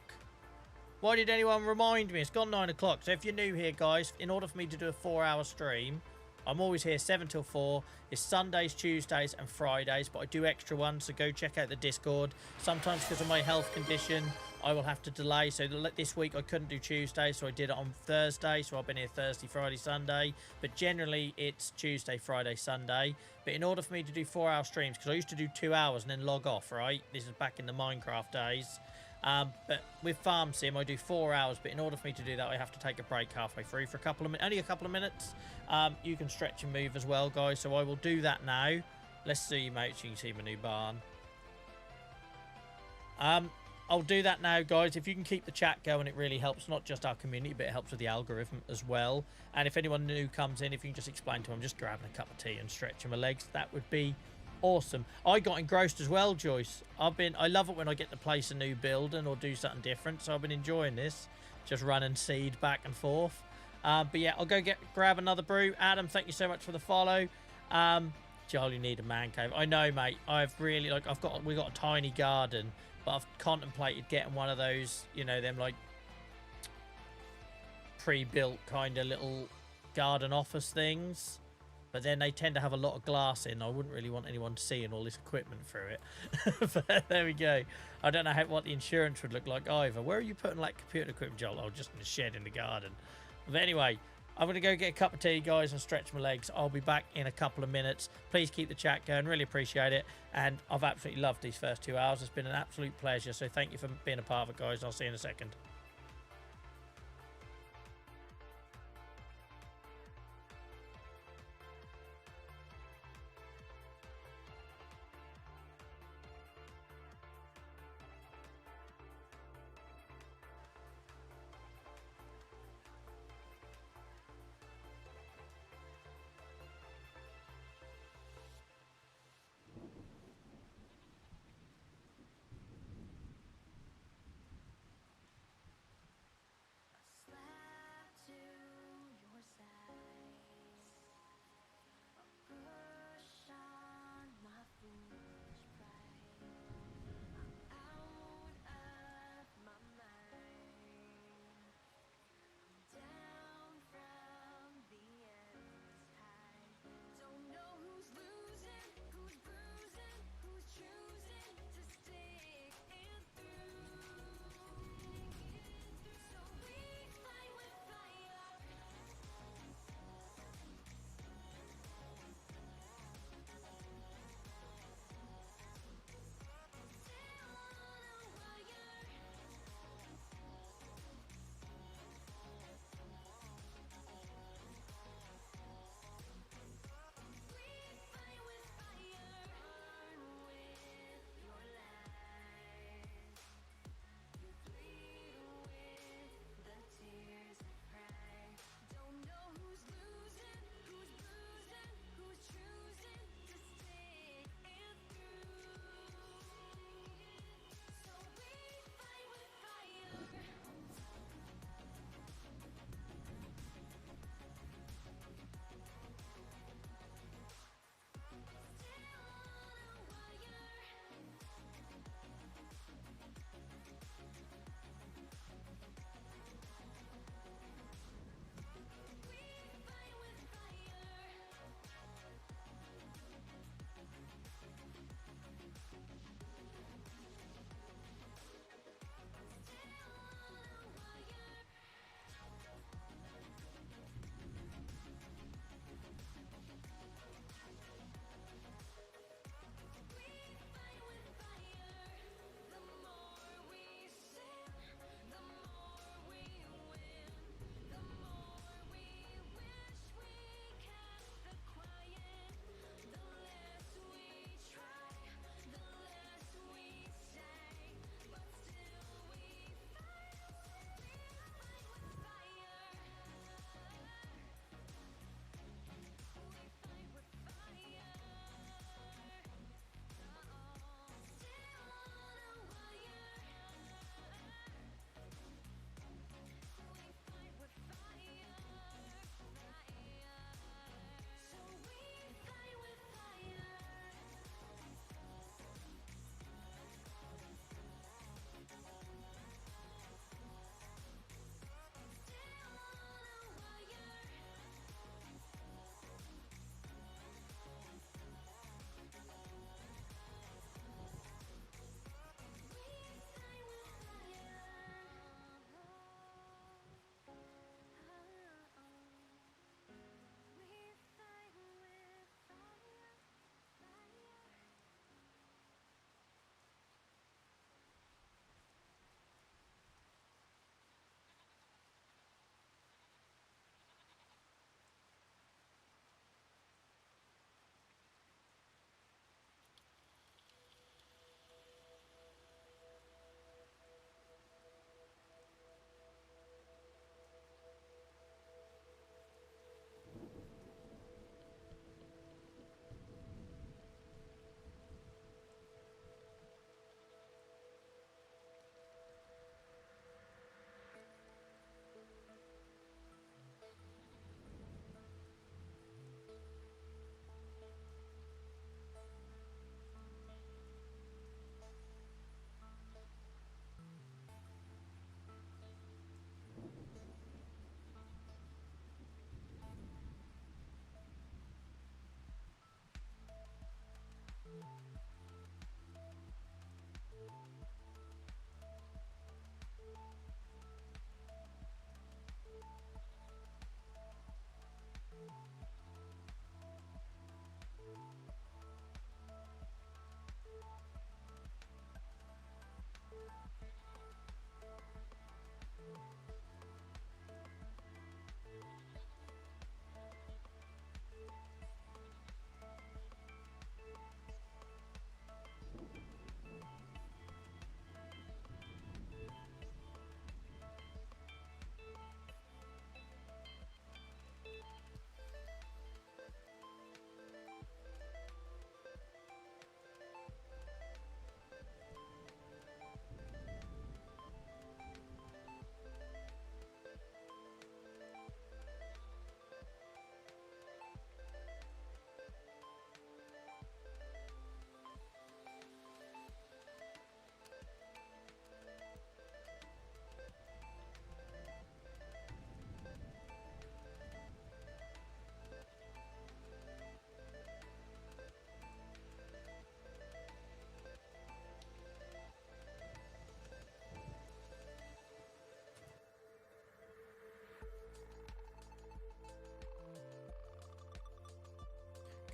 Why did anyone remind me? It's gone 9 o'clock. So if you're new here, guys, in order for me to do a 4-hour stream, I'm always here 7 till 4. It's Sundays, Tuesdays, and Fridays, but I do extra ones, so go check out the Discord. Sometimes because of my health condition, I will have to delay. So this week I couldn't do Tuesday, so I did it on Thursday. So I've been here Thursday, Friday, Sunday. But generally, it's Tuesday, Friday, Sunday. But in order for me to do 4-hour streams, because I used to do 2 hours and then log off, right? This is back in the Minecraft days. But with Farm Sim, I do 4 hours. But in order for me to do that, I have to take a break halfway through for only a couple of minutes. You can stretch and move as well, guys. So I will do that now. Let's see, mate. So you can see my new barn. I'll do that now, guys. If you can keep the chat going, it really helps. Not just our community, but it helps with the algorithm as well. And if anyone new comes in, if you can just explain to them, I'm just grabbing a cup of tea and stretching my legs, that would be awesome. I got engrossed as well, Joyce. I love it when I get to place a new building or do something different. So I've been enjoying this, just running seed back and forth. But yeah, I'll go grab another brew. Adam, thank you so much for the follow. Charlie, need a man cave. I know, mate. We got a tiny garden, but I've contemplated getting one of those, you know, them like pre-built kind of little garden office things. But then they tend to have a lot of glass in. I wouldn't really want anyone seeing all this equipment through it. But there we go. I don't know what the insurance would look like either. Where are you putting like computer equipment, Joel? Oh, just in the shed in the garden. But anyway, I'm going to go get a cup of tea, guys, and stretch my legs. I'll be back in a couple of minutes. Please keep the chat going. Really appreciate it. And I've absolutely loved these first 2 hours. It's been an absolute pleasure. So thank you for being a part of it, guys. I'll see you in a second.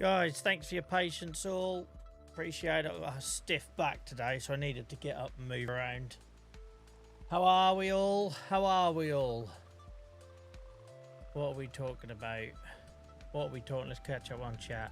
Guys, thanks for your patience all. Appreciate it. I got a stiff back today, so I needed to get up and move around. How are we all? How are we all? What are we talking about? What are we talking? Let's catch up on chat.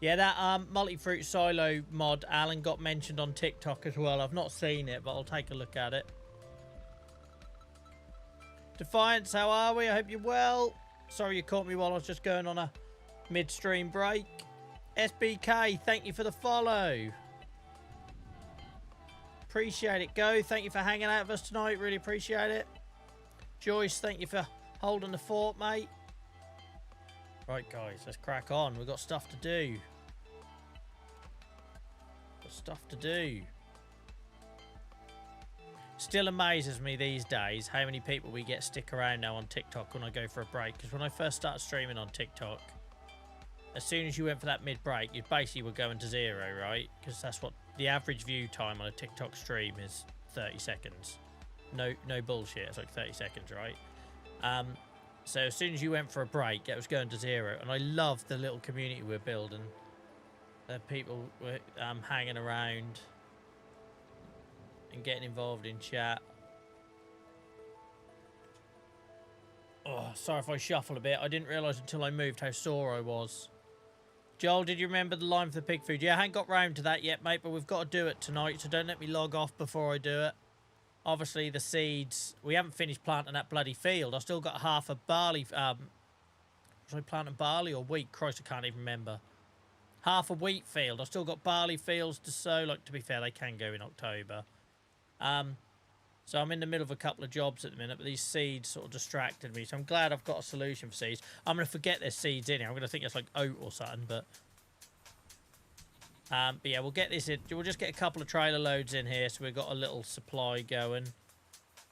Yeah, that multi-fruit silo mod, Alan, got mentioned on TikTok as well. I've not seen it, but I'll take a look at it. Defiance, how are we? I hope you're well. Sorry you caught me while I was just going on a midstream break. SBK, thank you for the follow. Appreciate it. Go, thank you for hanging out with us tonight. Really appreciate it. Joyce, thank you for holding the fort, mate. Right, guys, let's crack on. We've got stuff to do. Stuff to do. Still amazes me these days how many people we get stick around now on TikTok when I go for a break. Because when I first started streaming on TikTok, as soon as you went for that mid-break, you basically were going to zero, right? Because that's what the average view time on a TikTok stream is, 30 seconds. No bullshit, it's like 30 seconds, right? So as soon as you went for a break, it was going to zero. And I love the little community we're building. People were hanging around and getting involved in chat. Oh, sorry if I shuffle a bit. I didn't realise until I moved how sore I was. Joel, did you remember the line for the pig food? Yeah, I haven't got round to that yet, mate, but we've got to do it tonight, so don't let me log off before I do it. Obviously, the seeds... We haven't finished planting that bloody field. I've still got half a barley... was I planting barley or wheat? Christ, I can't even remember. Half a wheat field. I've still got barley fields to sow. Like, to be fair, they can go in October. So I'm in the middle of a couple of jobs at the minute, but these seeds sort of distracted me. So I'm glad I've got a solution for seeds. I'm going to forget there's seeds in here. I'm going to think it's like oat or something, but yeah, we'll get this in. We'll just get a couple of trailer loads in here, so we've got a little supply going.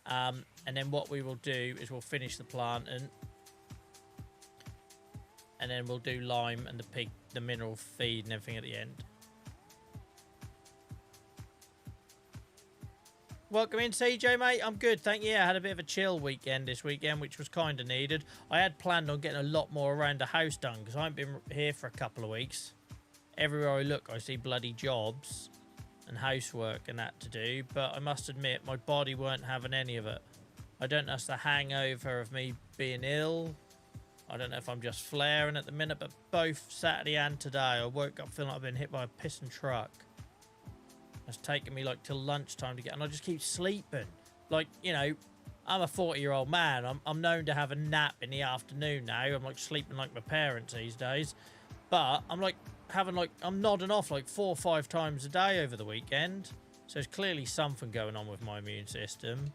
And then what we will do is we'll finish the planting. And then we'll do lime and the mineral feed and everything at the end. Welcome in, CJ, mate. I'm good, thank you. I had a bit of a chill weekend this weekend, which was kind of needed. I had planned on getting a lot more around the house done because I haven't been here for a couple of weeks. Everywhere I look, I see bloody jobs and housework and that to do. But I must admit, my body weren't having any of it. I don't know if it's the hangover of me being ill. I don't know if I'm just flaring at the minute, but both Saturday and today, I woke up feeling like I've been hit by a pissing truck. It's taken me like till lunchtime to get, and I just keep sleeping. Like, you know, I'm a 40-year-old man. I'm known to have a nap in the afternoon now. I'm like sleeping like my parents these days. But I'm like having like, I'm nodding off like 4 or 5 times a day over the weekend. So there's clearly something going on with my immune system.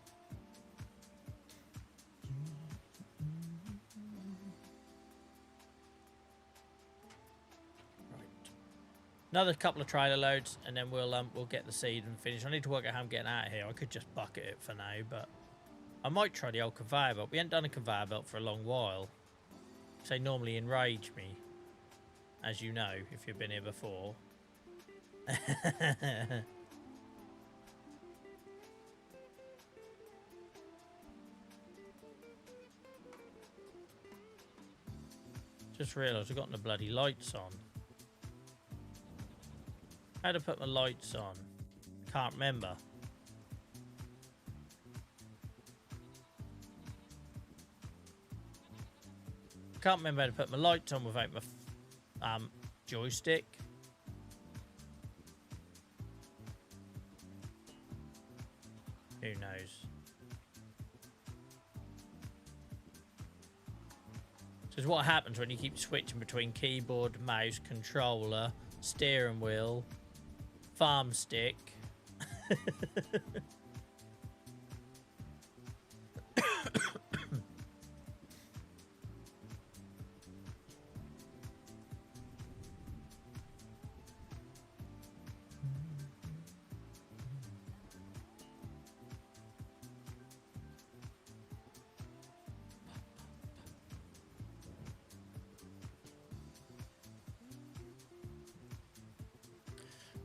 Another couple of trailer loads, and then we'll get the seed and finish. I need to work out how I'm getting out of here. I could just bucket it for now, but I might try the old conveyor belt. We haven't done a conveyor belt for a long while. They normally enrage me, as you know, if you've been here before. Just realised I've got the bloody lights on. How to put my lights on? Can't remember. Can't remember how to put my lights on without my joystick. Who knows? This is what happens when you keep switching between keyboard, mouse, controller, steering wheel, farm stick.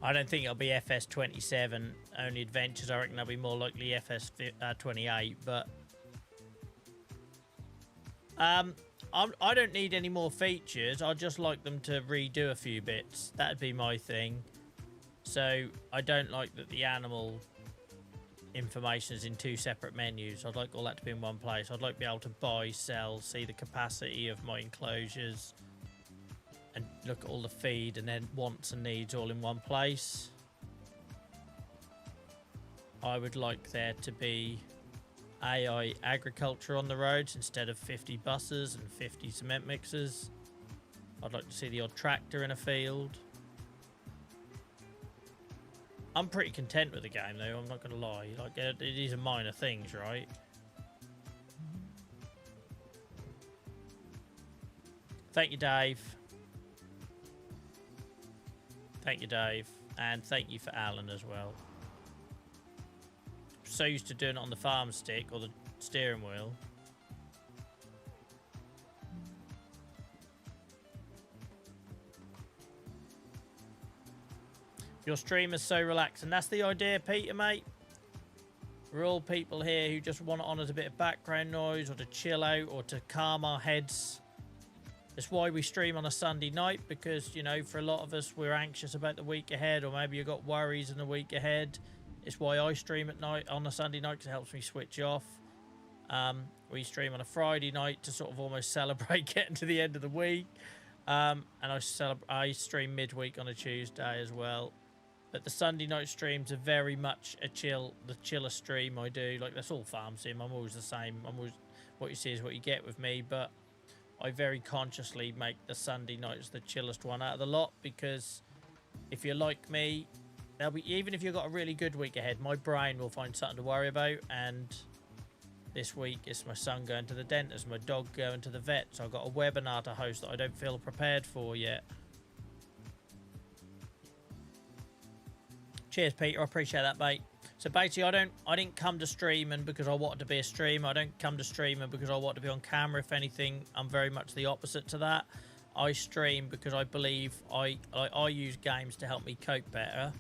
I don't think it'll be FS27 only adventures. I reckon they'll be more likely FS28. But I don't need any more features. I'd just like them to redo a few bits. That'd be my thing. So I don't like that the animal information is in 2 separate menus. I'd like all that to be in one place. I'd like to be able to buy, sell, see the capacity of my enclosures, and look at all the feed and then wants and needs all in one place. I would like there to be AI agriculture on the roads instead of 50 buses and 50 cement mixers. I'd like to see the odd tractor in a field. I'm pretty content with the game though, I'm not going to lie. Like, these are minor things, right? Thank you, Dave. Thank you, Dave. And thank you for Alan as well. So used to doing it on the farm stick or the steering wheel. Your stream is so relaxing. That's the idea, Peter, mate. We're all people here who just want it on as a bit of background noise or to chill out or to calm our heads. That's why we stream on a Sunday night, because, you know, for a lot of us, we're anxious about the week ahead, or maybe you've got worries in the week ahead. It's why I stream at night on a Sunday night, because it helps me switch off. We stream on a Friday night to sort of almost celebrate getting to the end of the week. And I stream midweek on a Tuesday as well. But the Sunday night streams are very much the chiller stream I do. Like, that's all farm sim. I'm always the same. What you see is what you get with me. But I very consciously make the Sunday nights the chillest one out of the lot, because if you're like me, even if you've got a really good week ahead, my brain will find something to worry about. And this week it's my son going to the dentist, my dog going to the vet, so I've got a webinar to host that I don't feel prepared for yet. Cheers, Peter. I appreciate that, mate. So basically, I didn't come to streaming because I wanted to be a streamer. I don't come to streaming because I want to be on camera. If anything, I'm very much the opposite to that. I stream because I believe I use games to help me cope better,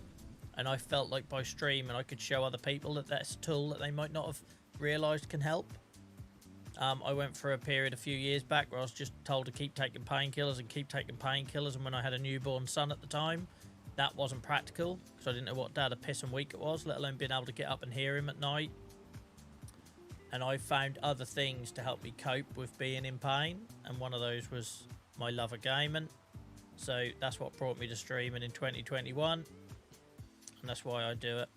and I felt like by streaming I could show other people that that's a tool that they might not have realised can help. I went through a period a few years back where I was just told to keep taking painkillers and keep taking painkillers, and when I had a newborn son at the time, that wasn't practical, because I didn't know what day of the piss and week it was, let alone being able to get up and hear him at night. And I found other things to help me cope with being in pain, and one of those was my love of gaming. So that's what brought me to streaming in 2021, and that's why I do it.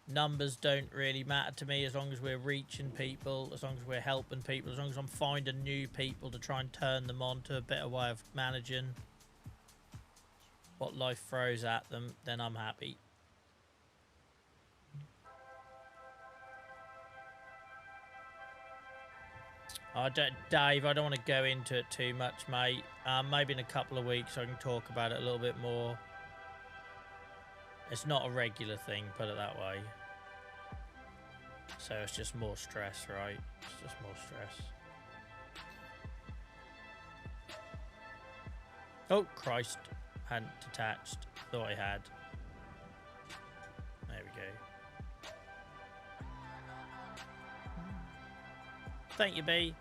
Numbers don't really matter to me as long as we're reaching people, as long as we're helping people, as long as I'm finding new people to try and turn them on to a better way of managing what life throws at them, then I'm happy. Dave, I don't want to go into it too much, mate. Maybe in a couple of weeks I can talk about it a little bit more. It's not a regular thing, put it that way. So it's just more stress, right? It's just more stress. Oh, Christ. Hadn't detached. Thought I had. There we go. Thank you, B.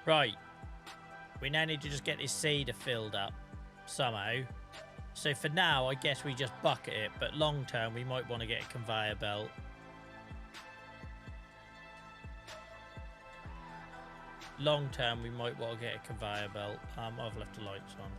Right. We now need to just get this seeder filled up somehow. So for now, I guess we just bucket it, but long term, we might want to get a conveyor belt. Long term, we might want to get a conveyor belt. I've left the lights on.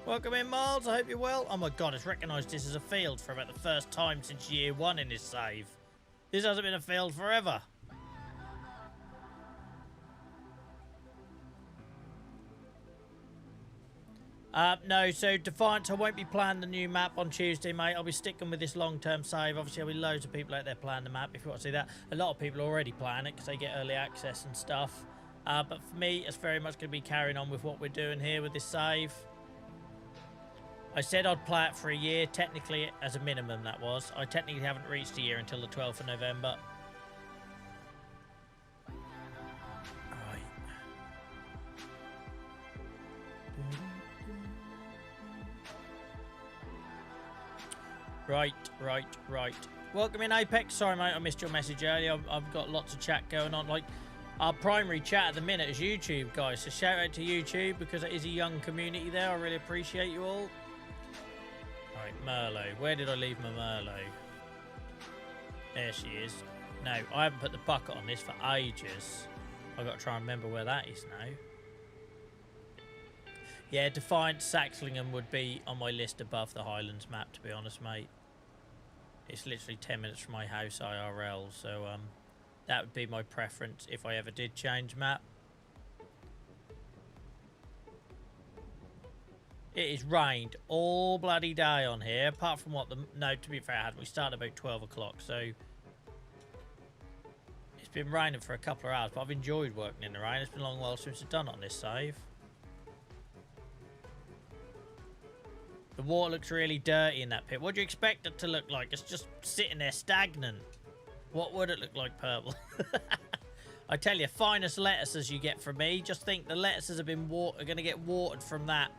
Welcome in, Miles. I hope you're well. Oh my god, it's recognised this as a field for about the first time since year 1 in this save. This hasn't been a field forever. No, so Defiance, I won't be playing the new map on Tuesday, mate. I'll be sticking with this long-term save. Obviously, there'll be loads of people out there playing the map if you want to see that. A lot of people are already playing it because they get early access and stuff. But for me, it's very much going to be carrying on with what we're doing here with this save. I said I'd play it for a year, technically, as a minimum, that was. I technically haven't reached a year until the 12th of November. Right. Right. Welcome in, Apex. Sorry, mate, I missed your message earlier. I've got lots of chat going on. Like, our primary chat at the minute is YouTube, guys. So shout out to YouTube because it is a young community there. I really appreciate you all. Right, Merlot. Where did I leave my Merlot? There she is. No, I haven't put the bucket on this for ages. I've got to try and remember where that is now. Yeah, Defiant Saxlingham would be on my list above the Highlands map, to be honest, mate. It's literally 10 minutes from my house IRL, so that would be my preference if I ever did change map. It has rained all bloody day on here, apart from what the... No, to be fair, we started about 12 o'clock, so... It's been raining for a couple of hours, but I've enjoyed working in the rain. It's been a long while since I've done it on this save. The water looks really dirty in that pit. What do you expect it to look like? It's just sitting there stagnant. What would it look like, purple? I tell you, finest lettuces you get from me. Just think the lettuces have been are going to get watered from that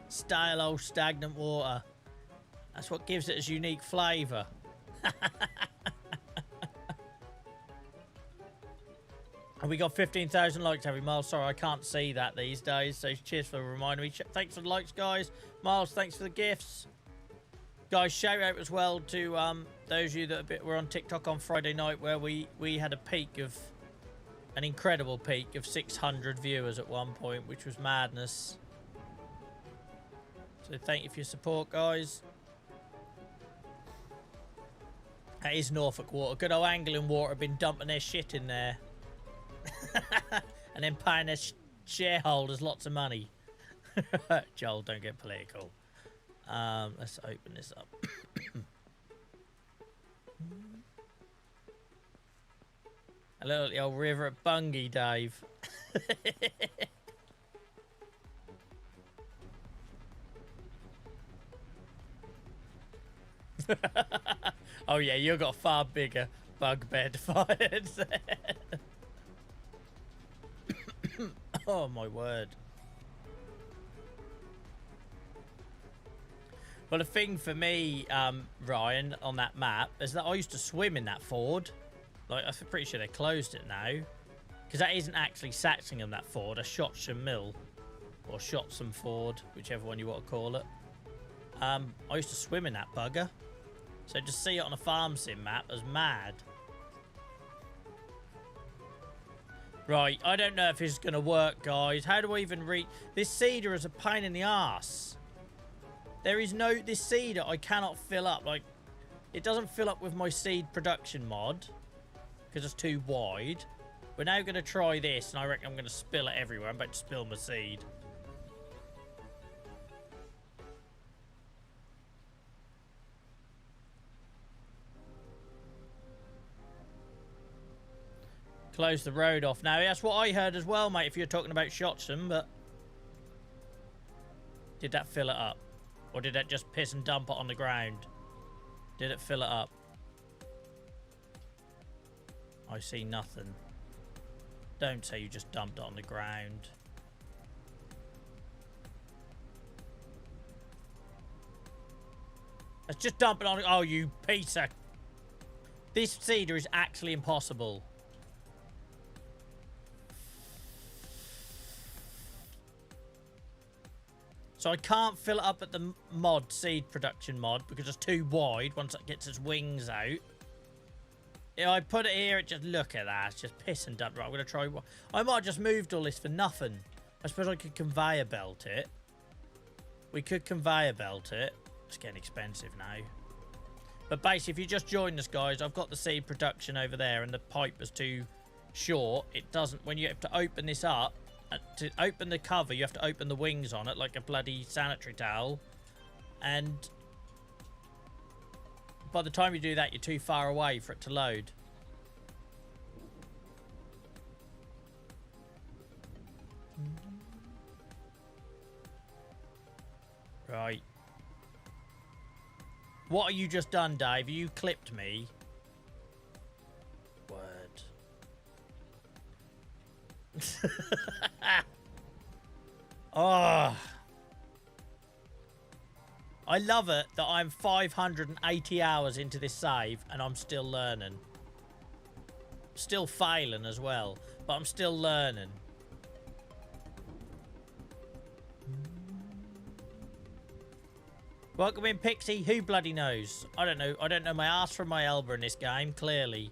stale old stagnant water. That's what gives it its unique flavour. And we got 15,000 likes every Miles. Sorry, I can't see that these days. So cheers for reminding me. Thanks for the likes, guys. Miles, thanks for the gifts. Guys, shout out as well to those of you that were on TikTok on Friday night where we had a peak of... An incredible peak of 600 viewers at one point, which was madness. So thank you for your support, guys. That is Norfolk water. Good old Anglian water been dumping their shit in there. And then paying their shareholders lots of money. Joel, don't get political. Let's open this up. A little at the old river at Bungie, Dave. Oh yeah, you've got a far bigger bugbear defiance. Oh my word. Well, the thing for me, Ryan, on that map is that I used to swim in that ford. Like, I'm pretty sure they closed it now. Because that isn't actually Saxingham, that ford. A Shotsham Mill. Or Shotsham Ford, whichever one you want to call it. I used to swim in that bugger. So to see it on a farm sim map was mad. Right, I don't know if this is going to work, guys. How do I even reach... This seeder is a pain in the arse. There is no... This seeder I cannot fill up. Like, it doesn't fill up with my seed production mod. Because it's too wide. We're now going to try this, and I reckon I'm going to spill it everywhere. I'm about to spill my seed. Close the road off. Now, that's what I heard as well, mate, if you're talking about Shotsham, but... Did that fill it up? Or did that just piss and dump it on the ground? Did it fill it up? I see nothing. Don't say you just dumped it on the ground. Let's just dump it on... Oh, you piece of... This seeder is actually impossible. So I can't fill it up at the mod, seed production mod, because it's too wide once it gets its wings out. If I put it here, it just... Look at that. It's just piss and dump. Right, I'm going to try... I might have just moved all this for nothing. I suppose I could conveyor belt it. We could conveyor belt it. It's getting expensive now. But basically, if you just join us, guys, I've got the seed production over there, and the pipe is too short. It doesn't... When you have to open this up, To open the cover, you have to open the wings on it like a bloody sanitary towel. And by the time you do that, you're too far away for it to load. Right. What have you just done, Dave? You clipped me. Word. Oh. I love it that I'm 580 hours into this save and I'm still learning. Still failing as well, but I'm still learning. Welcome in, Pixie. Who bloody knows? I don't know. I don't know my ass from my elbow in this game, clearly.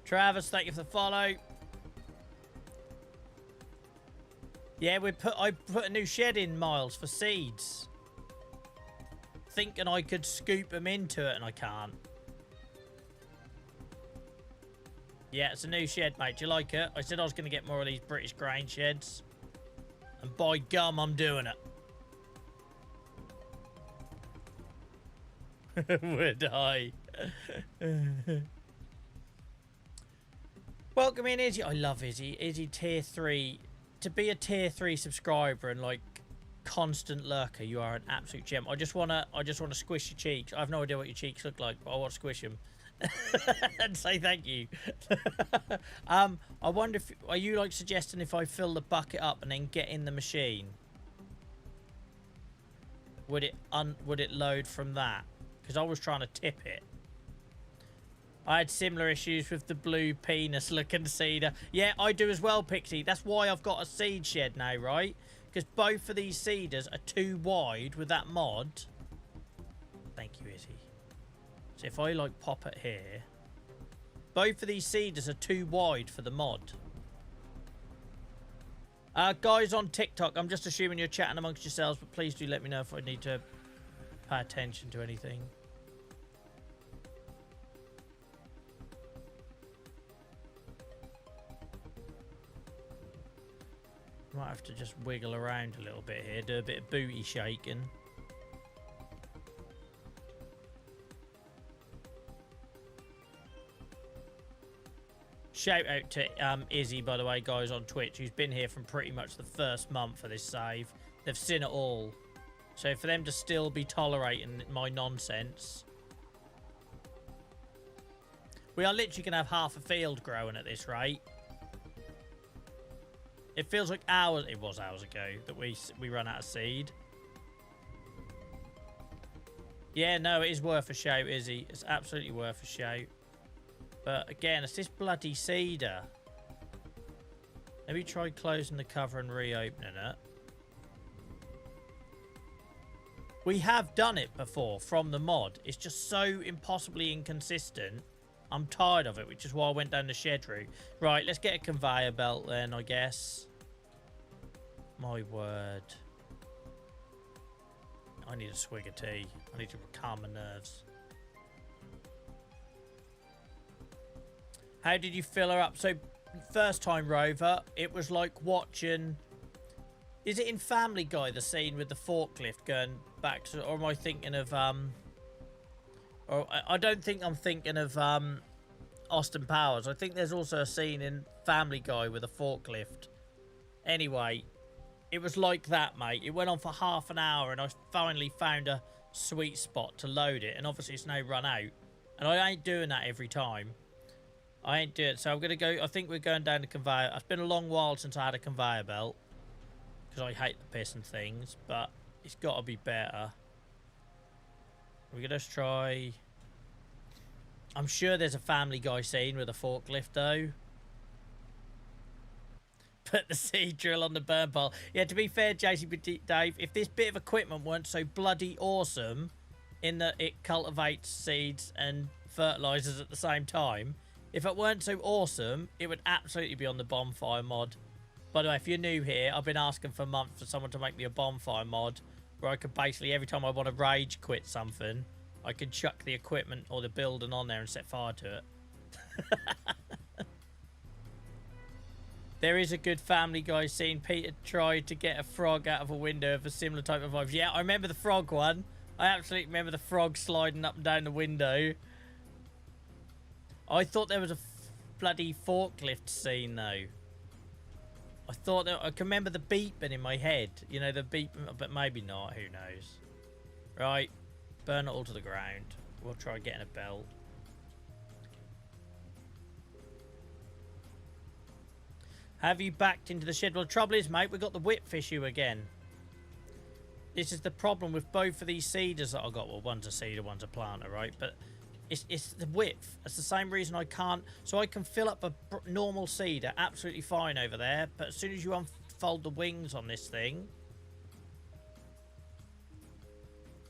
Travis, thank you for the follow. Yeah, I put a new shed in, Miles, for seeds. Thinking I could scoop them into it, and I can't. Yeah, it's a new shed, mate. Do you like it? I said I was going to get more of these British grain sheds. And by gum, I'm doing it. Would I? Welcome in, Izzy. I love Izzy. Izzy, tier 3. To be a tier 3 subscriber and, like, constant lurker, you are an absolute gem. I just wanna squish your cheeks. I have no idea what your cheeks look like, but I want to squish them. And say thank you. I wonder if are you like suggesting if I fill the bucket up and then get in the machine, would it load from that? Because I was trying to tip it. I had similar issues with the blue penis looking seeder. Yeah, I do as well, Pixie. That's why I've got a seed shed now, right? Because both of these seeders are too wide with that mod. Thank you, Izzy. So if I like pop it here, both of these seeders are too wide for the mod. Guys on TikTok, I'm just assuming you're chatting amongst yourselves, but please do let me know if I need to pay attention to anything. Might have to just wiggle around a little bit here, do a bit of booty shaking. Shout out to Izzy, by the way, guys, on Twitch, who's been here from pretty much the first month of this save. They've seen it all. So for them to still be tolerating my nonsense. We are literally going to have half a field growing at this rate. It feels like hours, it was hours ago, that we ran out of seed. Yeah, no, it is worth a shout, Izzy. It's absolutely worth a shout. But again, it's this bloody seeder. Maybe try closing the cover and reopening it. We have done it before from the mod. It's just so impossibly inconsistent. I'm tired of it, which is why I went down the shed route. Right, let's get a conveyor belt then, I guess. My word. I need a swig of tea. I need to calm my nerves. How did you fill her up? So, first time Rover, it was like watching... Is it in Family Guy, the scene with the forklift going back to... Or am I thinking of... Or I don't think I'm thinking of Austin Powers. I think there's also a scene in Family Guy with a forklift. Anyway, it was like that, mate. It went on for half an hour and I finally found a sweet spot to load it. And obviously it's now run out. And I ain't doing that every time. I ain't doing it. So I'm going to go... I think we're going down the conveyor. It's been a long while since I had a conveyor belt. Because I hate the piss and things. But it's got to be better. We're going to try... I'm sure there's a Family Guy scene with a forklift, though. Put the seed drill on the burn pile. Yeah, to be fair, JC Dave, if this bit of equipment weren't so bloody awesome in that it cultivates seeds and fertilizers at the same time, if it weren't so awesome, it would absolutely be on the bonfire mod. By the way, if you're new here, I've been asking for months for someone to make me a bonfire mod where I could basically, every time I want to rage quit something, I could chuck the equipment or the building on there and set fire to it. There is a good Family Guy scene. Peter tried to get a frog out of a window of a similar type of vibes. Yeah, I remember the frog one. I absolutely remember the frog sliding up and down the window. I thought there was a bloody forklift scene, though. I thought that I can remember the beeping in my head. You know, the beep, but maybe not. Who knows? Right. Burn it all to the ground. We'll try getting a belt. Have you backed into the shed? Well, the trouble is, mate, we've got the whip issue again. This is the problem with both of these seeders that I got. Well, one's a seeder, one's a planter, right? But it's the width. That's the same reason I can't. So I can fill up a normal seeder absolutely fine over there. But as soon as you unfold the wings on this thing,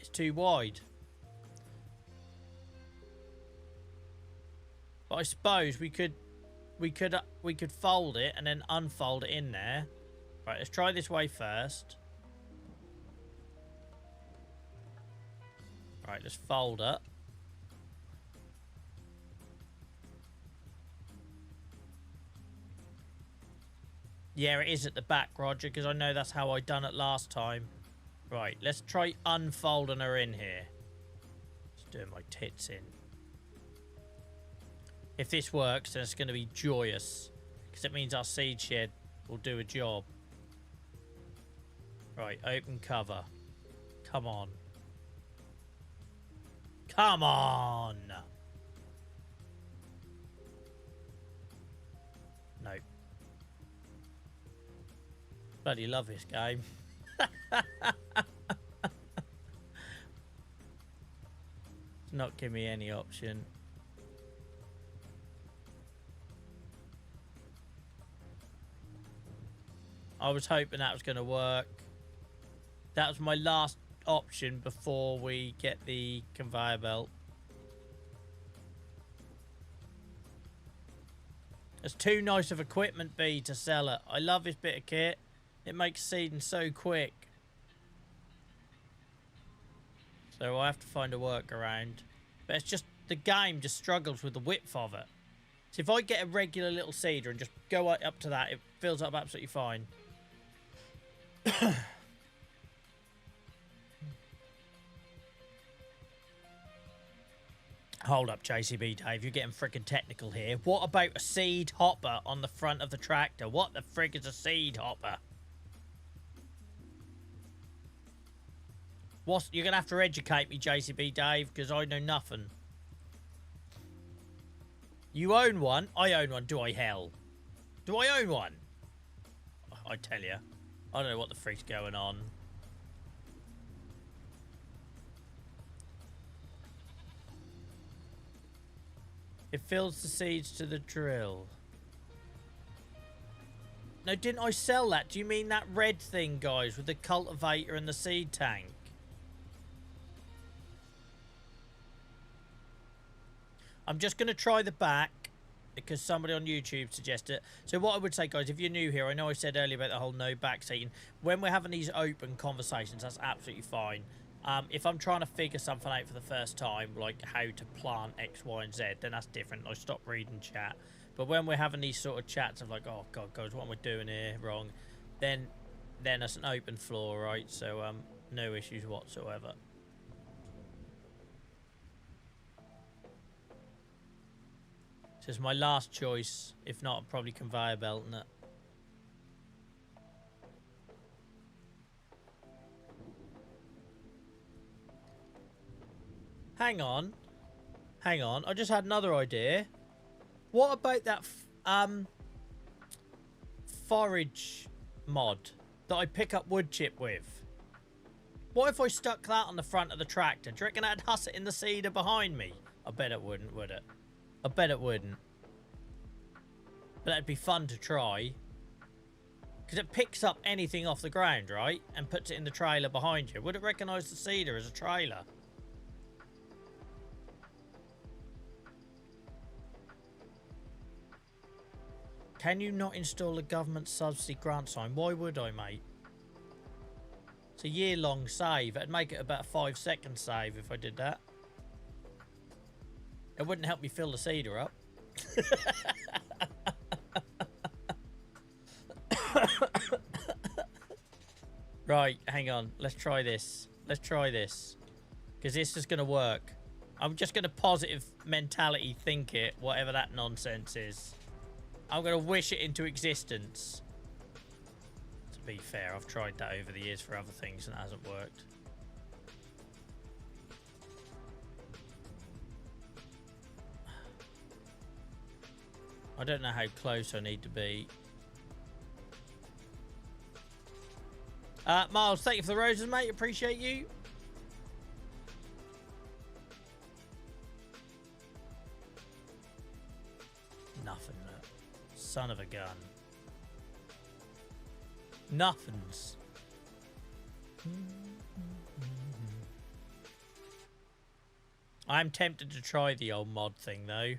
it's too wide. But I suppose we could fold it and then unfold it in there. Right, let's try this way first. Right, let's fold it. Yeah, it is at the back, Roger, because I know that's how I done it last time. Right, let's try unfolding her in here. Just doing my tits in. If this works, then it's going to be joyous. Because it means our seed shed will do a job. Right, open cover. Come on. Come on! Nope. Bloody love this game. It's not giving me any option. I was hoping that was going to work. That was my last option before we get the conveyor belt. It's too nice of equipment, B, to sell it. I love this bit of kit. It makes seeding so quick. So I have to find a workaround. But it's just, the game just struggles with the width of it. So if I get a regular little seeder and just go up to that, it fills up absolutely fine. Hold up, JCB Dave, you're getting freaking technical here. What about a seed hopper on the front of the tractor? What the frig is a seed hopper? You're going to have to educate me, JCB Dave, because I know nothing. You own one? I own one, do I hell? Do I own one? I tell you. I don't know what the freak's going on. It fills the seeds to the drill. No, didn't I sell that? Do you mean that red thing, guys, with the cultivator and the seed tank? I'm just going to try the back because somebody on YouTube suggested it. So what I would say, guys, if you're new here, I know I said earlier about the whole no back seating. When we're having these open conversations, that's absolutely fine. If I'm trying to figure something out for the first time, like how to plant X, Y, and Z, then that's different. I stop reading chat. But when we're having these sort of chats of like, oh, God, guys, what am I doing here wrong? Then it's an open floor, right? So no issues whatsoever. This is my last choice. If not, I'm probably conveyor belting it. Hang on. Hang on. I just had another idea. What about that forage mod that I pick up wood chip with? What if I stuck that on the front of the tractor? Do you reckon that'd huss it in the seeder behind me? I bet it wouldn't, would it? I bet it wouldn't. But that'd be fun to try. Because it picks up anything off the ground, right? And puts it in the trailer behind you. Would it recognise the seeder as a trailer? Can you not install a government subsidy grant sign? Why would I, mate? It's a year-long save. It'd make it about a 5-second save if I did that. It wouldn't help me fill the seeder up. Right, hang on. Let's try this. Let's try this. Because this is going to work. I'm just going to positive mentality think it, whatever that nonsense is. I'm going to wish it into existence. To be fair, I've tried that over the years for other things and it hasn't worked. I don't know how close I need to be. Miles, thank you for the roses, mate. Appreciate you. Nothing, look. Son of a gun. Nothings. I'm tempted to try the old mod thing, though.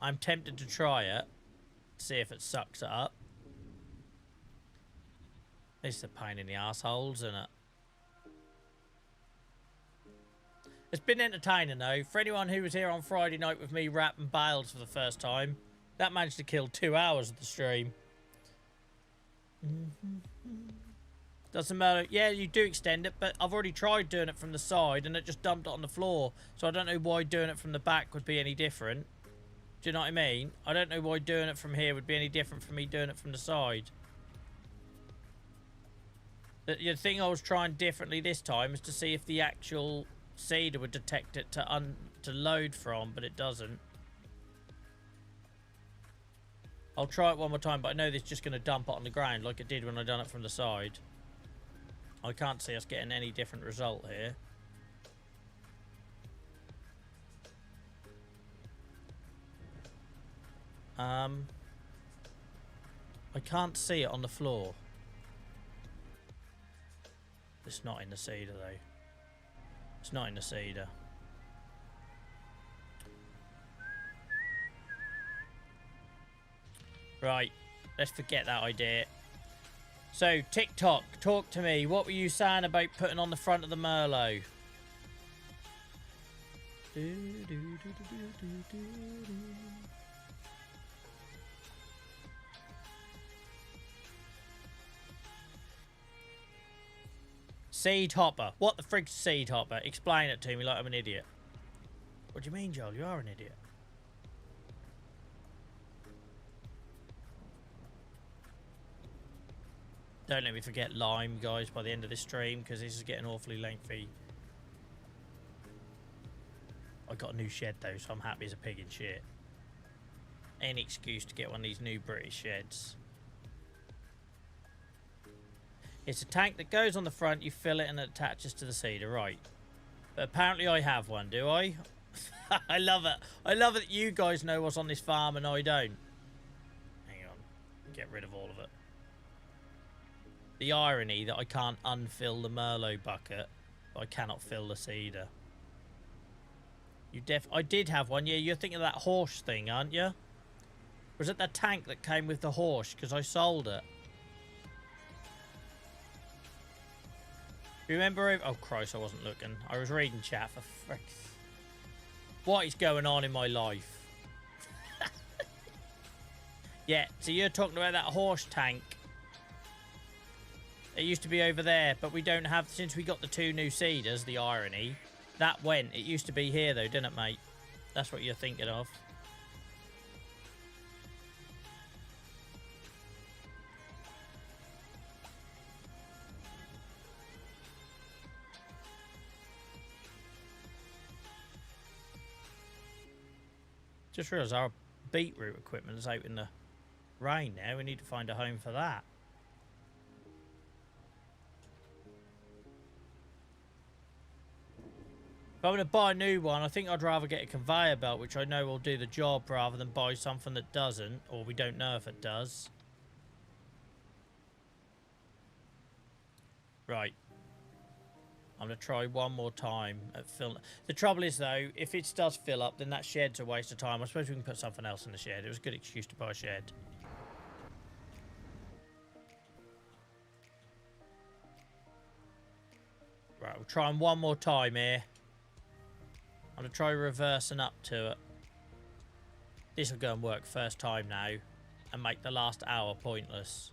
I'm tempted to try it. See if it sucks it up. It's a pain in the assholes, isn't it? It's been entertaining, though. For anyone who was here on Friday night with me rapping bales for the first time, that managed to kill 2 hours of the stream. Doesn't matter. Yeah, you do extend it, but I've already tried doing it from the side, and it just dumped it on the floor. So I don't know why doing it from the back would be any different. Do you know what I mean? I don't know why doing it from here would be any different from me doing it from the side. The thing I was trying differently this time is to see if the actual seeder would detect it to load from, but it doesn't. I'll try it one more time, but I know this is just going to dump it on the ground like it did when I done it from the side. I can't see us getting any different result here. I can't see it on the floor. It's not in the seeder, though. It's not in the seeder. Right. Let's forget that idea. So, TikTok, talk to me. What were you saying about putting on the front of the Merlot? Seed hopper. What the frig's seed hopper? Explain it to me like I'm an idiot. What do you mean, Joel? You are an idiot. Don't let me forget lime, guys, by the end of this stream, because this is getting awfully lengthy. I got a new shed, though, so I'm happy as a pig in shit. Any excuse to get one of these new British sheds. It's a tank that goes on the front, you fill it and it attaches to the seeder, right. But apparently I have one, do I? I love it. I love it that you guys know what's on this farm and I don't. Hang on. Get rid of all of it. The irony that I can't unfill the Merlot bucket, but I cannot fill the seeder. I did have one, yeah, you're thinking of that horse thing, aren't you? Was it that tank that came with the horse? Because I sold it. Remember? Oh, Christ, I wasn't looking. I was reading chat for frick. What is going on in my life? Yeah, so you're talking about that horse tank. It used to be over there, but we don't have... Since we got the 2 new seeders, the irony, that went. It used to be here, though, didn't it, mate? That's what you're thinking of. Just realised our beetroot equipment is out in the rain now. We need to find a home for that. If I'm going to buy a new one, I think I'd rather get a conveyor belt, which I know will do the job, rather than buy something that doesn't, or we don't know if it does. Right. I'm going to try one more time at filling. The trouble is, though, if it does fill up, then that shed's a waste of time. I suppose we can put something else in the shed. It was a good excuse to buy a shed. Right, we'll try one more time here. I'm going to try reversing up to it. This will go and work first time now and make the last hour pointless.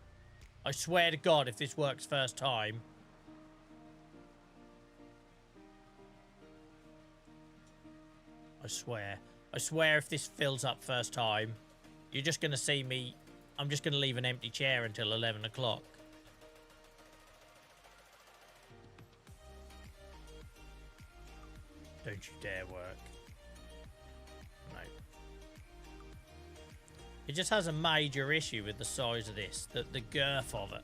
I swear to God, if this works first time. I swear. I swear if this fills up first time, you're just going to see me. I'm just going to leave an empty chair until 11 o'clock. Don't you dare work. No. It just has a major issue with the size of this. The girth of it.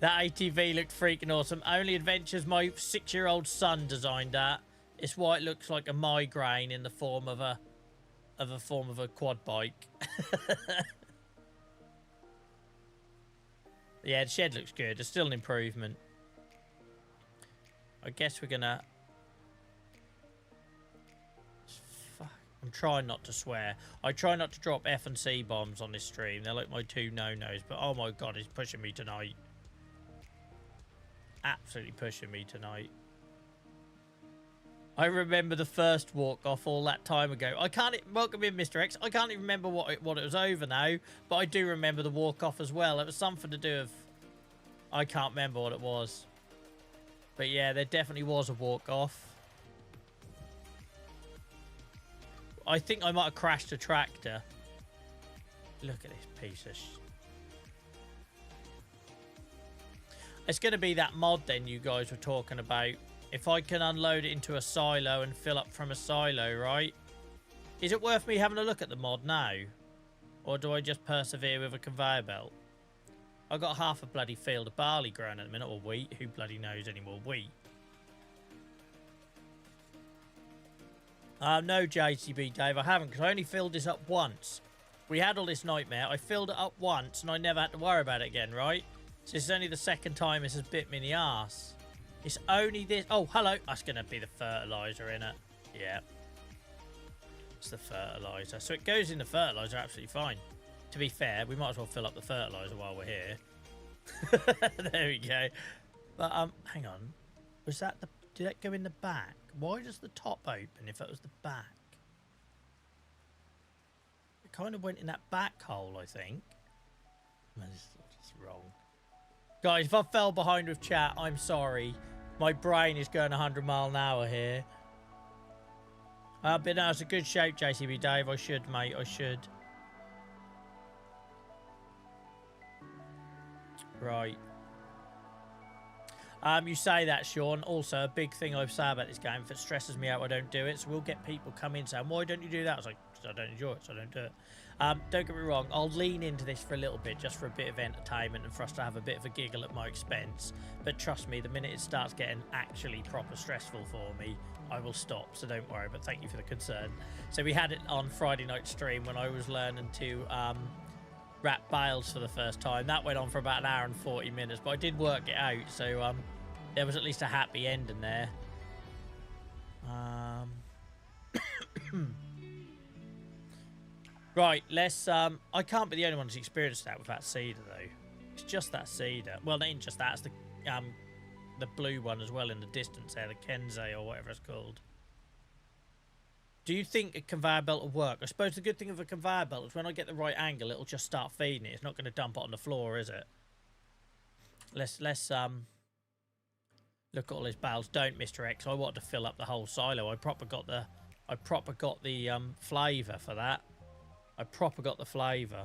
That ATV looked freaking awesome. Only Adventures, my 6-year-old son designed that. It's why it looks like a migraine in the form of a quad bike. Yeah, the shed looks good. It's still an improvement. I guess we're gonna... Fuck. I'm trying not to swear. I try not to drop F and C bombs on this stream. They're like my 2 no-nos. But oh my God, he's pushing me tonight. Absolutely pushing me tonight. I remember the first walk-off all that time ago. I can't... Welcome in, Mr. X. I can't even remember what it was over now. But I do remember the walk-off as well. It was something to do with... I can't remember what it was. But yeah, there definitely was a walk-off. I think I might have crashed a tractor. Look at this piece of... It's going to be that mod then you guys were talking about. If I can unload it into a silo and fill up from a silo, right? Is it worth me having a look at the mod now? Or do I just persevere with a conveyor belt? I've got half a bloody field of barley growing at the minute, or wheat. Who bloody knows anymore? Wheat. No, JCB Dave, I haven't, because I only filled this up once. We had all this nightmare. I filled it up once, and I never had to worry about it again, right? So this is only the second time this has bit me in the arse. It's only this... Oh, hello. That's going to be the fertiliser in it. Yeah. It's the fertiliser. So it goes in the fertiliser absolutely fine. To be fair, we might as well fill up the fertiliser while we're here. There we go. But, hang on. Was that the... Did that go in the back? Why does the top open if it was the back? It kind of went in that back hole, I think. This is just wrong. Guys, if I fell behind with chat, I'm sorry. My brain is going 100 mile an hour here. But no, it's a good shape, JCB Dave. I should, mate. I should. Right. You say that, Sean. Also, a big thing I've said about this game, if it stresses me out, I don't do it. So we'll get people come in saying, why don't you do that? I was like, because I don't enjoy it, so I don't do it. Don't get me wrong, I'll lean into this for a little bit, just for a bit of entertainment and for us to have a bit of a giggle at my expense. But trust me, the minute it starts getting actually proper stressful for me, I will stop, so don't worry, but thank you for the concern. So we had it on Friday night stream when I was learning to wrap bales for the first time. That went on for about 1 hour and 40 minutes, but I did work it out, so there was at least a happy ending there. Right, let's... I can't be the only one who's experienced that with that cedar, though. It's just that cedar. Well, it ain't just that. It's the blue one as well in the distance there, the Kensei or whatever it's called. Do you think a conveyor belt will work? I suppose the good thing of a conveyor belt is when I get the right angle, it'll just start feeding it. It's not going to dump it on the floor, is it? Let's look at all these bales. Don't, Mr. X. I want to fill up the whole silo. I proper got the flavour for that. I proper got the flavour.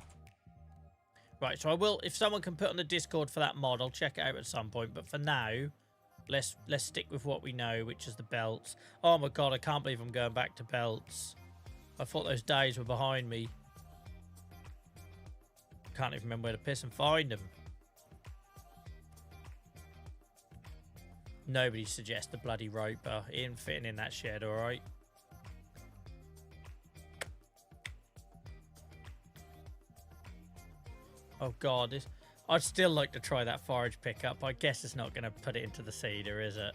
Right, so I will, if someone can put on the Discord for that mod, I'll check it out at some point. But for now, let's stick with what we know, which is the belts. Oh my God, I can't believe I'm going back to belts. I thought those days were behind me. Can't even remember where to piss and find them. Nobody suggests the bloody roper. He ain't fitting in that shed, alright? Oh God, I'd still like to try that forage pickup. I guess it's not going to put it into the cedar, is it?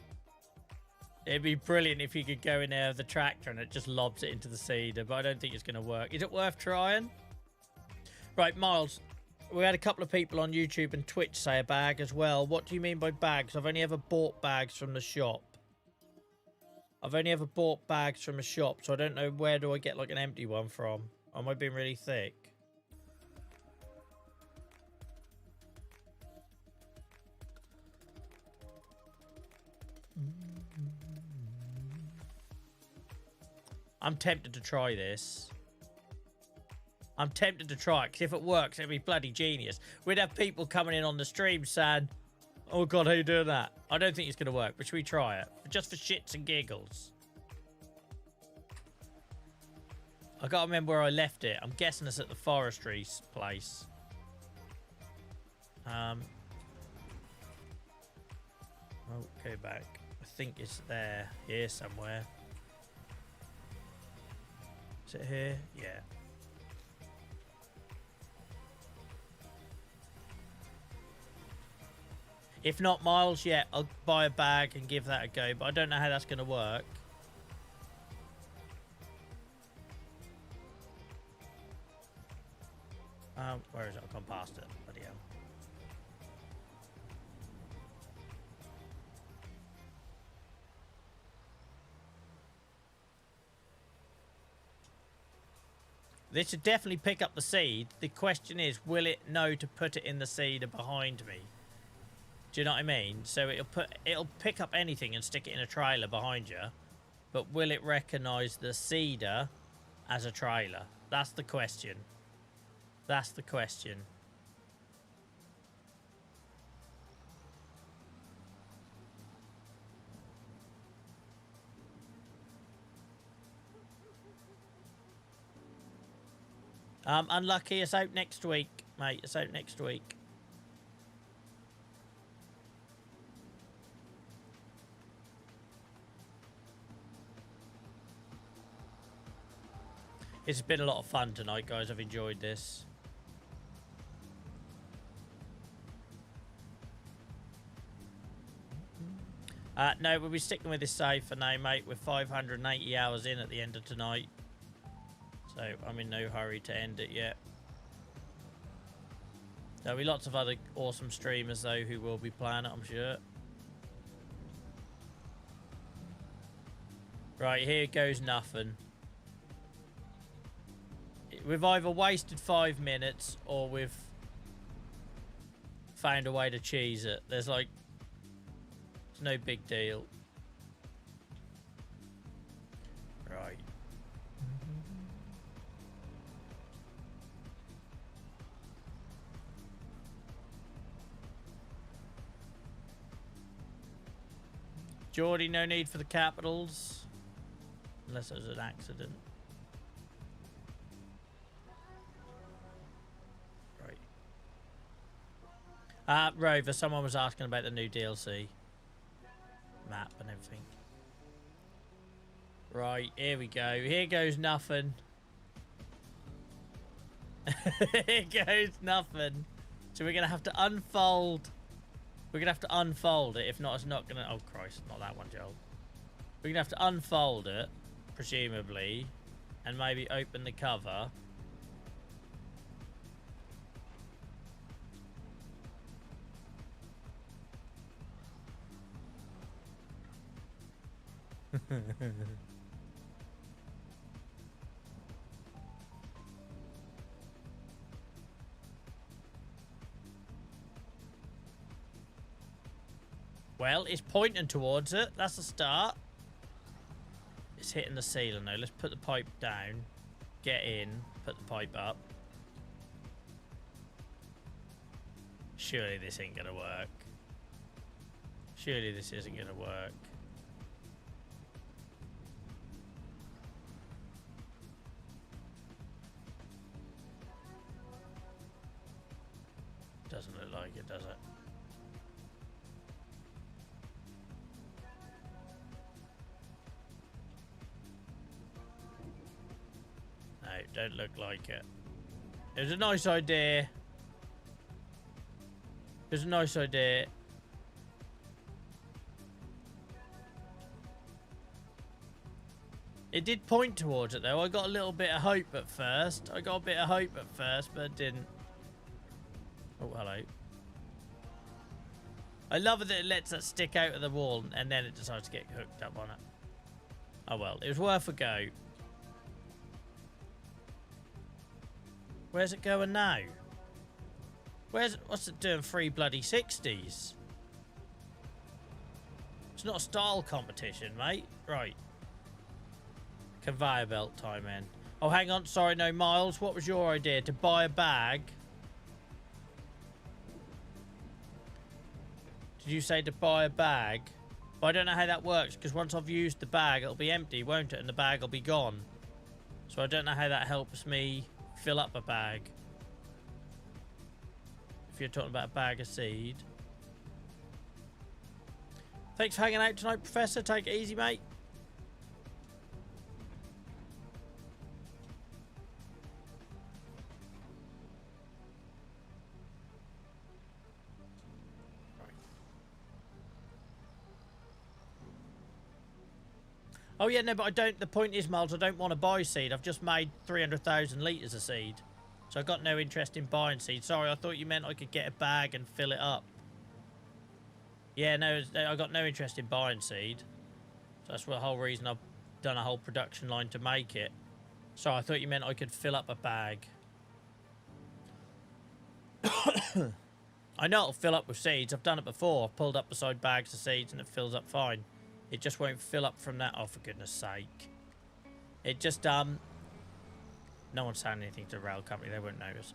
It'd be brilliant if you could go in there with the tractor and it just lobs it into the cedar, but I don't think it's going to work. Is it worth trying? Right, Miles, we had a couple of people on YouTube and Twitch say a bag as well. What do you mean by bags? I've only ever bought bags from the shop. I've only ever bought bags from a shop, so I don't know where do I get like an empty one from. Am I being really thick? I'm tempted to try this. I'm tempted to try it, because if it works, it'd be bloody genius. We'd have people coming in on the stream saying, oh god, how you doing that? I don't think it's going to work, but should we try it? Just for shits and giggles. I gotta remember where I left it. I'm guessing it's at the forestry place. Oh, go back. I think it's there. Here somewhere. Is it here? Yeah. If not Miles, yeah, I'll buy a bag and give that a go, but I don't know how that's going to work. Where is it? I've gone past it. Bloody hell. This should definitely pick up the seed. The question is, will it know to put it in the seeder behind me? Do you know what I mean? So it'll pick up anything and stick it in a trailer behind you, but will it recognise the seeder as a trailer? That's the question. That's the question. Unlucky, it's out next week, mate. It's out next week. It's been a lot of fun tonight, guys. I've enjoyed this. No, we'll be sticking with this save for now, mate. We're 580 hours in at the end of tonight. So I'm in no hurry to end it yet. There'll be lots of other awesome streamers, though, who will be playing it, I'm sure. Right, here goes nothing. We've either wasted 5 minutes or we've found a way to cheese it. There's like... It's no big deal. Right. Geordie, no need for the capitals. Unless it was an accident. Right. Rover, someone was asking about the new DLC. Map and everything. Right, here we go. Here goes nothing. Here goes nothing. So we're going to have to unfold. We're going to have to unfold it. If not, it's not going to... Oh, Christ. Not that one, Joel. We're going to have to unfold it, presumably, and maybe open the cover. Well, it's pointing towards it. That's a start. It's hitting the ceiling though. Let's put the pipe down. Get in. Put the pipe up. Surely this ain't gonna work. Surely this isn't gonna work. Doesn't look like it, does it? No, don't look like it. It was a nice idea. It was a nice idea. It did point towards it though. I got a little bit of hope at first. But it didn't. Oh, hello. I love it that it lets that stick out of the wall and then it decides to get hooked up on it. Oh well, it was worth a go. Where's it going now? What's it doing? 3 bloody 60s? It's not a style competition, mate. Right. Conveyor belt time in. Oh, hang on. Sorry, no, Miles. What was your idea? To buy a bag? Did you say to buy a bag? But I don't know how that works, because once I've used the bag, it'll be empty, won't it? And the bag will be gone. So I don't know how that helps me fill up a bag. If you're talking about a bag of seed. Thanks for hanging out tonight, Professor. Take it easy, mate. Oh, yeah, no, but I don't... The point is, Miles, I don't want to buy seed. I've just made 300,000 litres of seed. So I've got no interest in buying seed. Sorry, I thought you meant I could get a bag and fill it up. Yeah, no, I got no interest in buying seed. So that's the whole reason I've done a whole production line to make it. So I thought you meant I could fill up a bag. I know it'll fill up with seeds. I've done it before. I've pulled up beside bags of seeds and it fills up fine. It just won't fill up from that. Oh, for goodness sake. It just, no one's saying anything to the rail company. They won't notice.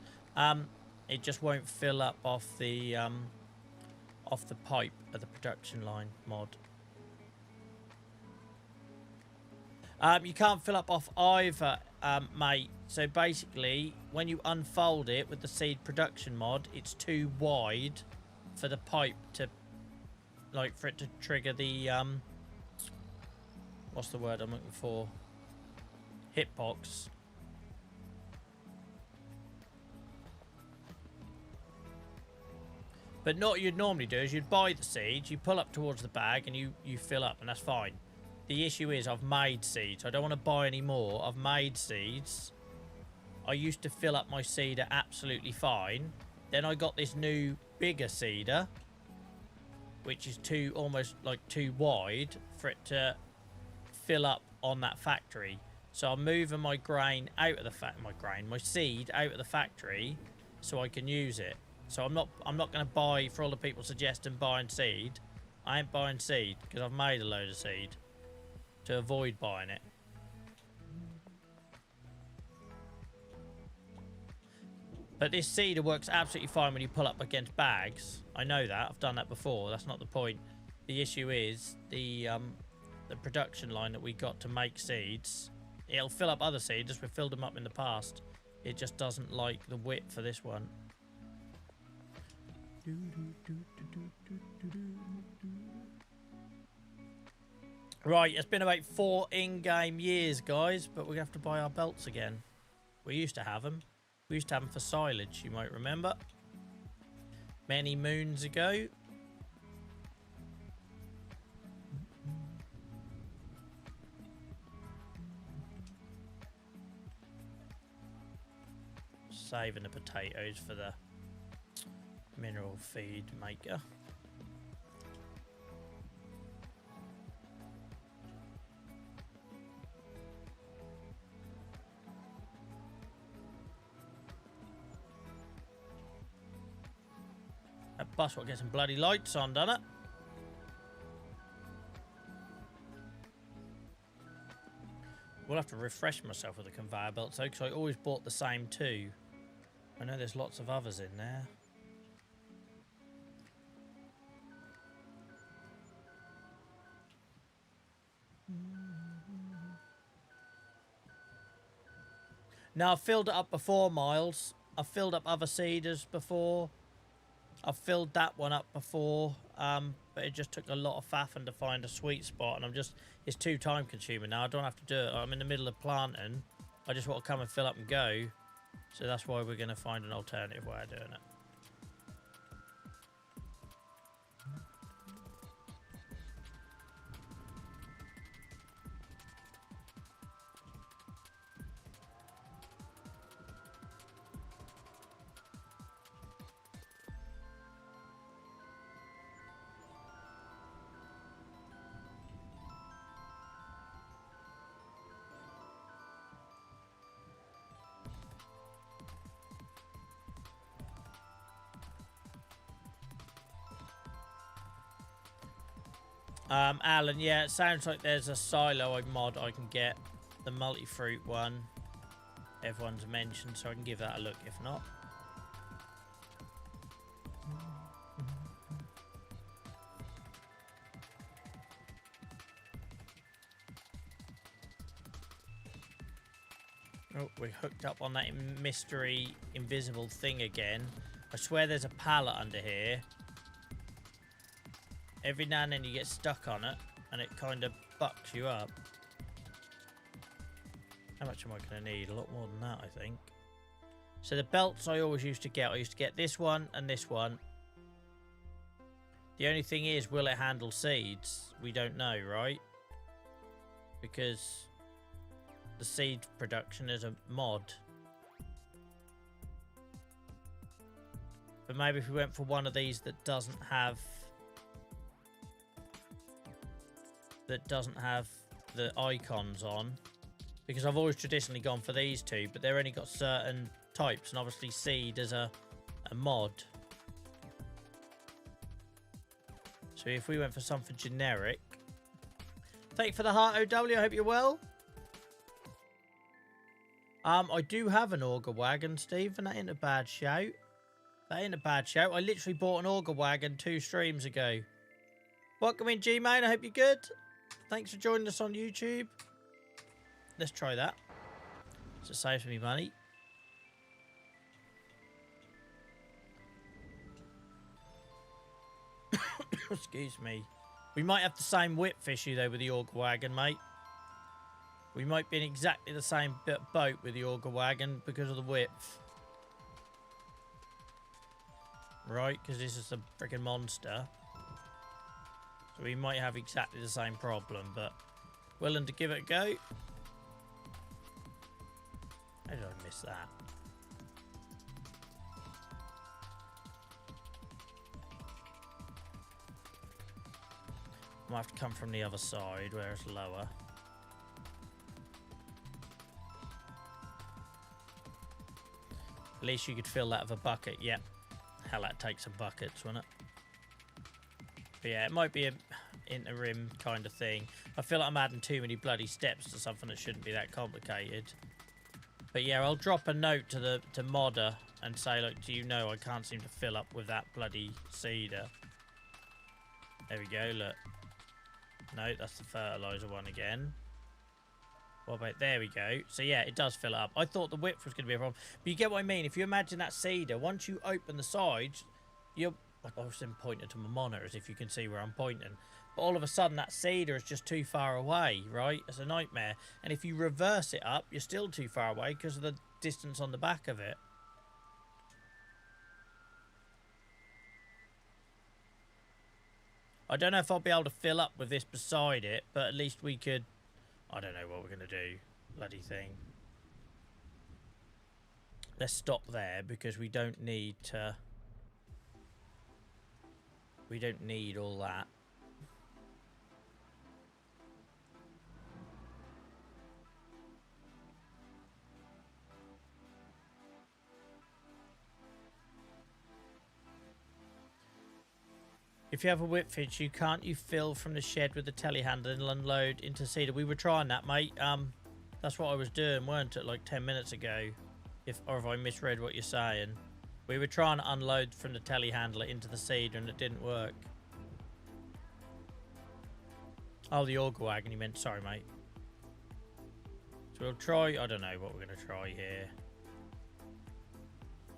It just won't fill up off the pipe of the production line mod. You can't fill up off either, mate. So basically, when you unfold it with the seed production mod, it's too wide for the pipe to, like, for it to trigger the, what's the word I'm looking for? Hitbox. But not what you'd normally do is you'd buy the seeds, you pull up towards the bag and you fill up, and that's fine. The issue is I've made seeds. I don't want to buy any more. I've made seeds. I used to fill up my seeder absolutely fine. Then I got this new bigger seeder, which is almost like too wide for it to fill up on that factory. So I'm moving my grain out of the my seed out of the factory so I can use it. So I'm not going to buy, for all the people suggesting buying seed. I ain't buying seed because I've made a load of seed to avoid buying it. But this seeder works absolutely fine when you pull up against bags. I know that. I've done that before. That's not the point. The issue is the production line that we got to make seeds. It'll fill up other seeds as we've filled them up in the past. It just doesn't like the width for this one. Right, it's been about 4 in-game years, guys, but we have to buy our belts again. We used to have them. We used to have them for silage, you might remember. Many moons ago. Saving the potatoes for the mineral feed maker. That bus will get some bloody lights on, doesn't it? We'll have to refresh myself with the conveyor belt, though, because I always bought the same two. I know there's lots of others in there. Now, I've filled it up before, Miles. I've filled up other seeders before. I've filled that one up before. But it just took a lot of faffing to find a sweet spot. And it's too time consuming now. I don't have to do it. I'm in the middle of planting. I just want to come and fill up and go. So that's why we're going to find an alternative way of doing it. Alan, yeah, it sounds like there's a silo mod I can get the multi-fruit one everyone's mentioned, so I can give that a look if not. Oh, we're hooked up on that mystery invisible thing again. I swear there's a pallet under here. Every now and then you get stuck on it and it kind of bucks you up. How much am I going to need? A lot more than that, I think. So the belts I always used to get this one and this one. The only thing is, will it handle seeds? We don't know, right? Because the seed production is a mod. But maybe if we went for one of these that doesn't have the icons on, because I've always traditionally gone for these two, but they're only got certain types, and obviously seed is a mod. So if we went for something generic. Thank you for the heart, OW. I hope you're well. I do have an auger wagon, Steve, and that ain't a bad shout. That ain't a bad shout. I literally bought an auger wagon 2 streams ago. Welcome in, G-Man. I hope you're good. Thanks for joining us on YouTube. Let's try that. So it saves me money. Excuse me. We might have the same width issue, though, with the auger wagon, mate. We might be in exactly the same boat with the auger wagon because of the width. Right, because this is a freaking monster. So we might have exactly the same problem, but willing to give it a go. How did I miss that? Might have to come from the other side where it's lower. At least you could fill that with a bucket. Yeah. Hell, that takes some buckets, wouldn't it? But yeah, it might be an interim kind of thing. I feel like I'm adding too many bloody steps to something that shouldn't be that complicated. But yeah, I'll drop a note to Modder and say, like, do you know I can't seem to fill up with that bloody cedar. There we go, look. No, that's the fertilizer one again. What about, there we go. So yeah, it does fill up. I thought the width was going to be a problem. But you get what I mean. If you imagine that cedar, once you open the sides, you're... I was then pointing to my monitors if you can see where I'm pointing. But all of a sudden that cedar is just too far away, right? It's a nightmare. And if you reverse it up, you're still too far away because of the distance on the back of it. I don't know if I'll be able to fill up with this beside it, but at least we could... I don't know what we're going to do. Bloody thing. Let's stop there because we don't need to... We don't need all that. If you have a whip hitch, can't you fill from the shed with the telehandler and unload into cedar? We were trying that, mate. That's what I was doing, weren't it, like 10 minutes ago? Or if I misread what you're saying. We were trying to unload from the telehandler into the cedar and it didn't work. Oh, the auger wagon you meant. Sorry, mate. So we'll try... I don't know what we're going to try here.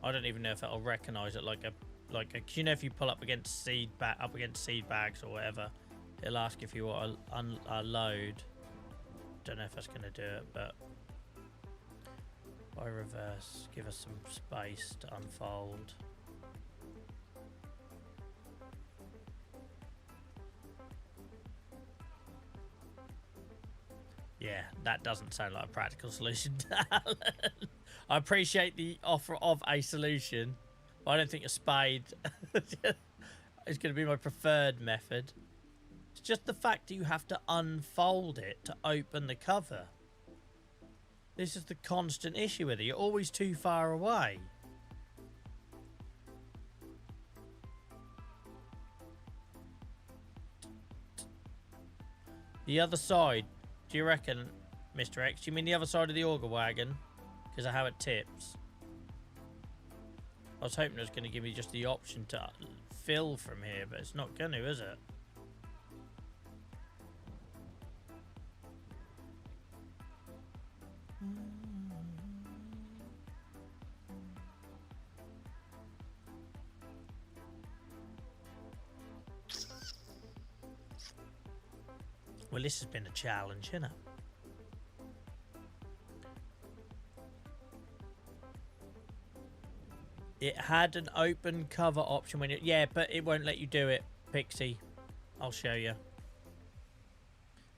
I don't even know if it'll recognise it like a... you know, if you pull up against seed bags or whatever, it'll ask if you want a load. Don't know if that's going to do it, but by reverse, give us some space to unfold. Yeah, that doesn't sound like a practical solution, Alan. I appreciate the offer of a solution. I don't think a spade is going to be my preferred method. It's just the fact that you have to unfold it to open the cover. This is the constant issue with it. You're always too far away. The other side, do you reckon Mr. X. Do you mean the other side of the auger wagon? Because of how it tips. I was hoping it was going to give me just the option to fill from here, but it's not going to, is it? Well, this has been a challenge, isn't it? It had an open cover option when it... Yeah, but it won't let you do it, Pixie. I'll show you.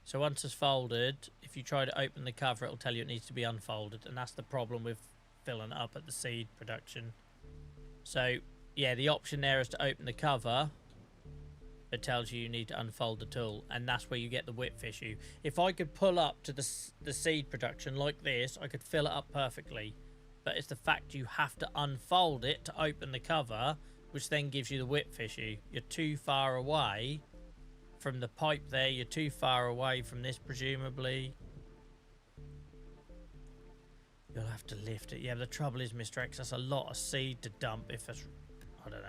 So once it's folded, if you try to open the cover, it'll tell you it needs to be unfolded. And that's the problem with filling it up at the seed production. So, yeah, the option there is to open the cover. It tells you need to unfold the tool. And that's where you get the width issue. If I could pull up to the seed production like this, I could fill it up perfectly. But it's the fact you have to unfold it to open the cover, which then gives you the width issue. You're too far away from the pipe there. You're too far away from this, presumably. You'll have to lift it. Yeah, but the trouble is, Mr. X, that's a lot of seed to dump if it's... I don't know.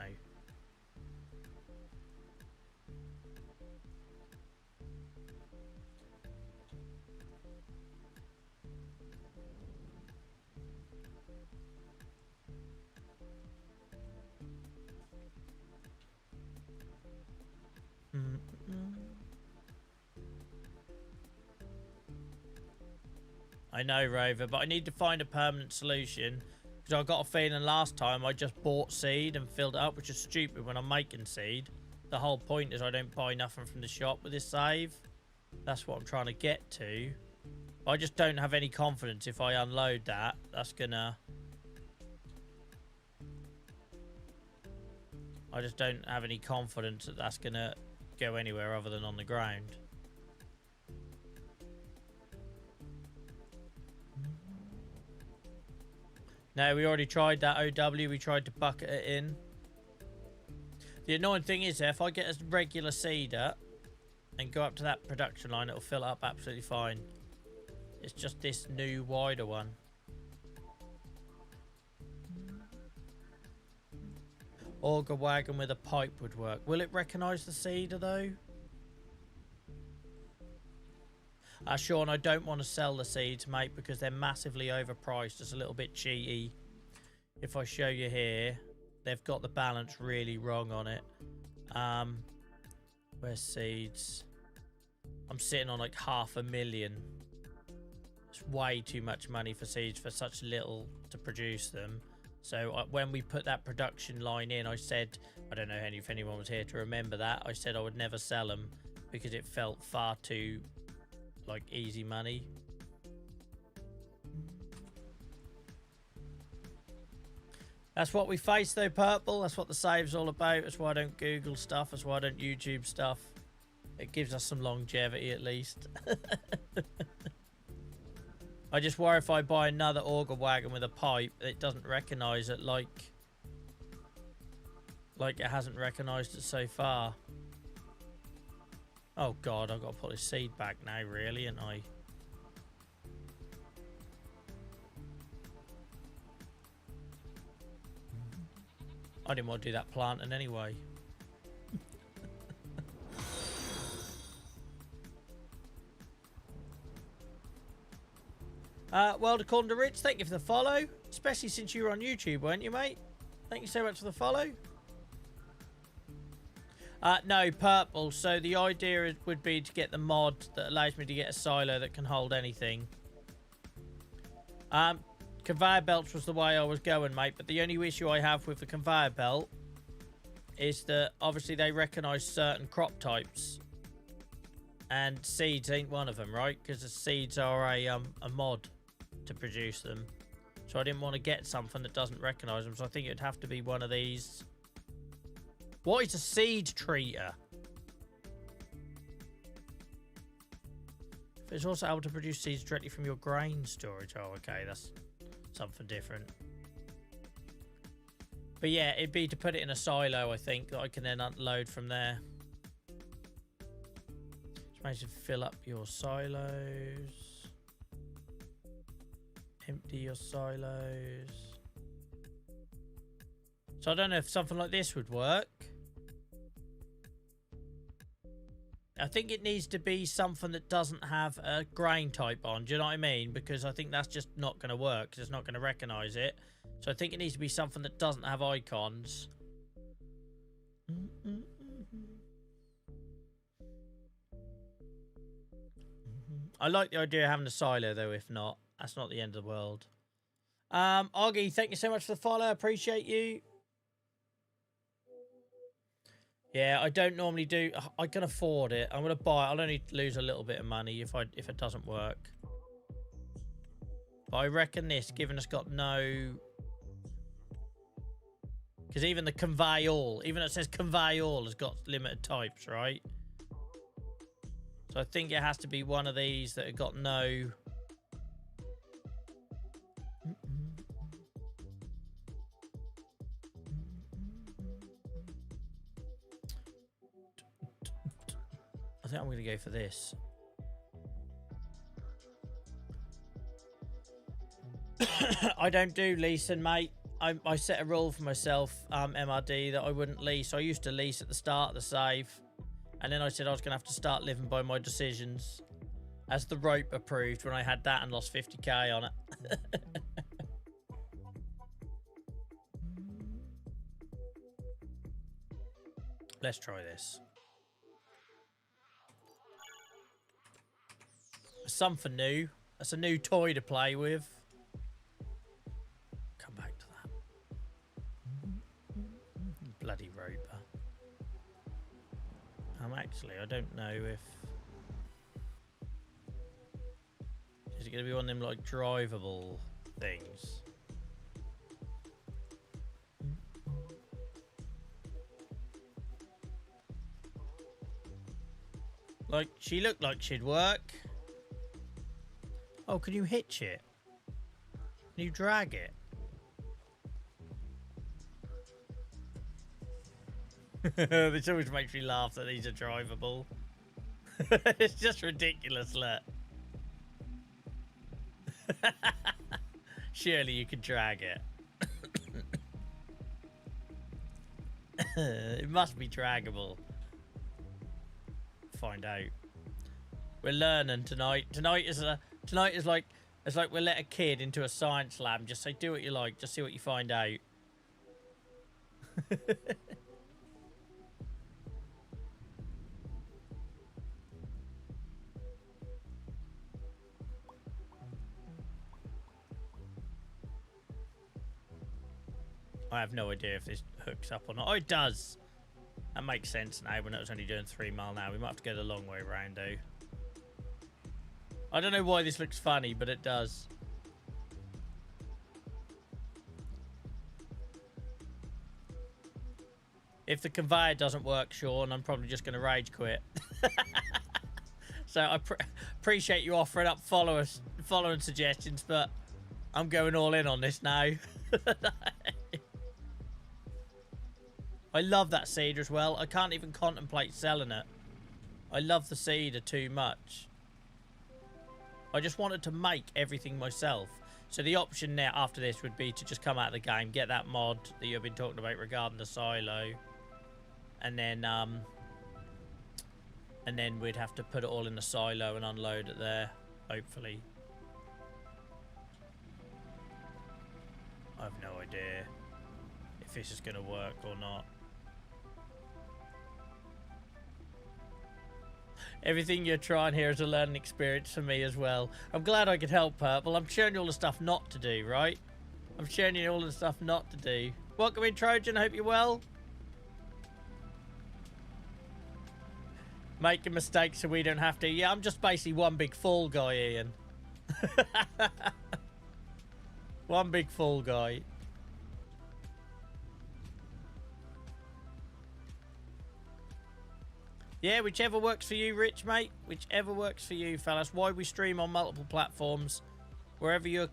I know, Rover, but I need to find a permanent solution because I got a feeling last time I just bought seed and filled it up, which is stupid when I'm making seed. The whole point is I don't buy nothing from the shop with this save. That's what I'm trying to get to. I just don't have any confidence if I unload that. That's gonna... I just don't have any confidence that that's gonna go anywhere other than on the ground. No, we already tried that OW. We tried to bucket it in. The annoying thing is, if I get a regular seeder and go up to that production line, it'll fill it up absolutely fine. It's just this new wider one. Auger wagon with a pipe would work. Will it recognise the seeder though? Sean, I don't want to sell the seeds, mate, because they're massively overpriced. It's a little bit cheaty. If I show you here, they've got the balance really wrong on it. Where's seeds? I'm sitting on like 500,000. It's way too much money for seeds for such little to produce them. So when we put that production line in, I said, I don't know if anyone was here to remember that, I said I would never sell them because it felt far too like easy money. That's what we face though, Purple. That's what the save's all about. That's why I don't Google stuff. That's why I don't YouTube stuff. It gives us some longevity at least. I just worry if I buy another auger wagon with a pipe, it doesn't recognise it like it hasn't recognised it so far. Oh god, I've got to put this seed back now, really, ain't I? I didn't want to do that planting anyway. World according to Rich, thank you for the follow. Especially since you were on YouTube, weren't you, mate? Thank you so much for the follow. No, Purple. So the idea would be to get the mod that allows me to get a silo that can hold anything. Conveyor belts was the way I was going, mate. But the only issue I have with the conveyor belt is that obviously they recognise certain crop types. And seeds ain't one of them, right? Because the seeds are a mod to produce them. So I didn't want to get something that doesn't recognise them. So I think it'd have to be one of these. What is a seed treater? It's also able to produce seeds directly from your grain storage. Oh, okay, that's something different. But yeah, it'd be to put it in a silo, I think, that I can then unload from there. Just manage to fill up your silos. Empty your silos. So I don't know if something like this would work. I think it needs to be something that doesn't have a grain type on. Do you know what I mean? Because I think that's just not going to work. Because it's not going to recognize it. So I think it needs to be something that doesn't have icons. I like the idea of having a silo, though. If not, that's not the end of the world. Augie, thank you so much for the follow. Appreciate you. Yeah, I don't normally do. I can afford it. I'm gonna buy it. I'll only lose a little bit of money if it doesn't work. But I reckon this, given it's got no, because even the convey all, even though it says convey all, has got limited types, right? So I think it has to be one of these that have got no. I think I'm going to go for this. I don't do leasing, mate. I set a rule for myself, MRD, that I wouldn't lease. I used to lease at the start of the save. And then I said I was going to have to start living by my decisions. As the rope approved when I had that and lost 50k on it. Let's try this. Something new. That's a new toy to play with. Come back to that. Bloody roper. Actually, I don't know if... Is it going to be one of them, like, drivable things? Like, she looked like she'd work. Oh, can you hitch it? Can you drag it? This always makes me laugh that these are drivable. It's just ridiculous, look. Surely you could drag it. It must be draggable. Find out. We're learning tonight. Tonight is like we let a kid into a science lab and just say, do what you like, just see what you find out. I have no idea if this hooks up or not. Oh, it does. That makes sense now when it was only doing 3 mile an hour. We might have to go the long way around, though. I don't know why this looks funny, but it does. If the conveyor doesn't work, Sean, I'm probably just going to rage quit. So I appreciate you offering up following suggestions, but I'm going all in on this now. I love that cedar as well. I can't even contemplate selling it. I love the cedar too much. I just wanted to make everything myself. So the option now after this would be to just come out of the game, get that mod that you've been talking about regarding the silo, and then we'd have to put it all in the silo and unload it there, hopefully. I have no idea if this is going to work or not. Everything you're trying here is a learning experience for me as well. I'm glad I could help, Purple. I'm showing you all the stuff not to do, right? I'm showing you all the stuff not to do. Welcome in, Trojan. I hope you're well. Making mistakes so we don't have to. Yeah, I'm just basically one big fool guy, Ian. One big fool guy. Yeah, whichever works for you, Rich, mate. Whichever works for you, fellas. Why we stream on multiple platforms. Wherever you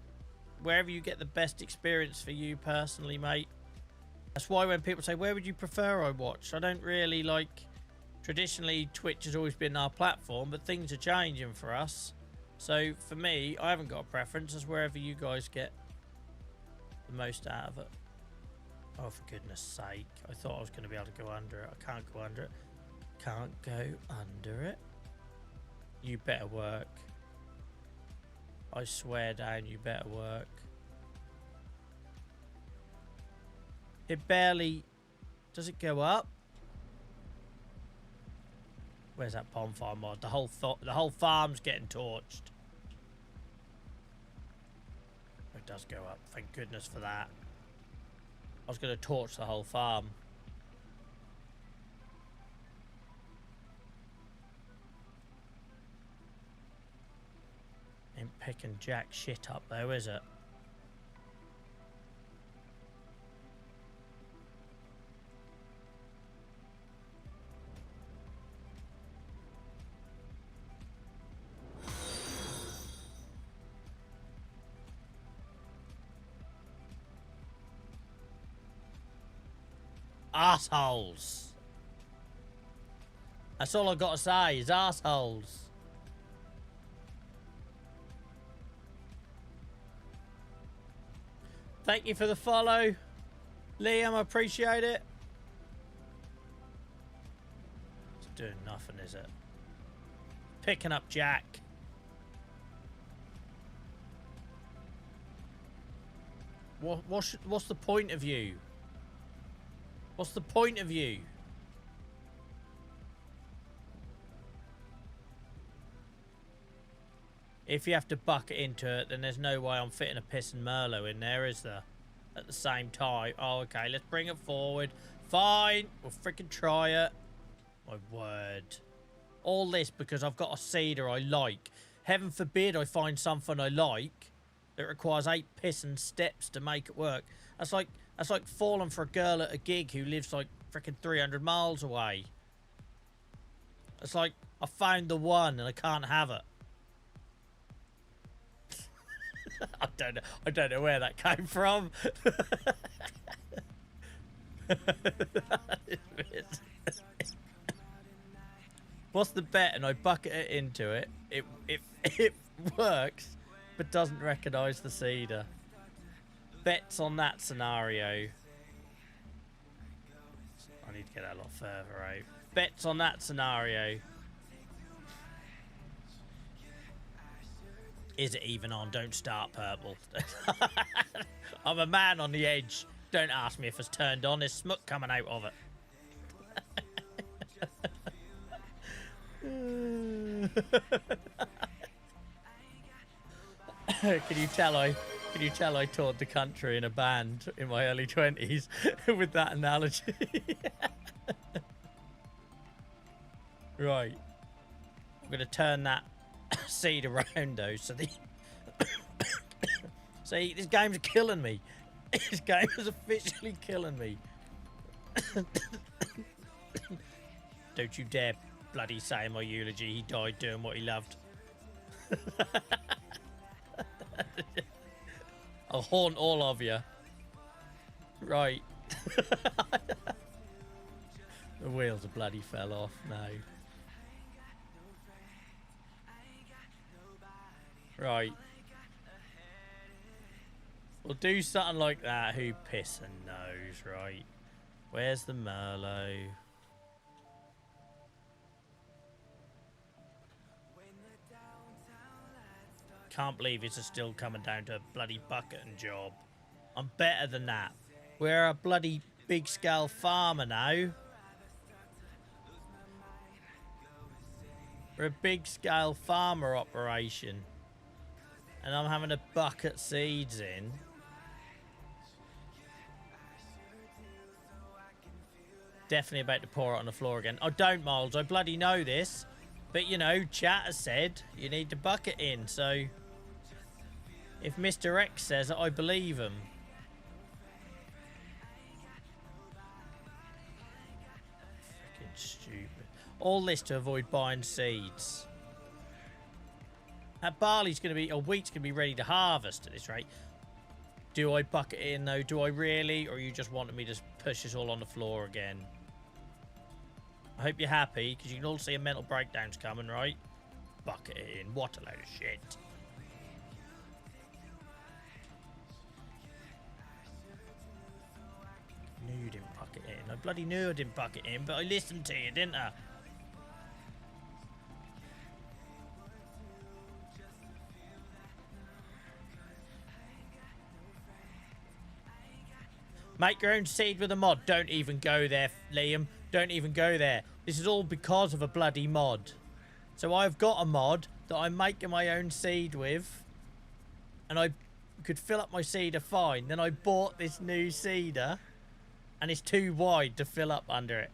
get the best experience for you personally, mate. That's why when people say, where would you prefer I watch? I don't really like... Traditionally, Twitch has always been our platform, but things are changing for us. So for me, I haven't got a preference. It's wherever you guys get the most out of it. Oh, for goodness sake. I thought I was going to be able to go under it. I can't go under it. Can't go under it. You better work. I swear down, you better work. It barely... Does it go up? Where's that bonfire mod? The whole farm's getting torched. It does go up. Thank goodness for that. I was going to torch the whole farm. Ain't picking jack shit up though, is it? Assholes. That's all I've got to say is assholes. Thank you for the follow, Liam. I appreciate it. It's doing nothing, is it? Picking up Jack. What's the point of you? What's the point of you? If you have to bucket into it, then there's no way I'm fitting a piss and Merlot in there, is there? At the same time. Oh, okay, let's bring it forward. Fine, we'll freaking try it. My word. All this because I've got a cedar I like. Heaven forbid I find something I like that requires 8 piss and steps to make it work. That's like falling for a girl at a gig who lives like freaking 300 miles away. It's like I found the one and I can't have it. I don't know where that came from. What's the bet? And I bucket it into it. It works, but doesn't recognise the cedar. Bets on that scenario. I need to get that a lot further out. Bets on that scenario. Is it even on? Don't start purple. I'm a man on the edge. Don't ask me if it's turned on. There's smoke coming out of it. Can you tell I toured the country in a band in my early 20s with that analogy? Right. I'm going to turn that seed around though, so the see, this game's killing me. This game is officially killing me. Don't you dare bloody say in my eulogy he died doing what he loved. I'll haunt all of you. Right. The wheels are bloody fell off now. Right. We'll do something like that. Who pissing knows, right? Where's the Merlot? Can't believe it's still coming down to a bloody bucketing job. I'm better than that. We're a bloody big scale farmer now. We're a big scale farmer operation. And I'm having to bucket seeds in. Definitely about to pour it on the floor again. Oh, don't, Miles. I bloody know this. But, you know, chat has said you need to bucket in. So, if Mr. X says it, I believe him. Freaking stupid. All this to avoid buying seeds. That barley's going to be, or wheat's going to be ready to harvest at this rate. Do I bucket it in though? Do I really? Or you just wanted me to push this all on the floor again? I hope you're happy, because you can all see a mental breakdown's coming, right? bucket it in. What a load of shit. Knew you didn't bucket it in. I bloody knew I didn't bucket it in, but I listened to you, didn't I? Make your own seed with a mod. Don't even go there, Liam. Don't even go there. This is all because of a bloody mod. So I've got a mod that I'm making my own seed with. And I could fill up my seeder fine. Then I bought this new seeder. And it's too wide to fill up under it.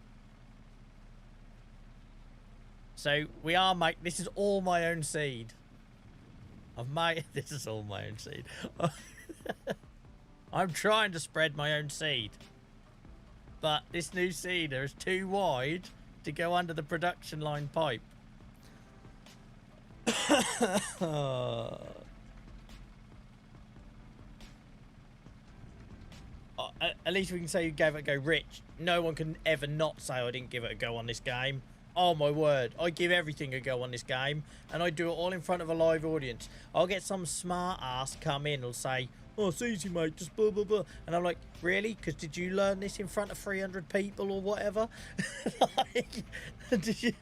So we are this is all my own seed. This is all my own seed. I'm trying to spread my own seed. But this new seeder is too wide to go under the production line pipe. At least we can say you gave it a go, Rich. No one can ever not say I didn't give it a go on this game. Oh my word, I give everything a go on this game, and I do it all in front of a live audience. I'll get some smart ass come in and say, oh, it's easy, mate, just blah, blah, blah. And I'm like, really? Because did you learn this in front of 300 people or whatever? Like, did you?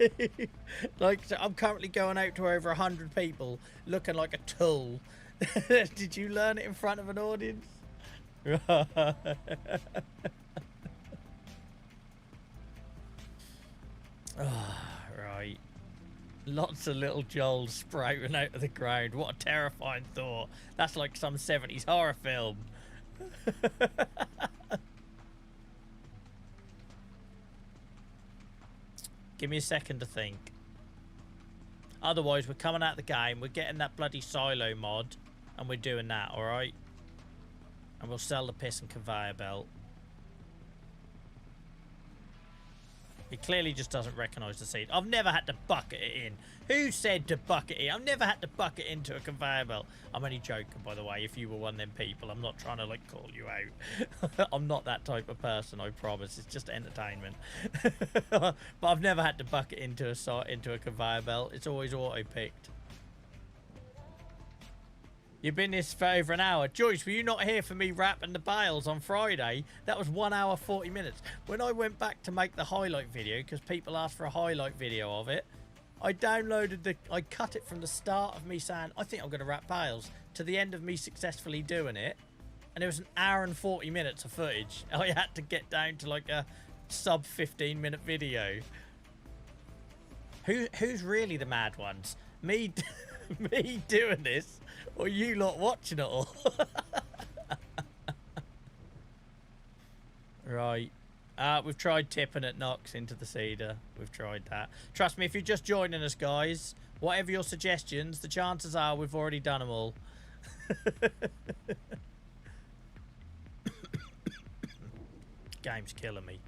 Like, so I'm currently going out to over 100 people looking like a tool. Did you learn it in front of an audience? Right. Lots of little Joels sprouting out of the ground. What a terrifying thought. That's like some 70s horror film. Give me a second to think. Otherwise, we're coming out the game. We're getting that bloody silo mod. And we're doing that, alright? And we'll sell the piss and conveyor belt. It clearly just doesn't recognise the seed. I've never had to bucket it in. Who said to bucket it? I've never had to bucket into a conveyor belt. I'm only joking, by the way, if you were one of them people. I'm not trying to, like, call you out. I'm not that type of person, I promise. It's just entertainment. But I've never had to bucket into a conveyor belt. It's always auto-picked. You've been this for over an hour. Joyce, were you not here for me wrapping the bales on Friday? That was 1 hour, 40 minutes. When I went back to make the highlight video, because people asked for a highlight video of it, I cut it from the start of me saying, I think I'm going to wrap bales, to the end of me successfully doing it. And it was an hour and 40 minutes of footage. I had to get down to like a sub 15-minute video. Who's really the mad ones? Me doing this? Or you lot watching it all? Right. We've tried tipping at Knox into the seeder. We've tried that. Trust me, if you're just joining us, guys, whatever your suggestions, the chances are we've already done them all. Game's killing me.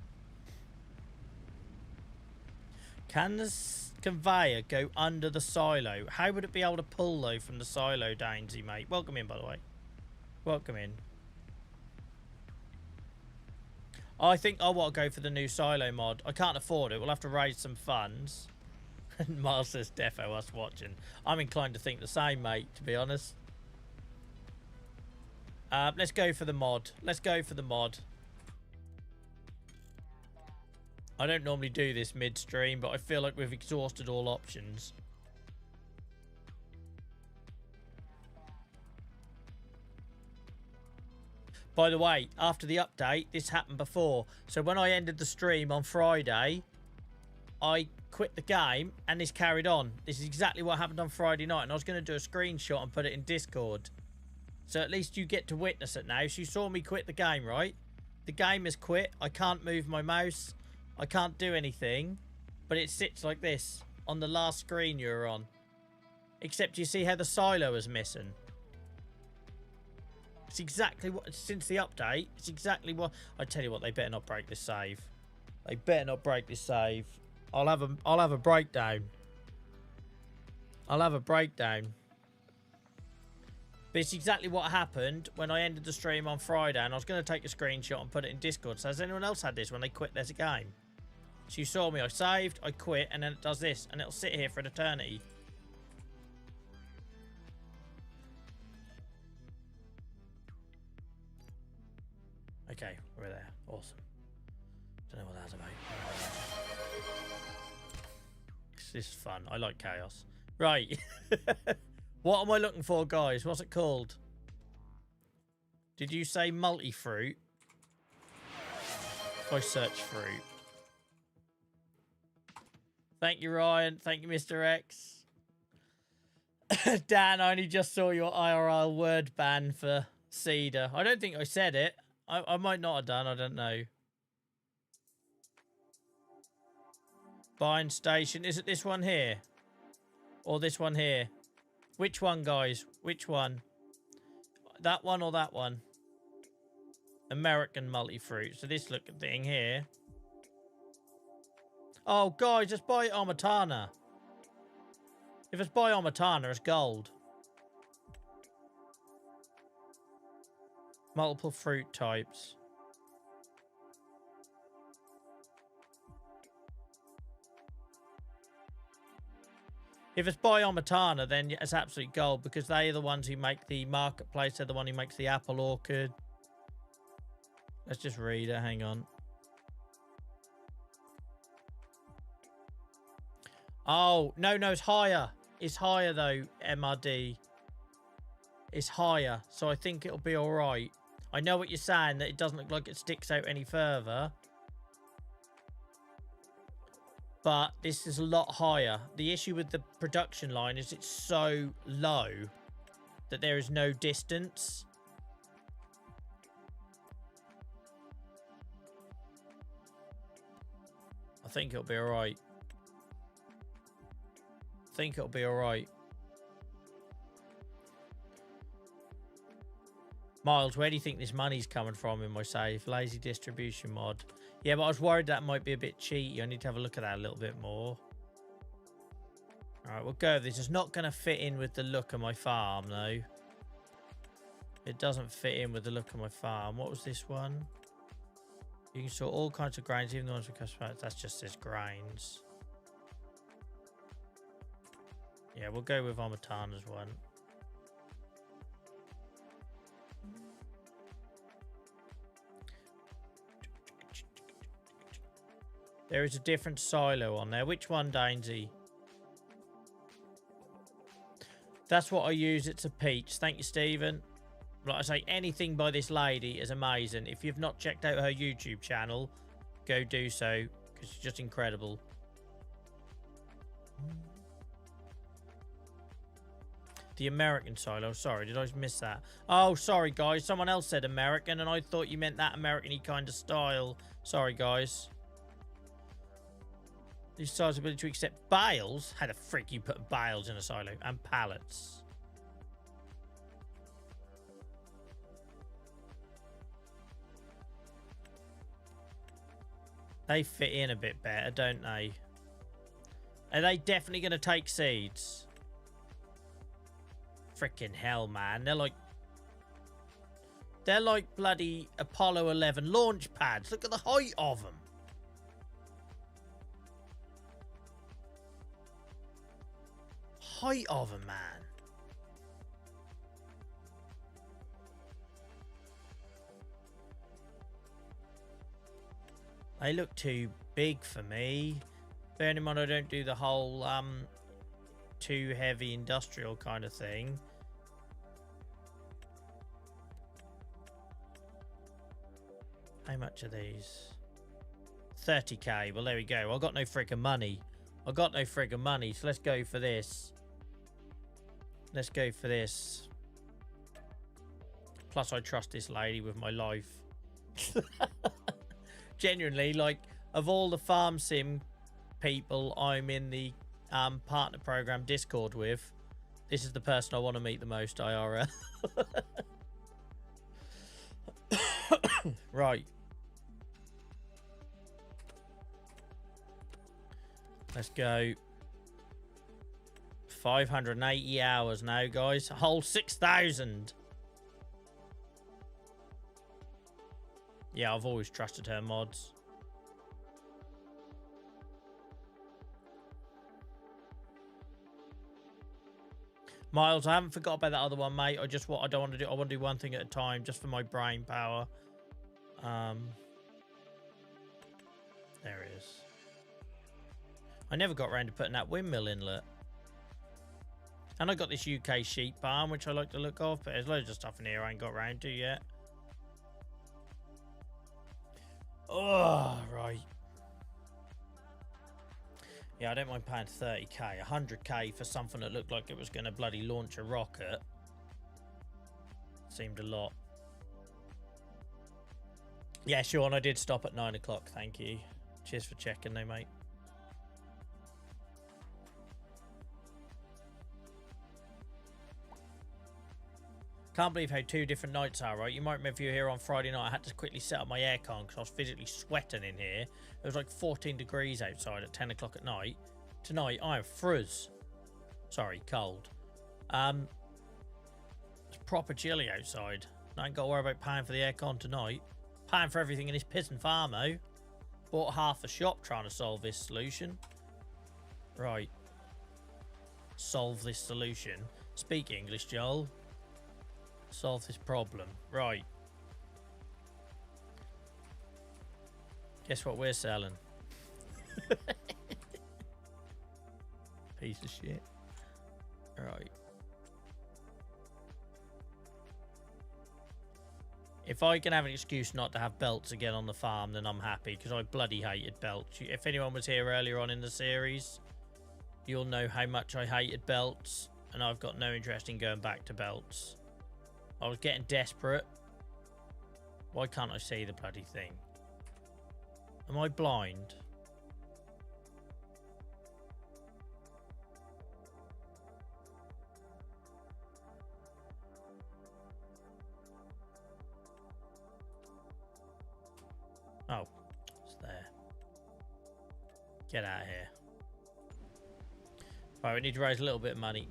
Can this conveyor go under the silo? How would it be able to pull, though, from the silo, Dainsy, mate? Welcome in, by the way. Welcome in. I think I want to go for the new silo mod. I can't afford it. We'll have to raise some funds. And Miles says, defo us watching. I'm inclined to think the same, mate, to be honest. Let's go for the mod. Let's go for the mod. I don't normally do this midstream, but I feel like we've exhausted all options. By the way, after the update, this happened before. So when I ended the stream on Friday, I quit the game and this carried on. This is exactly what happened on Friday night. And I was going to do a screenshot and put it in Discord. So at least you get to witness it now. So you saw me quit the game, right? The game has quit. I can't move my mouse. I can't do anything, but it sits like this on the last screen you were on. Except you see how the silo is missing. It's exactly what, since the update, it's exactly what, I tell you what, they better not break this save. They better not break this save. I'll have a breakdown. I'll have a breakdown. But it's exactly what happened when I ended the stream on Friday, and I was going to take a screenshot and put it in Discord. So has anyone else had this when they quit their game? So you saw me, I saved, I quit, and then it does this, and it'll sit here for an eternity. Okay, we're there. Awesome. Don't know what that's about. This is fun. I like chaos. Right. What am I looking for, guys? What's it called? Did you say multi-fruit? If I search fruit. Thank you, Ryan. Thank you, Mr. X. Dan, I only just saw your IRL word ban for cedar. I don't think I said it. I might not have done. I don't know. Buying station. Is it this one here? Or this one here? Which one, guys? Which one? That one or that one? American multi-fruit. So this looking thing here. Oh, guys, just buy Omatana. If it's by Omatana, it's gold. Multiple fruit types. If it's by Omatana, then it's absolute gold because they are the ones who make the marketplace. They're the one who makes the apple orchard. Let's just read it. Hang on. Oh, no, it's higher. It's higher, though, MRD. It's higher, so I think it'll be all right. I know what you're saying, that it doesn't look like it sticks out any further. But this is a lot higher. The issue with the production line is it's so low that there is no distance. I think it'll be all right. I think it'll be all right. Miles, where do you think this money's coming from in my safe? Lazy distribution mod. Yeah, but I was worried that might be a bit cheaty. I need to have a look at that a little bit more. All right, we'll go. This is not going to fit in with the look of my farm, though. It doesn't fit in with the look of my farm. What was this one? You can store all kinds of grains, even the ones with customers. That's just his grains. Yeah, we'll go with Omatana's one. There is a different silo on there. Which one, Dainsy? That's what I use. It's a peach. Thank you, Stephen. Like I say, anything by this lady is amazing. If you've not checked out her YouTube channel, go do so, because she's just incredible. The American silo. Sorry, did I miss that? Oh, sorry, guys. Someone else said American, and I thought you meant that American-y kind of style. Sorry, guys. This size ability to accept bales. How the frick you put bales in a silo? And pallets. They fit in a bit better, don't they? Are they definitely going to take seeds? Frickin' hell, man. They're like bloody Apollo 11 launch pads. Look at the height of them. Height of them, man. They look too big for me. Bearing in mind I don't do the whole too heavy industrial kind of thing. How much are these? 30k. Well, there we go. I've got no friggin' money. I've got no friggin' money, so let's go for this. Let's go for this. Plus, I trust this lady with my life. Genuinely, like, of all the farm sim people I'm in the partner program Discord with, this is the person I want to meet the most, IRL. Right. Let's go. 580 hours now, guys. A whole 6,000. Yeah, I've always trusted her mods. Miles, I haven't forgot about that other one, mate. I don't want to do. I want to do one thing at a time, just for my brain power. There it is. I never got around to putting that windmill inlet. And I got this UK sheep farm, which I like the look of, but there's loads of stuff in here I ain't got around to yet. Oh, right. Yeah, I don't mind paying 30k. 100k for something that looked like it was going to bloody launch a rocket. Seemed a lot. Yeah, Sean, I did stop at 9 o'clock. Thank you. Cheers for checking though, mate. Can't believe how 2 different nights are, right? You might remember if you were here on Friday night, I had to quickly set up my aircon because I was physically sweating in here. It was like 14 degrees outside at 10 o'clock at night. Tonight, I am frizz. Sorry, cold. It's proper chilly outside. I ain't got to worry about paying for the aircon tonight. Paying for everything in this pissing farm, though. Bought half the shop trying to solve this solution. Right. Solve this solution. Speak English, Joel. Solve this problem. Right. Guess what we're selling? Piece of shit. Right. If I can have an excuse not to have belts again on the farm, then I'm happy, because I bloody hated belts. If anyone was here earlier on in the series, you'll know how much I hated belts, and I've got no interest in going back to belts. I was getting desperate. Why can't I see the bloody thing? Am I blind? Oh, it's there. Get out of here. Right, we need to raise a little bit of money.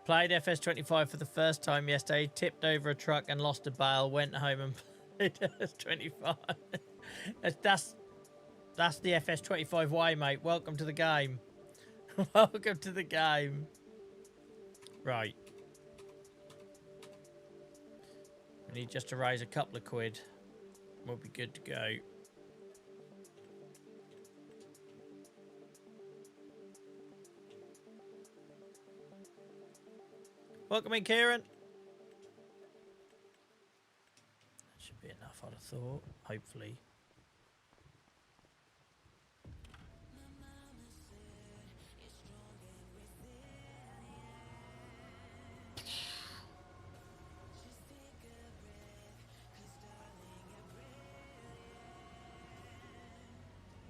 Played FS25 for the first time yesterday. Tipped over a truck and lost a bale. Went home and played FS25. That's the FS25 way, mate. Welcome to the game. Welcome to the game. Right. We need just to raise a couple of quid. We'll be good to go. Welcome in, Kieran. That should be enough, I'd have thought. Hopefully.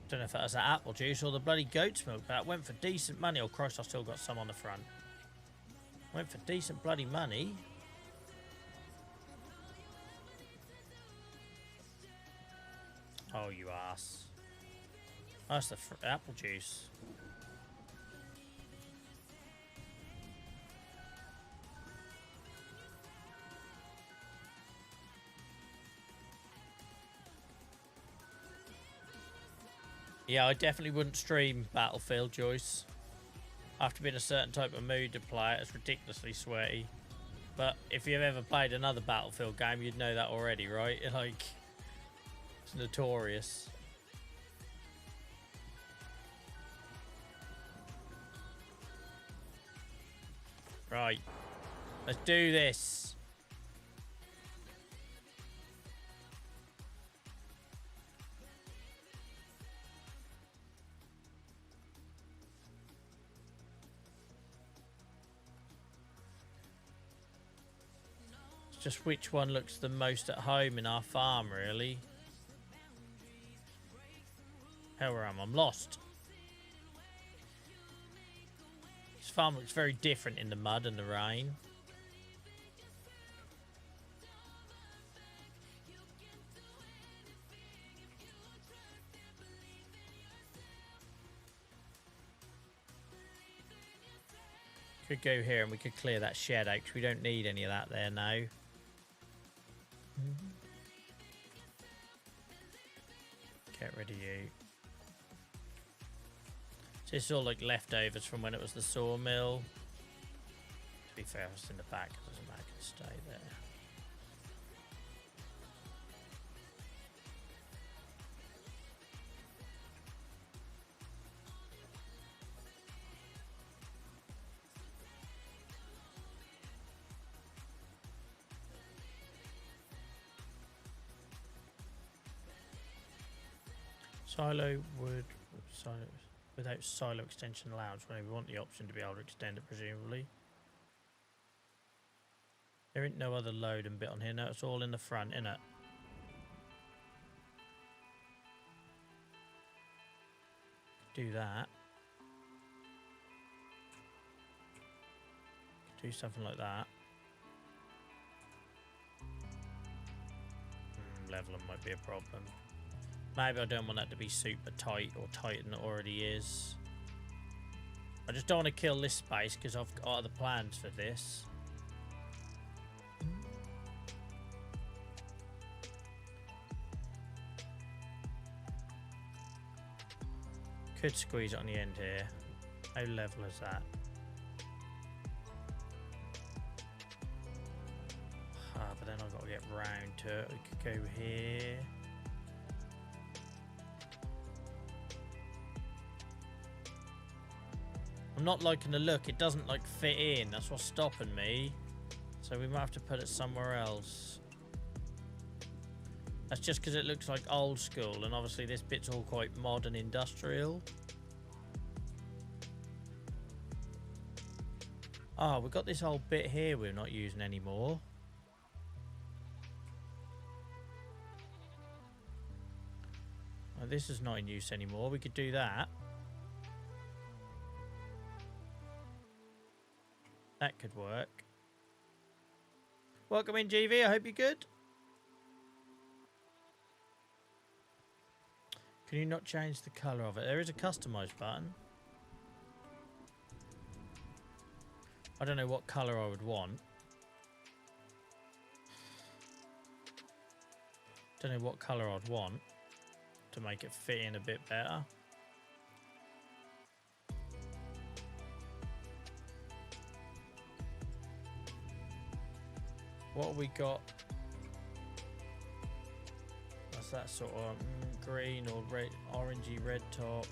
Don't know if that was that apple juice or the bloody goat's milk. That went for decent money. Oh, Christ, I still got some on the front. Went for decent bloody money. Oh, you ass. Oh, that's the apple juice. Yeah, I definitely wouldn't stream Battlefield, Joyce. I have to be in a certain type of mood to play it. It's ridiculously sweaty. But if you've ever played another Battlefield game, you'd know that already, right? Like, it's notorious. Right. Let's do this. Just which one looks the most at home in our farm, really. Hell, where am I? I'm lost. This farm looks very different in the mud and the rain. Could go here and we could clear that shed out because we don't need any of that there now. Get rid of you. So it's all like leftovers from when it was the sawmill. To be fair, if it's in the back, it doesn't matter, it can stay there. Silo would without silo extension allowance when we want the option to be able to extend it, presumably. There ain't no other load and bit on here. No, it's all in the front, innit? Do that. Do something like that. Leveling might be a problem. Maybe I don't want that to be super tight or tighter than it already is. I just don't want to kill this space because I've got other plans for this. Could squeeze it on the end here. How level is that? But then I've got to get round to it. We could go here. I'm not liking the look. It doesn't like fit in. That's what's stopping me. So we might have to put it somewhere else. That's just because it looks like old school, and obviously this bit's all quite modern industrial. Oh, we've got this whole bit here we're not using anymore. Oh, this is not in use anymore. We could do that. That could work. Welcome in, GV. I hope you're good. Can you not change the colour of it? There is a customise button. I don't know what colour I would want. Don't know what colour I'd want to make it fit in a bit better. What have we got? That's that sort of green or red, orangey red top.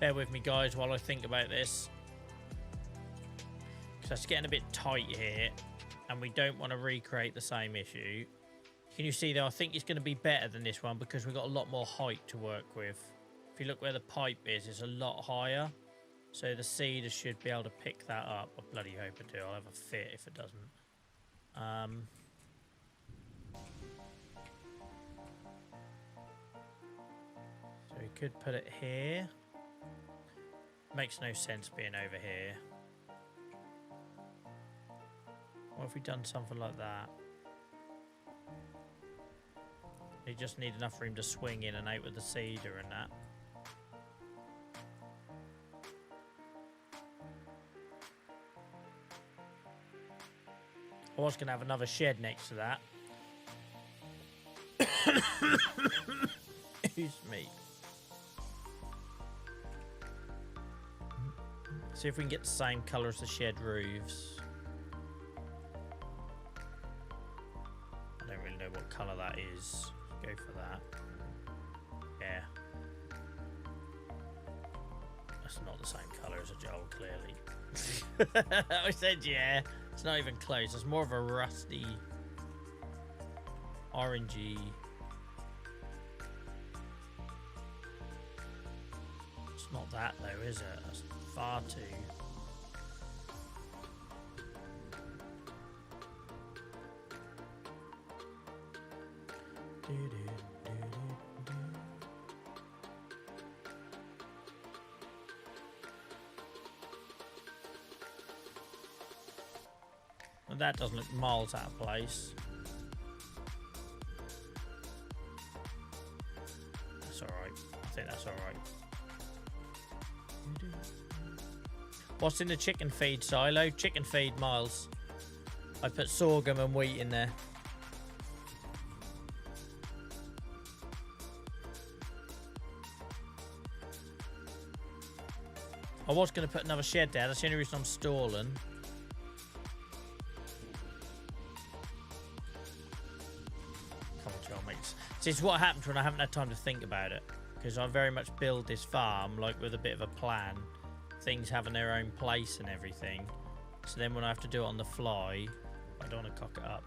Bear with me, guys, while I think about this. Because that's getting a bit tight here. And we don't want to recreate the same issue. Can you see, though? I think it's going to be better than this one because we've got a lot more height to work with. If you look where the pipe is, it's a lot higher. So the seeder should be able to pick that up. I bloody hope it do. I'll have a fit if it doesn't. So we could put it here. Makes no sense being over here. What if we done something like that? You just need enough room to swing in and out with the cedar and that. I was going to have another shed next to that. Excuse me. See if we can get the same colour as the shed roofs. I don't really know what colour that is. Go for that. Yeah. That's not the same colour as a Joel, clearly. I said yeah. It's not even close. It's more of a rusty, orangey. It's not that though, is it? That's far too. Well, that doesn't look miles out of place. That's alright. think that's alright. What's in the chicken feed silo? Chicken feed, Miles. I put sorghum and wheat in there. I was going to put another shed there. That's the only reason I'm stalling. Come on, John, mates. See, it's what happens when I haven't had time to think about it. Because I very much build this farm, like, with a bit of a plan. Things having their own place and everything. So then when I have to do it on the fly, I don't want to cock it up.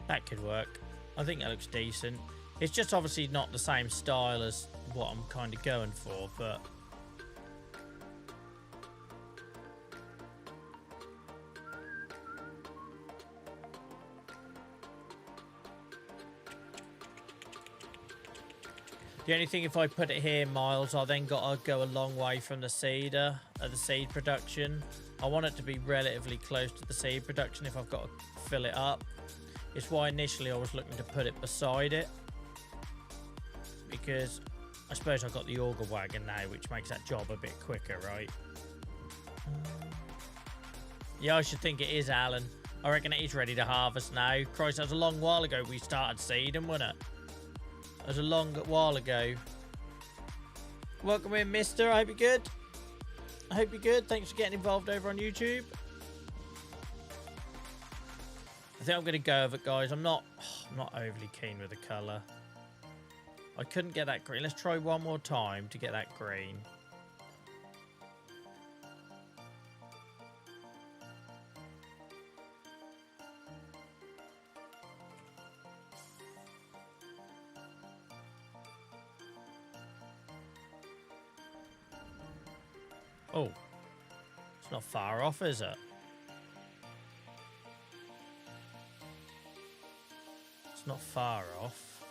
That could work. I think that looks decent. It's just obviously not the same style as what I'm kind of going for, but... The only thing, if I put it here, Miles, I then got to go a long way from the seeder, the seed production. I want it to be relatively close to the seed production if I've got to fill it up. It's why initially I was looking to put it beside it. Because I suppose I've got the auger wagon now, which makes that job a bit quicker, right? Yeah, I should think it is, Alan. I reckon it is ready to harvest now. Christ, that was a long while ago we started seeding, wasn't it? That was a long while ago. Welcome in, mister. I hope you're good. I hope you're good. Thanks for getting involved over on YouTube. I think I'm going to go with it, guys. I'm not overly keen with the colour. I couldn't get that green. Let's try one more time to get that green. Oh, it's not far off, is it? It's not far off.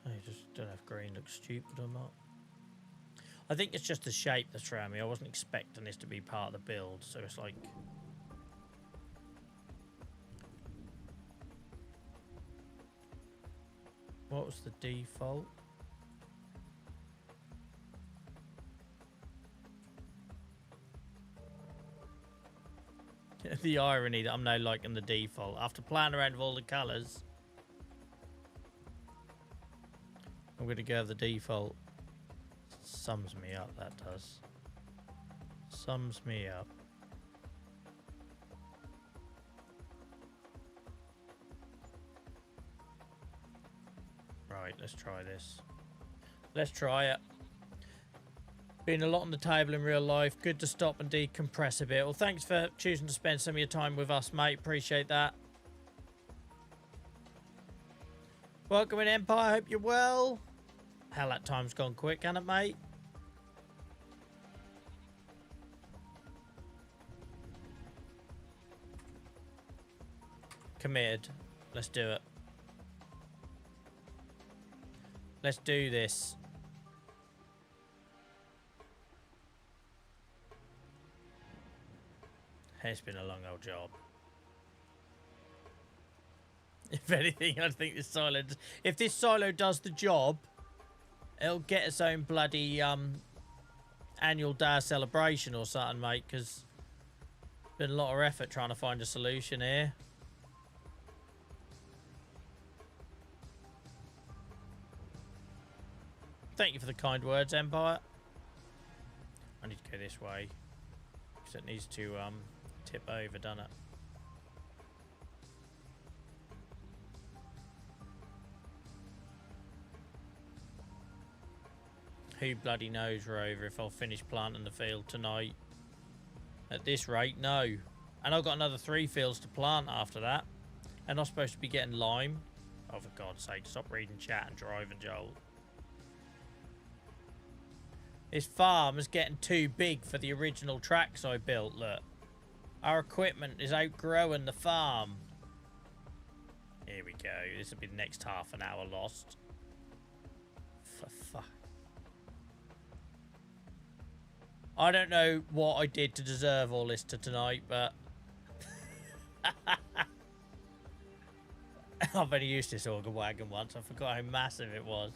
I just don't know if green looks stupid or not. I think it's just the shape that's around me. I wasn't expecting this to be part of the build, so it's like... What was the default? The irony that I'm now liking the default. After playing around with all the colours, I'm going to go with the default. Sums me up, that does. Sums me up. Right, let's try this. Let's try it. Been a lot on the table in real life. Good to stop and decompress a bit. Well, thanks for choosing to spend some of your time with us, mate. Appreciate that. Welcome in, Empire. Hope you're well. Hell, that time's gone quick, hasn't it, mate? Committed. Let's do it. Let's do this. It's been a long old job. If anything, I think this silo... If this silo does the job, it'll get its own bloody annual day celebration or something, mate, because been a lot of effort trying to find a solution here. Thank you for the kind words, Empire. I need to go this way, because it needs to tip over, doesn't it? Who bloody knows, Rover, if I'll finish planting the field tonight. At this rate, no. And I've got another 3 fields to plant after that. And I'm supposed to be getting lime. Oh, for God's sake, stop reading chat and driving, Joel. This farm is getting too big for the original tracks I built, look. Our equipment is outgrowing the farm. Here we go. This will be the next half an hour lost. For fuck. I don't know what I did to deserve all this tonight, but... I've only used this auger wagon once. I forgot how massive it was.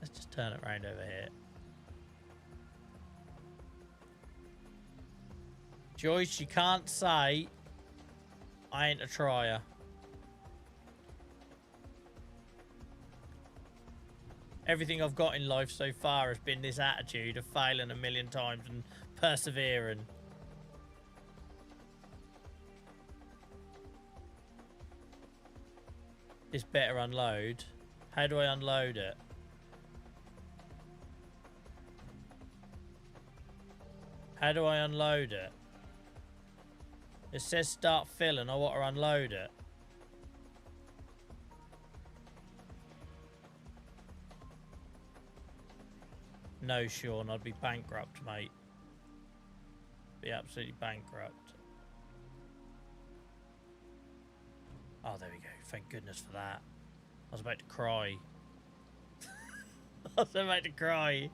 Let's just turn it around over here. Joyce, you can't say I ain't a trier. Everything I've got in life so far has been this attitude of failing a million times and persevering. This better unload. How do I unload it? How do I unload it? It says start filling. I want to unload it. No, Sean, I'd be bankrupt, mate. Be absolutely bankrupt. Oh, there we go. Thank goodness for that. I was about to cry. I was about to cry.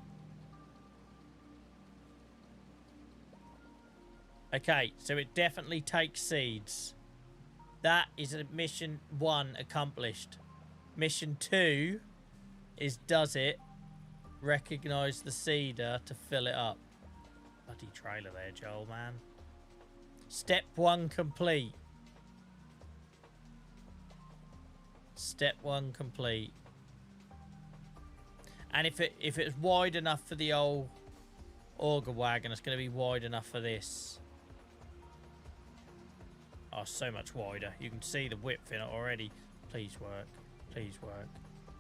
Okay, so it definitely takes seeds. That is a mission 1 accomplished. Mission 2 is does it recognize the seeder to fill it up. Bloody trailer there, Joel, man. Step 1 complete. Step 1 complete. And if it's wide enough for the old auger wagon, it's going to be wide enough for this. Oh, so much wider. You can see the width in it already. Please work. Please work.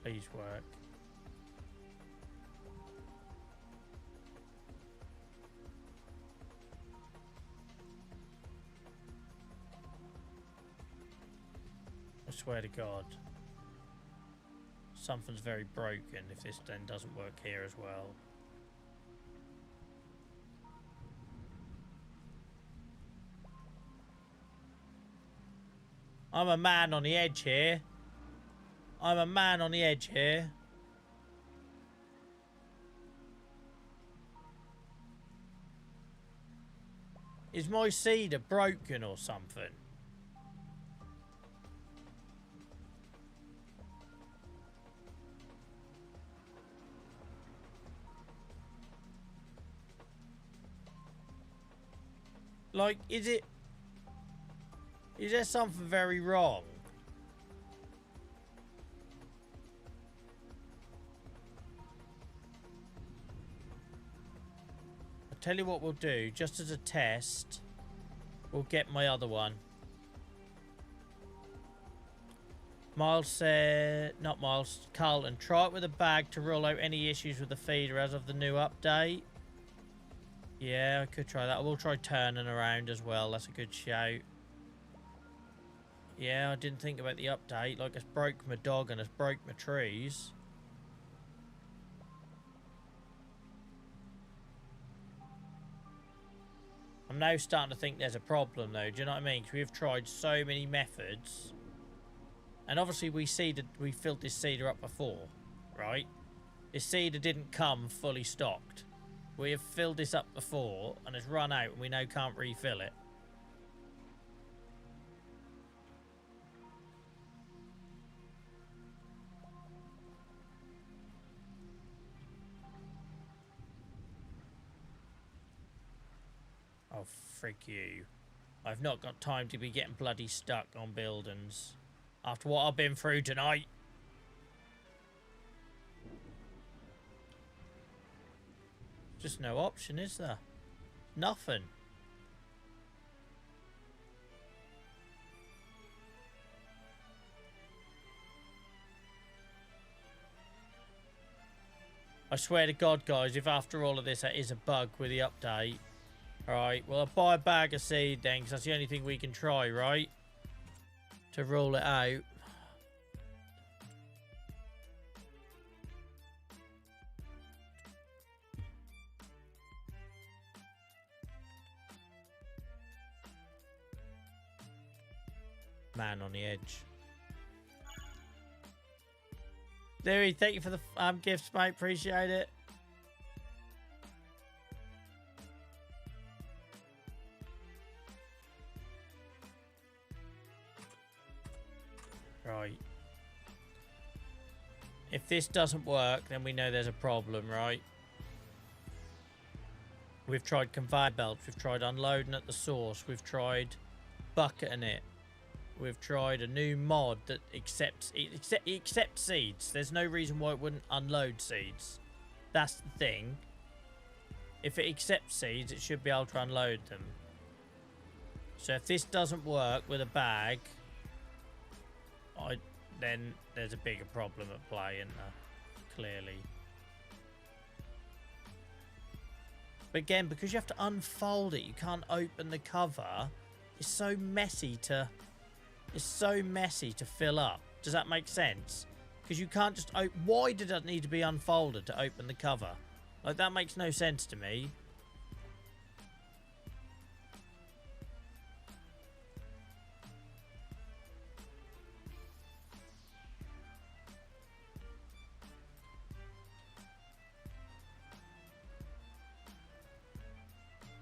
Please work. I swear to God. Something's very broken if this then doesn't work here as well. I'm a man on the edge here. I'm a man on the edge here. Is my seeder broken or something? Like, is there something very wrong? I'll tell you what we'll do, just as a test, we'll get my other one. Miles said, not Miles, Carlton, try it with a bag to rule out any issues with the feeder as of the new update. Yeah, I could try that. I will try turning around as well. That's a good shout. Yeah, I didn't think about the update. Like, it's broke my dog and it's broke my trees. I'm now starting to think there's a problem, though. Do you know what I mean? Because we've tried so many methods. And obviously, we filled this seeder up before, right? This seeder didn't come fully stocked. We have filled this up before, and it's run out, and we now can't refill it. Oh, frick you. I've not got time to be getting bloody stuck on buildings. After what I've been through tonight. Just no option, is there? Nothing. I swear to God, guys, if after all of this that is a bug with the update. Alright, well, I'll buy a bag of seed then, because that's the only thing we can try, right? To rule it out. Man on the edge. Louis, thank you for the gifts, mate. Appreciate it. Right. If this doesn't work, then we know there's a problem, right? We've tried conveyor belts. We've tried unloading at the source. We've tried bucketing it. We've tried a new mod that accepts seeds. There's no reason why it wouldn't unload seeds. That's the thing. If it accepts seeds, it should be able to unload them. So if this doesn't work with a bag, then there's a bigger problem at play, isn't there? Clearly. But again, because you have to unfold it, you can't open the cover. It's so messy to fill up. Does that make sense? Because you can't just open. Why did it need to be unfolded to open the cover? Like, that makes no sense to me.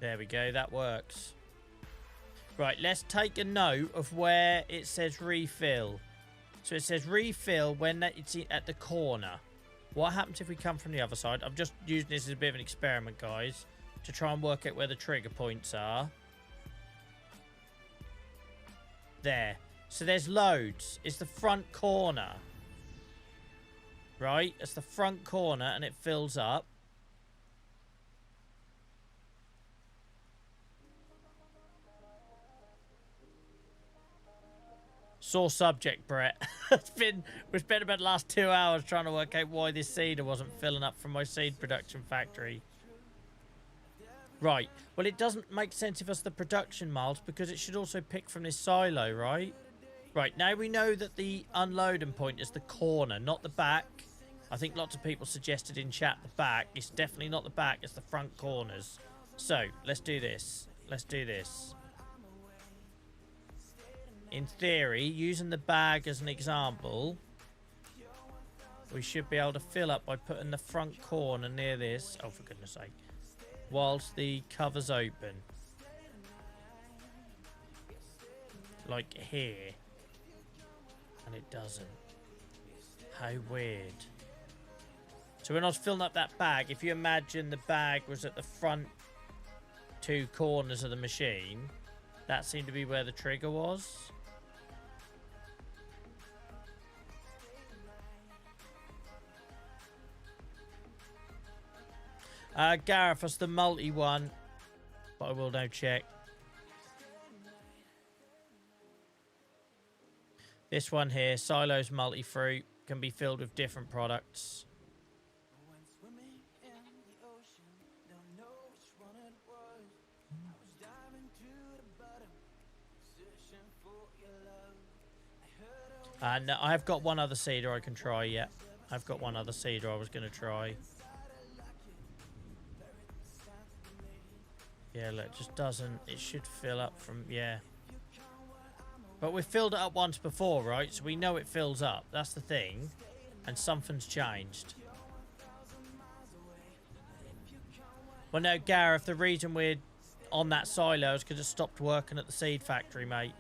There we go, that works. Right, let's take a note of where it says refill. So it says refill when it's at the corner. What happens if we come from the other side? I'm just using this as a bit of an experiment, guys, to try and work out where the trigger points are. There. So there's loads. It's the front corner. Right? It's the front corner and it fills up. Sore subject, Brett. We spent about the last 2 hours trying to work out why this seeder wasn't filling up from my seed production factory. Right. Well, it doesn't make sense if it's the production miles because it should also pick from this silo, right? Right. Now we know that the unloading point is the corner, not the back. I think lots of people suggested in chat the back. It's definitely not the back. It's the front corners. So, let's do this. Let's do this. In theory, using the bag as an example, we should be able to fill up by putting the front corner near this. Oh, for goodness sake. Whilst the cover's open. Like here. And it doesn't. How weird. So when I was filling up that bag, if you imagine the bag was at the front two corners of the machine, that seemed to be where the trigger was. Gareth, that's the multi one, but I will now check. This one here, Silos multi-fruit, can be filled with different products. And I've got one other seeder I can try yet. I've got one other seeder I was going to try. Yeah, look, it just doesn't. It should fill up from, yeah. But we've filled it up once before, right? So we know it fills up. That's the thing. And something's changed. Well, no, Gareth, the reason we're on that silo is because it stopped working at the seed factory, mate.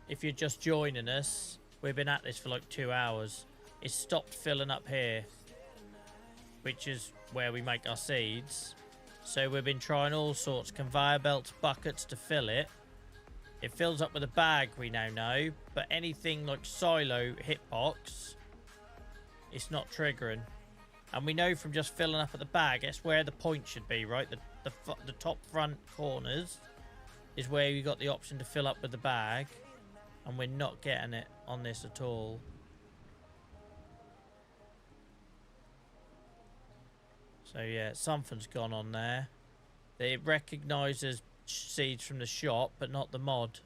If you're just joining us, we've been at this for like 2 hours. It stopped filling up here, which is where we make our seeds. So we've been trying all sorts, conveyor belts, buckets to fill it. It fills up with a bag, we now know, but anything like silo hitbox, it's not triggering. And we know from just filling up at the bag, that's where the point should be, right? The top front corners is where you got the option to fill up with the bag, and we're not getting it on this at all. So yeah, something's gone on there. It recognises seeds from the shop, but not the mod.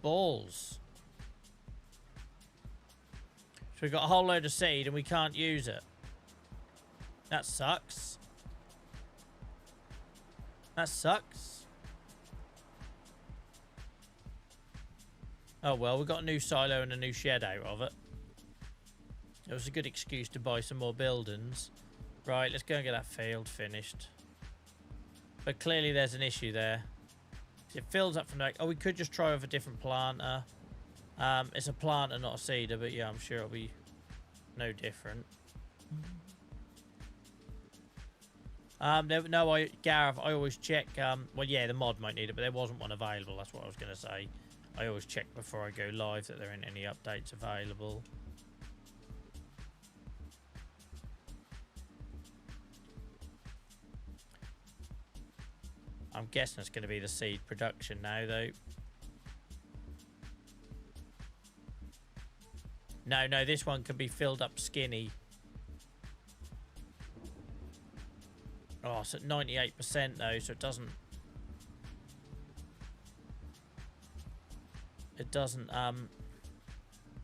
Balls. So we've got a whole load of seed and we can't use it. That sucks. That sucks. Oh well, we got a new silo and a new shed out of it. It was a good excuse to buy some more buildings. Right, let's go and get that field finished. But clearly there's an issue there. It fills up from like, oh, we could just try with a different planter. It's a planter, not a seeder, but yeah, I'm sure it'll be no different. No, Gareth, I always check. Well, yeah, the mod might need it, but there wasn't one available. That's what I was going to say. I always check before I go live that there aren't any updates available. I'm guessing it's going to be the seed production now, though. No, this one can be filled up skinny. Oh, it's at 98% though, so it doesn't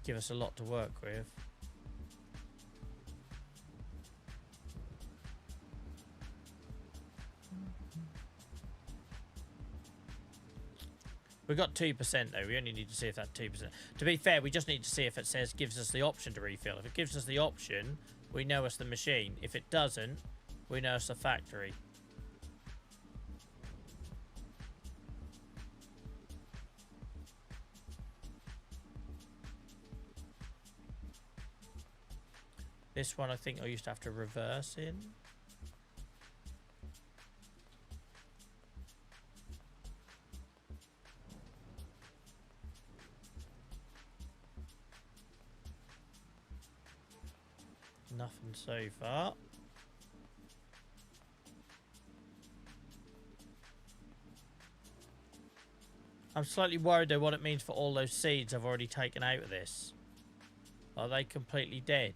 give us a lot to work with. We got 2% though. We only need to see if that 2%. To be fair, we just need to see if it says gives us the option to refill. If it gives us the option, we know it's the machine. If it doesn't, we know it's the factory. This one I think I used to have to reverse in. Nothing so far. I'm slightly worried though what it means for all those seeds I've already taken out of this. Are they completely dead?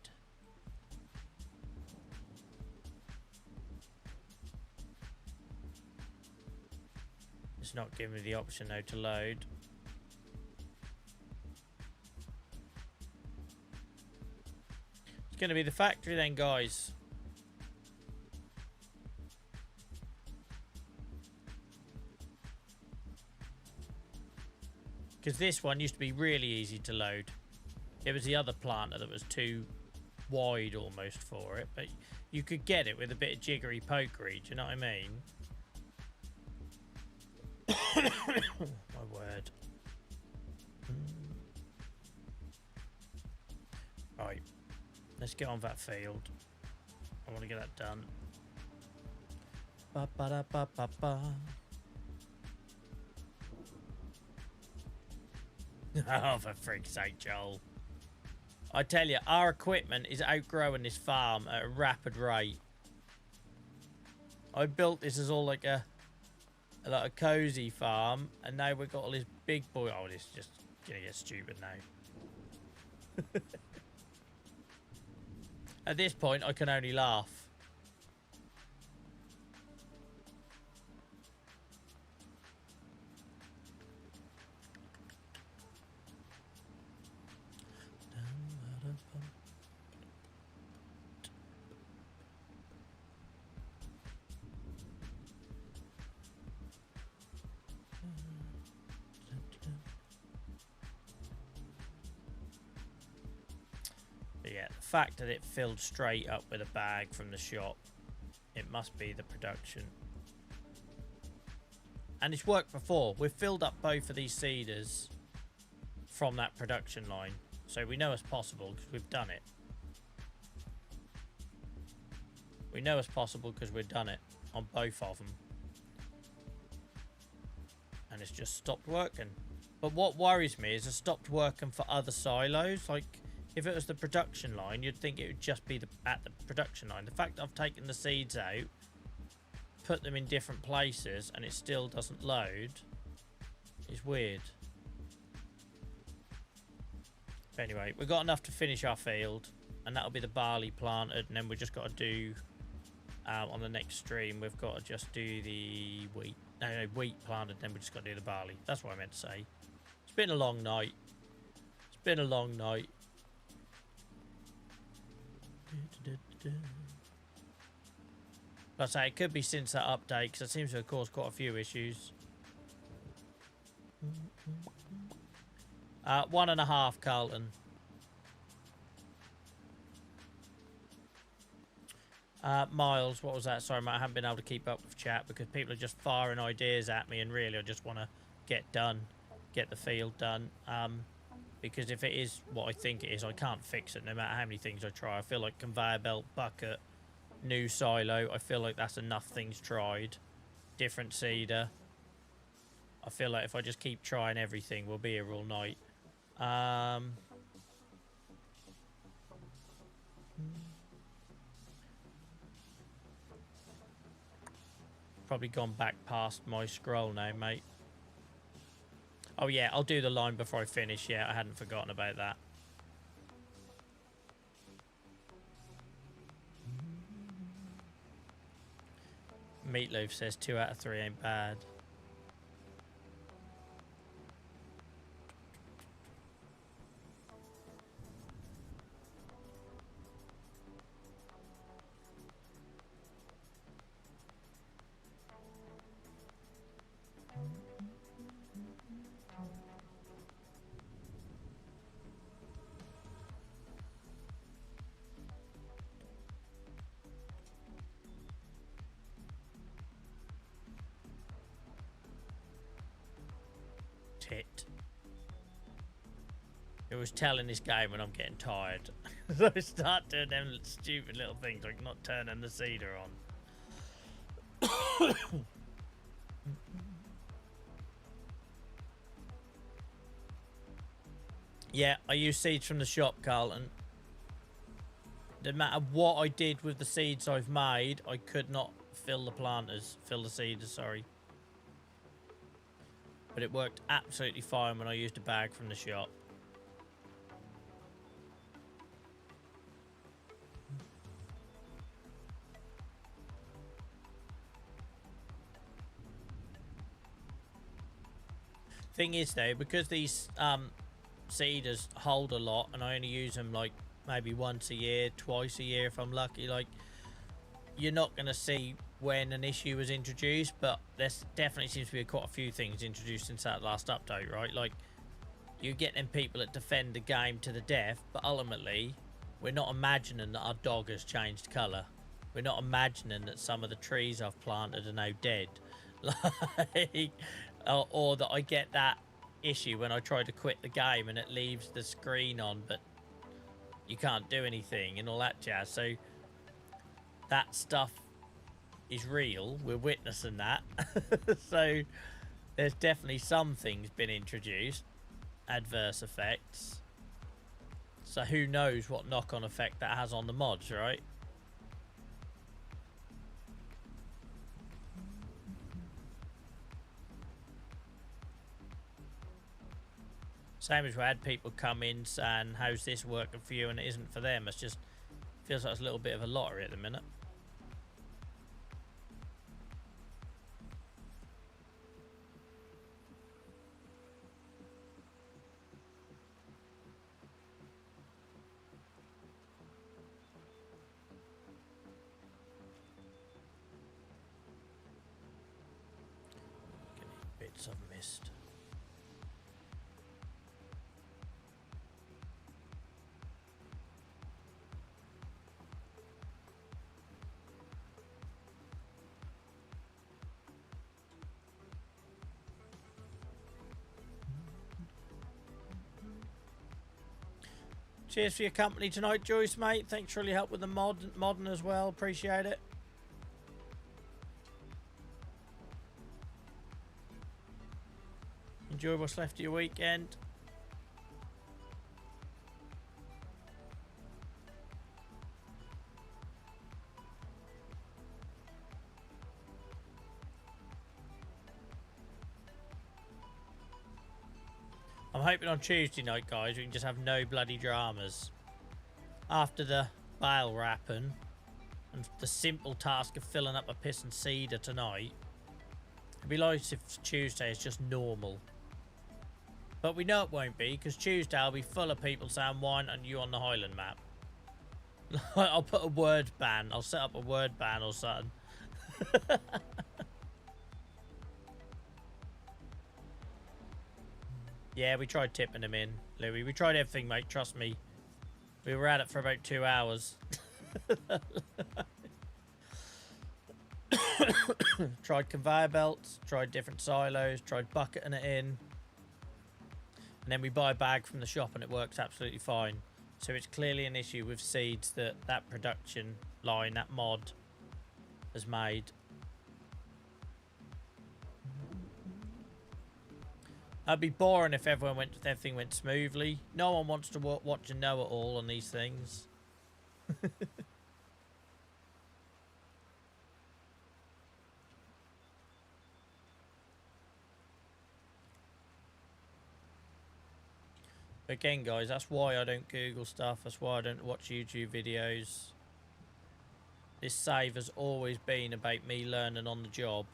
It's not giving me the option though to load. It's going to be the factory then, guys. Because this one used to be really easy to load. It was the other planter that was too wide almost for it. But you could get it with a bit of jiggery pokery. Do you know what I mean? My word. Right. Let's get on that field. I want to get that done. Ba ba da ba ba ba. Oh, for freak's sake, Joel. I tell you, our equipment is outgrowing this farm at a rapid rate. I built this as all like a cozy farm, and now we've got all this big boy. Oh, this is just gonna get stupid now. At this point, I can only laugh. But yeah, the fact that it filled straight up with a bag from the shop, it must be the production. And it's worked before. We've filled up both of these seeders from that production line. So we know it's possible because we've done it. We know it's possible because we've done it on both of them. And it's just stopped working. But what worries me is it stopped working for other silos. Like, if it was the production line, you'd think it would just be at the production line. The fact that I've taken the seeds out, put them in different places, and it still doesn't load is weird. But anyway, we've got enough to finish our field, and that'll be the barley planted, and then we've just got to do, on the next stream, we've got to just do the wheat. No, wheat planted, then we just got to do the barley. That's what I meant to say. It's been a long night. It's been a long night. But I say it could be since that update, because it seems to have caused quite a few issues. 1.5, Carlton. Miles, what was that? Sorry, mate, I haven't been able to keep up with chat because people are just firing ideas at me, and really I just want to get the field done. Because if it is what I think it is, I can't fix it no matter how many things I try. I feel like conveyor belt, bucket, new silo, I feel like that's enough things tried. Different seeder. I feel like if I just keep trying everything, we'll be here all night. Probably gone back past my scroll now, mate. Oh yeah, I'll do the line before I finish. Yeah, I hadn't forgotten about that. Meatloaf says 2 out of 3 ain't bad. Tit. It was telling this game when I'm getting tired. So I start doing them stupid little things like not turning the seeder on. Yeah, I use seeds from the shop, Carlton. No matter what I did with the seeds I've made, I could not fill the seeders, sorry. But it worked absolutely fine when I used a bag from the shop. Thing is though, because these seeders hold a lot and I only use them like maybe once a year, twice a year if I'm lucky, like you're not going to see when an issue was introduced, but there definitely seems to be quite a few things introduced since that last update, right? Like you get them people that defend the game to the death, but ultimately we're not imagining that our dog has changed colour. We're not imagining that some of the trees I've planted are now dead. Like, or that I get that issue when I try to quit the game and it leaves the screen on, but you can't do anything and all that jazz. So that stuff is real. We're witnessing that. So there's definitely some things been introduced, adverse effects. So who knows what knock-on effect that has on the mods, right? Same as we had people come in saying, how's this working for you, and it isn't for them. It's just feels like it's a little bit of a lottery at the minute. Bits I've missed. Cheers for your company tonight, Joyce, mate. Thanks for all your help with the modding as well. Appreciate it. Enjoy what's left of your weekend. I'm hoping on Tuesday night, guys, we can just have no bloody dramas. After the bale wrapping and the simple task of filling up a piss and cedar tonight, it'd be nice if Tuesday is just normal. But we know it won't be, because Tuesday will be full of people saying, why aren't you on the Highland map? I'll put a word ban. I'll set up a word ban or something. Yeah, we tried tipping them in, Louis. We tried everything, mate. Trust me. We were at it for about 2 hours. Tried conveyor belts, tried different silos, tried bucketing it in. And then we buy a bag from the shop and it works absolutely fine. So it's clearly an issue with seeds that that production line, that mod, has made. It'd be boring if everything went smoothly. No one wants to watch and know it all on these things. Again, guys, that's why I don't Google stuff. That's why I don't watch YouTube videos. This save has always been about me learning on the job.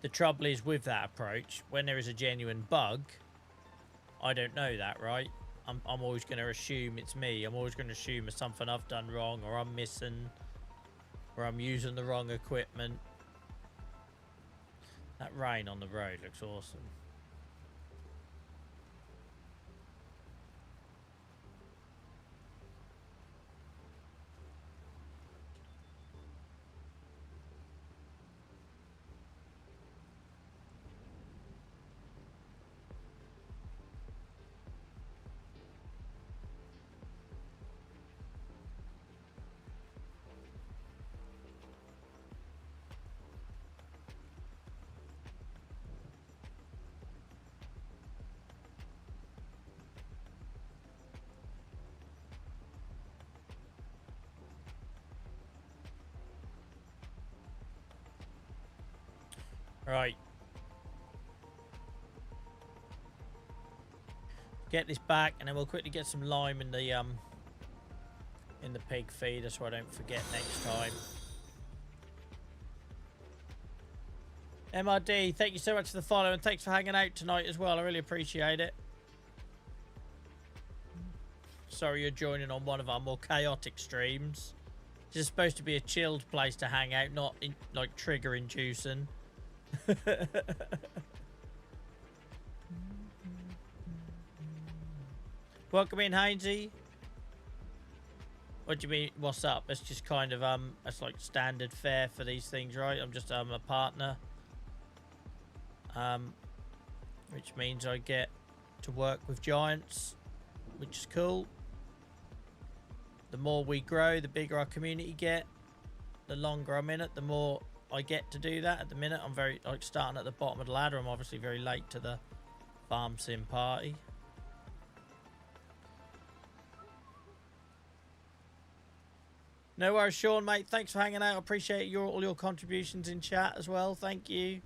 The trouble is with that approach, when there is a genuine bug, I don't know that, right? I'm always going to assume it's me. I'm always going to assume it's something I've done wrong, or I'm missing, or I'm using the wrong equipment. That rain on the road looks awesome. Right. Get this back, and then we'll quickly get some lime in the pig feeder so I don't forget next time. MRD, thank you so much for the follow, and thanks for hanging out tonight as well. I really appreciate it. Sorry you're joining on one of our more chaotic streams. This is supposed to be a chilled place to hang out, not like trigger inducing. Welcome in, Hainsey. What do you mean, what's up? It's just kind of, it's like standard fare for these things, right? I'm just, a partner. Which means I get to work with giants, which is cool. The more we grow, the bigger our community get. The longer I'm in it, the more I get to do that. At the minute, I'm very, like, starting at the bottom of the ladder. I'm obviously very late to the farm sim party. No worries, Sean, mate. Thanks for hanging out. I appreciate all your contributions in chat as well. Thank you.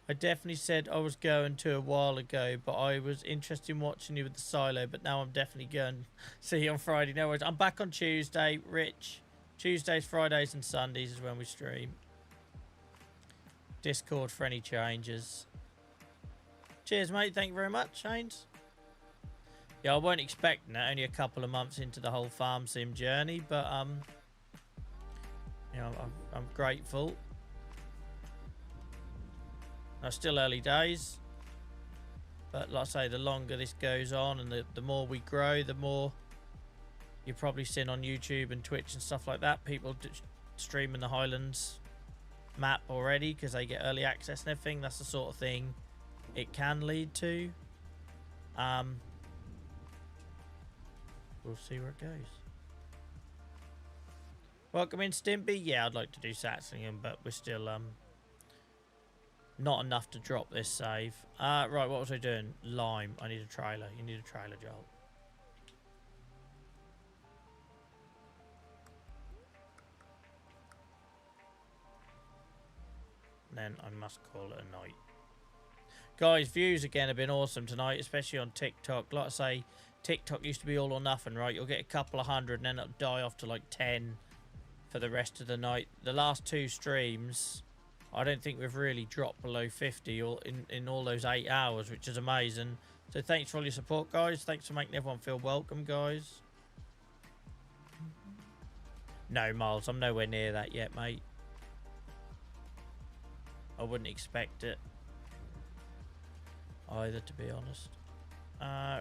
I definitely said I was going to a while ago, but I was interested in watching you with the silo, but now I'm definitely going. See you on Friday. No worries. I'm back on Tuesday, Rich. Tuesdays, Fridays, and Sundays is when we stream. Discord for any changes. Cheers, mate. Thank you very much, Haynes. Yeah, I weren't expecting that. Only a couple of months into the whole farm sim journey, but you know, I'm grateful. Now, still early days, but like I say, the longer this goes on and the more we grow, the more you're probably seeing on YouTube and Twitch and stuff like that, people streaming the Highlands map already because they get early access and everything. That's the sort of thing it can lead to. We'll see where it goes. Welcome in, Stimpy. Yeah, I'd like to do Satslingham, but we're still not enough to drop this save. Right, what was I doing? Lime. I need a trailer. You need a trailer, Joel. Then I must call it a night. Guys, views again have been awesome tonight, especially on TikTok. Like I say, TikTok used to be all or nothing, right? You'll get a couple of hundred and then it'll die off to like 10 for the rest of the night. The last two streams, I don't think we've really dropped below 50 or in all those 8 hours, which is amazing. So thanks for all your support, guys. Thanks for making everyone feel welcome, guys. No, Miles, I'm nowhere near that yet, mate. I wouldn't expect it either, to be honest.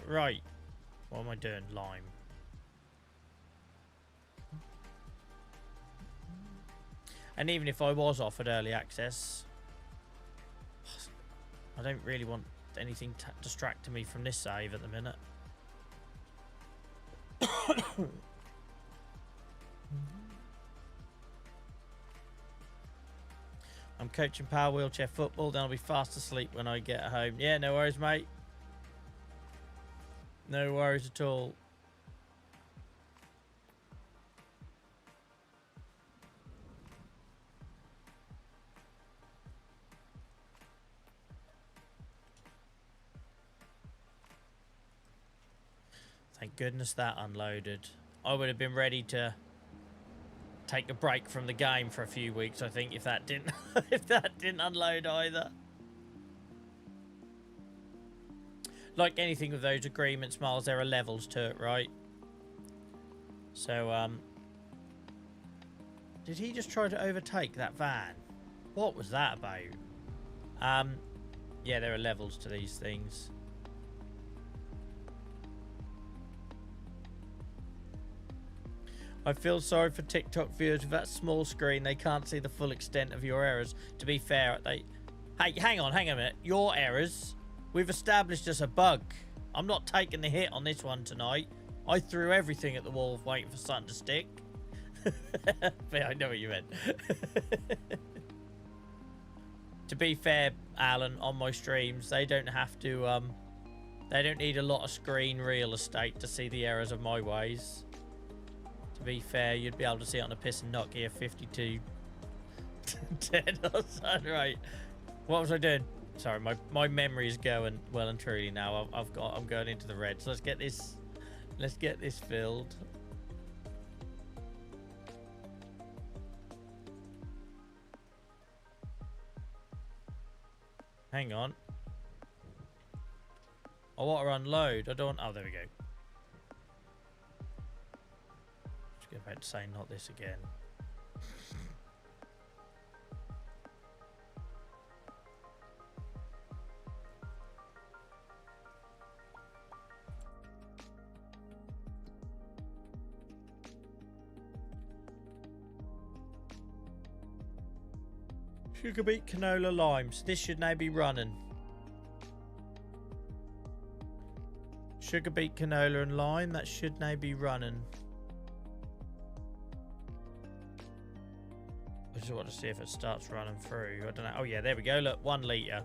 Right. What am I doing? Lime. And even if I was offered early access, I don't really want anything distracting me from this save at the minute. I'm coaching power wheelchair football, then I'll be fast asleep when I get home. Yeah, no worries, mate. No worries at all. Thank goodness that unloaded. I would have been ready to take a break from the game for a few weeks, I think, if that didn't if that didn't unload either. Like anything with those agreements, Miles, there are levels to it, right? So, did he just try to overtake that van? What was that about? Yeah, there are levels to these things. I feel sorry for TikTok viewers with that small screen. They can't see the full extent of your errors. To be fair, Hey, hang on a minute. Your errors? We've established as a bug. I'm not taking the hit on this one tonight. I threw everything at the wall waiting for something to stick. But I know what you meant. To be fair, Alan, on my streams, they don't have to, they don't need a lot of screen real estate to see the errors of my ways. To be fair, you'd be able to see it on a piston Nokia 5210 or something, right? What was I doing? Sorry, my memory is going well and truly now. I'm going into the red. So let's get this filled. Hang on. I want to unload. I don't. Oh, there we go. Just go back to saying not this again. Sugar beet, canola, limes. This should now be running. Sugar beet, canola and lime. That should now be running. I just want to see if it starts running through. I don't know. Oh yeah, there we go. Look, 1 litre.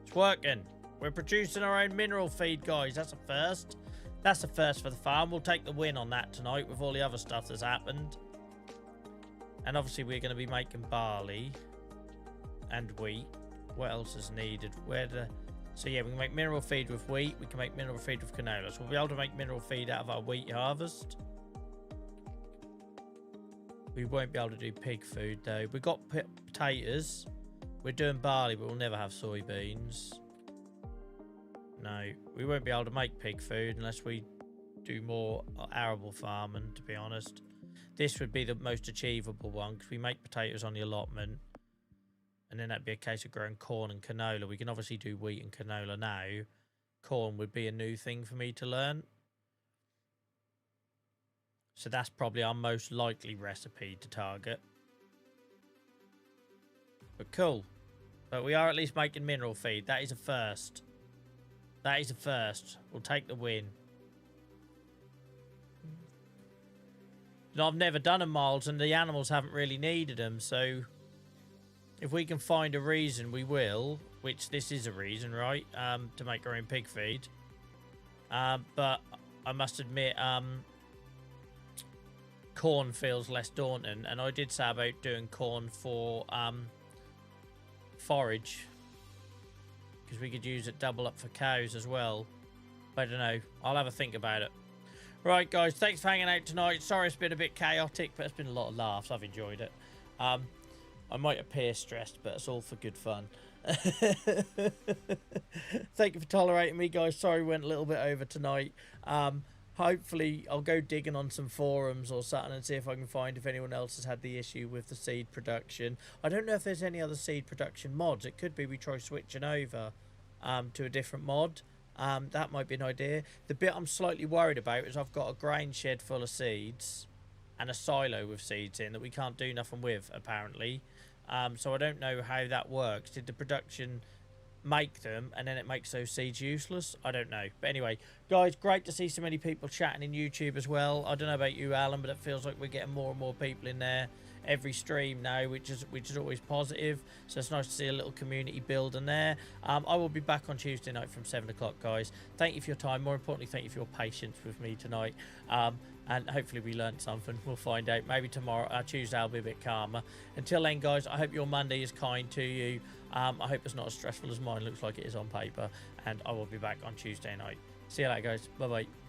It's working. We're producing our own mineral feed, guys. That's a first. That's a first for the farm. We'll take the win on that tonight with all the other stuff that's happened. And obviously we're going to be making barley. And wheat. What else is needed? So yeah, we can make mineral feed with wheat. We can make mineral feed with canola. So we'll be able to make mineral feed out of our wheat harvest. We won't be able to do pig food though. We've got potatoes. We're doing barley, but we'll never have soybeans. No, we won't be able to make pig food unless we do more arable farming, to be honest. This would be the most achievable one because we make potatoes on the allotment. And then that'd be a case of growing corn and canola. We can obviously do wheat and canola now. Corn would be a new thing for me to learn. So that's probably our most likely recipe to target. But cool. But we are at least making mineral feed. That is a first. That is a first. We'll take the win. I've never done them, Miles, and the animals haven't really needed them, so... If we can find a reason, we will. Which this is a reason, right? To make our own pig feed. But I must admit, corn feels less daunting. And I did say about doing corn for forage. Because we could use it double up for cows as well. But I don't know. I'll have a think about it. Right, guys. Thanks for hanging out tonight. Sorry it's been a bit chaotic, but it's been a lot of laughs. I've enjoyed it. I might appear stressed, but it's all for good fun. Thank you for tolerating me, guys. Sorry we went a little bit over tonight. hopefully I'll go digging on some forums or something and see if I can find if anyone else has had the issue with the seed production. I don't know if there's any other seed production mods. It could be we try switching over to a different mod. That might be an idea. The bit I'm slightly worried about is I've got a grain shed full of seeds and a silo with seeds in that we can't do nothing with, apparently. So I don't know how that works. Did the production make them and then it makes those seeds useless? I don't know. But anyway, guys, great to see so many people chatting in YouTube as well. I don't know about you, Alan, but it feels like we're getting more and more people in there every stream now, which is always positive. So it's nice to see a little community building there. I will be back on Tuesday night from 7 o'clock, guys. Thank you for your time. More importantly, thank you for your patience with me tonight. And hopefully we learned something. We'll find out. Maybe tomorrow, Tuesday, I'll be a bit calmer. Until then, guys, I hope your Monday is kind to you. I hope it's not as stressful as mine looks like it is on paper. And I will be back on Tuesday night. See you later, guys. Bye-bye.